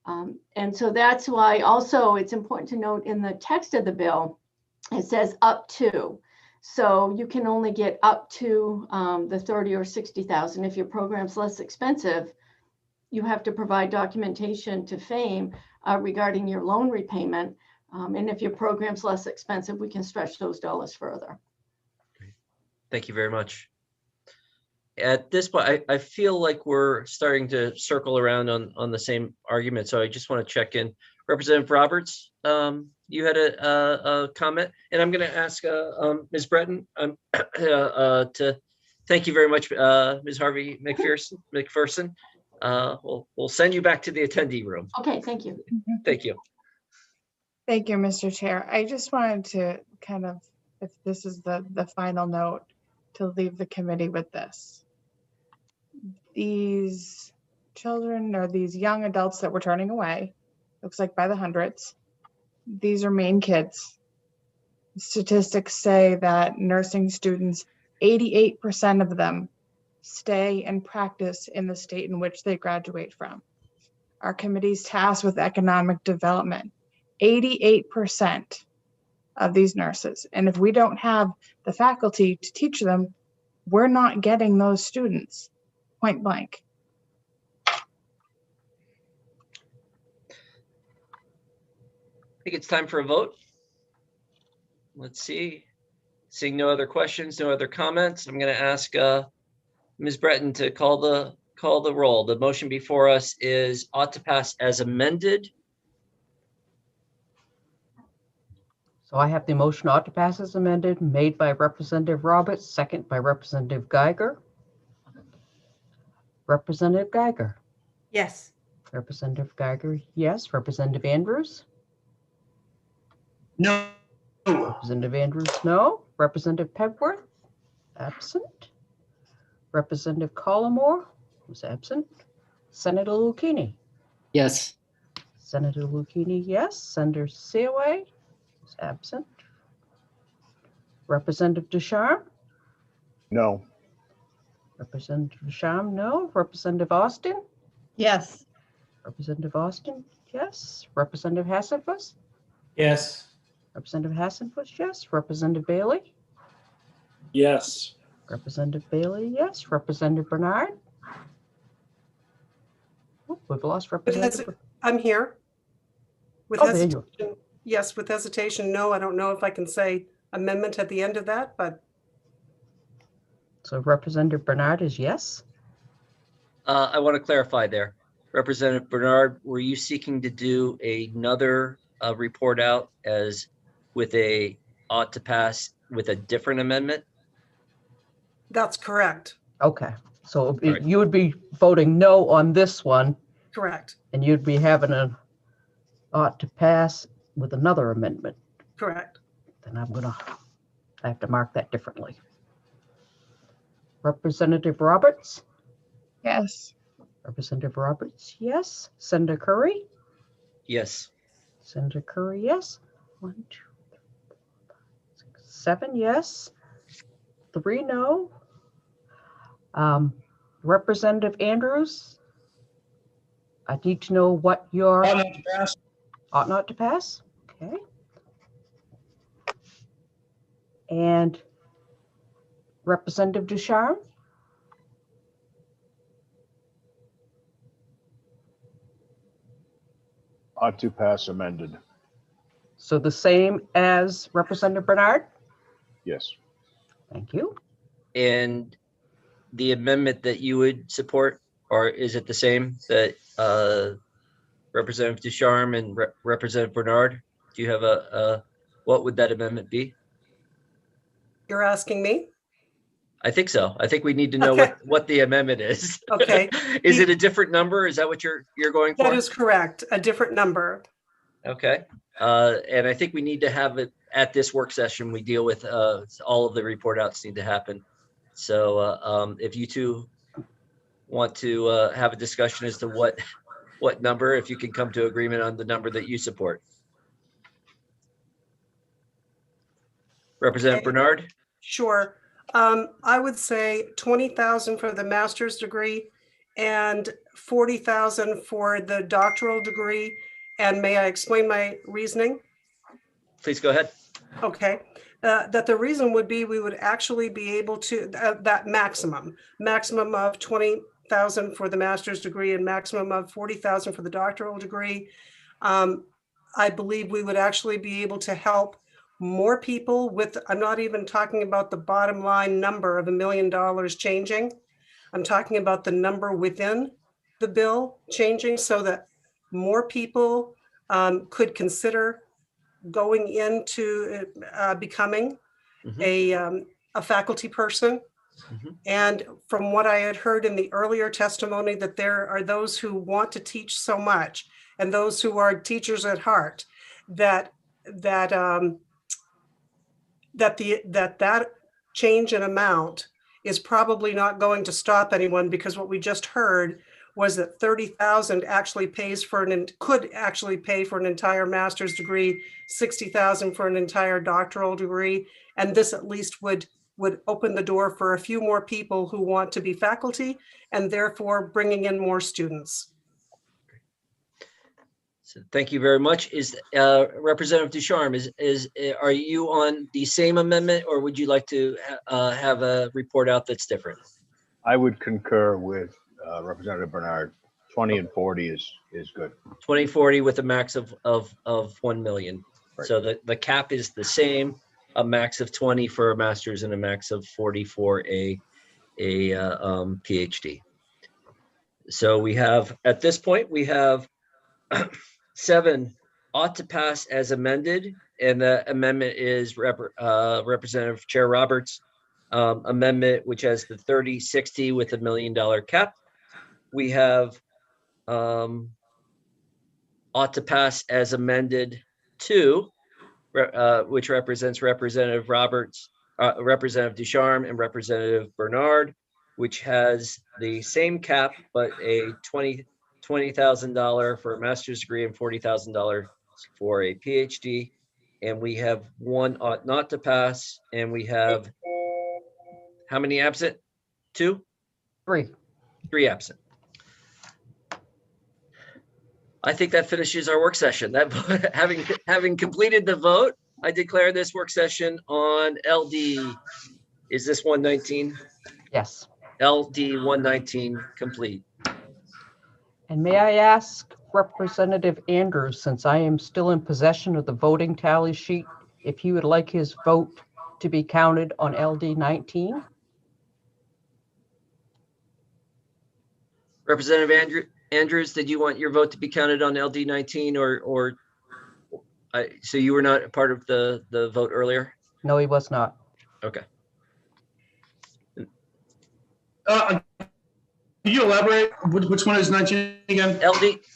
And so that's why also it's important to note in the text of the bill, it says up to. So you can only get up to the 30 or 60,000. If your program's less expensive, you have to provide documentation to FAME regarding your loan repayment. And if your program's less expensive, we can stretch those dollars further. Thank you very much. At this point, I feel like we're starting to circle around on the same argument. So I just want to check in. Representative Roberts, you had a comment, and I'm going to ask Ms. Breton to thank you very much, Ms. Harvey McPherson. We'll send you back to the attendee room. Okay, thank you. Thank you. Thank you, Mr. Chair. I just wanted to kind of, if this is the final note, to leave the committee with this. These children or these young adults that we're turning away, looks like by the hundreds, these are Maine kids. Statistics say that nursing students, 88% of them stay and practice in the state in which they graduate from. Our committee's tasked with economic development. 88% of these nurses. And if we don't have the faculty to teach them, we're not getting those students, point blank. I think it's time for a vote. Let's see. Seeing no other questions, no other comments, I'm going to ask Ms. Breton to call the roll. The motion before us is ought to pass as amended. So I have the motion ought to pass as amended, made by Representative Roberts, second by Representative Geiger. Representative Geiger. Yes. Representative Geiger, yes. Representative Andrews. No. Representative Andrews, no. Representative Pepworth, absent. Representative Collmore was absent. Senator Lucchini. Yes. Senator Lucchini, yes. Senator Seaway is absent. Representative Ducharme. No. Representative Ducharme, no. Representative Austin. Yes. Representative Austin, yes. Representative Hassenfuss. Yes. Representative Hassenfuss, yes. Representative Bailey. Yes. Representative Bailey, yes. Representative Bernard. Oh, we've lost Representative. I'm here. With Oh, there you are. hesitation, yes, with hesitation, no. I don't know if I can say amendment at the end of that, but So Representative Bernard is yes. I want to clarify there. Representative Bernard, were you seeking to do another report out as with a ought to pass with a different amendment? that's correct. Okay, so you would be voting no on this one, Correct. and you'd be having an ought to pass with another amendment. Correct. Then I'm gonna I have to mark that differently. Representative Roberts? Yes. Representative Roberts, yes. Senator Curry? Yes. Senator Curry, yes. 1, 2, 3, 4, 5, 6, 7, yes. 3, no. Representative Andrews? I need to know what your... Ought not to pass. Ought not to pass? Okay. And Representative Ducharme? Ought to pass amended. So the same as Representative Bernard? Yes. Thank you. And the amendment that you would support, or is it the same that Representative Ducharme and Representative Bernard? Do you have what would that amendment be? You're asking me? I think so. I think we need to know what the amendment is. Okay. Is it a different number? Is that what you're going for? That is correct. A different number. Okay. And I think we need to have it at this work session. We deal with all of the report outs need to happen. So if you two want to have a discussion as to what number, if you can come to agreement on the number that you support. Representative Bernard? Sure. I would say 20,000 for the master's degree and 40,000 for the doctoral degree. And may I explain my reasoning? Please go ahead. Okay. That the reason would be we would actually be able to, that maximum of 20,000 for the master's degree and maximum of 40,000 for the doctoral degree. I believe we would actually be able to help more people with, I'm not even talking about the bottom line number of $1 million changing. I'm talking about the number within the bill changing so that more people could consider going into becoming a faculty person. And from what I had heard in the earlier testimony, that there are those who want to teach so much and those who are teachers at heart that change in amount is probably not going to stop anyone, because what we just heard was that 30,000 actually pays for could actually pay for an entire master's degree, 60,000 for an entire doctoral degree. And this at least would open the door for a few more people who want to be faculty and therefore bringing in more students. So thank you very much. Is Representative Ducharme, are you on the same amendment, or would you like to have a report out that's different? I would concur with Representative Bernard. 20 and 40 is good. 2040 with a max of 1 million. Right. So the cap is the same, a max of 20 for a master's and a max of 40 for a PhD. So we have, at this point, we have 7 ought to pass as amended, and the amendment is Representative Chair Roberts' amendment, which has the 30/60 with $1 million cap. We have ought to pass as amended 2, which represents Representative Roberts, Representative Ducharme, and Representative Bernard, which has the same cap, but a $20,000 for a master's degree and $40,000 for a PhD. And we have 1 ought not to pass, and we have how many absent? 2? 3. 3 absent. I think that finishes our work session. That having completed the vote, I declare this work session on LD. Is this 119? Yes. LD 119 complete. And may I ask Representative Andrews, since I am still in possession of the voting tally sheet, if he would like his vote to be counted on LD 19? Representative Andrews, did you want your vote to be counted on LD 19 or so you were not a part of the vote earlier? No, he was not. Okay. Can you elaborate? Which one is 19 again?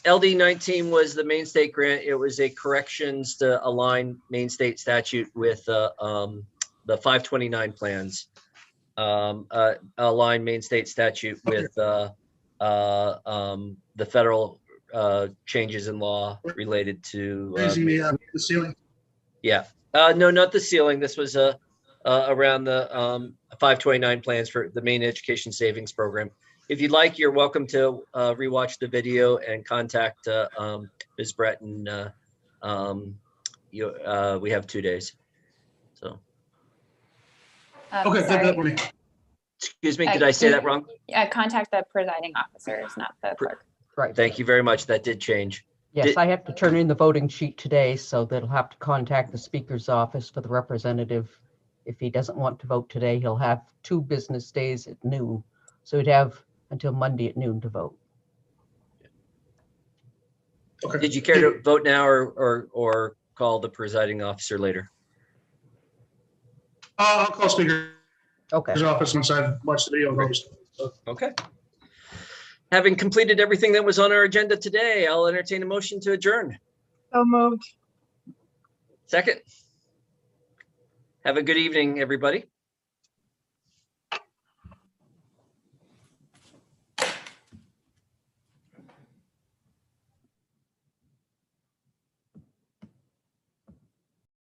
LD 19 was the Maine State grant. It was a corrections to align Maine State statute with the 529 plans align Maine state statute with the federal changes in law related to. Raising the ceiling. Yeah, no, not the ceiling. This was around the 529 plans for the Maine Education Savings Program. If you'd like, you're welcome to rewatch the video and contact Ms. Breton. We have 2 days. So. Okay, sorry. good for me. Excuse me, did I say that wrong? Contact the presiding officers, not the clerk. Right. Thank you very much. That did change. Yes, I have to turn in the voting sheet today, so they'll have to contact the speaker's office for the representative. If he doesn't want to vote today, he'll have 2 business days at noon. So he'd have until Monday at noon to vote. Okay. Did you care to vote now or call the presiding officer later? I'll call Speaker's office once I've watched the video. Okay. Having completed everything that was on our agenda today, I'll entertain a motion to adjourn. So moved. Second. Have a good evening, everybody.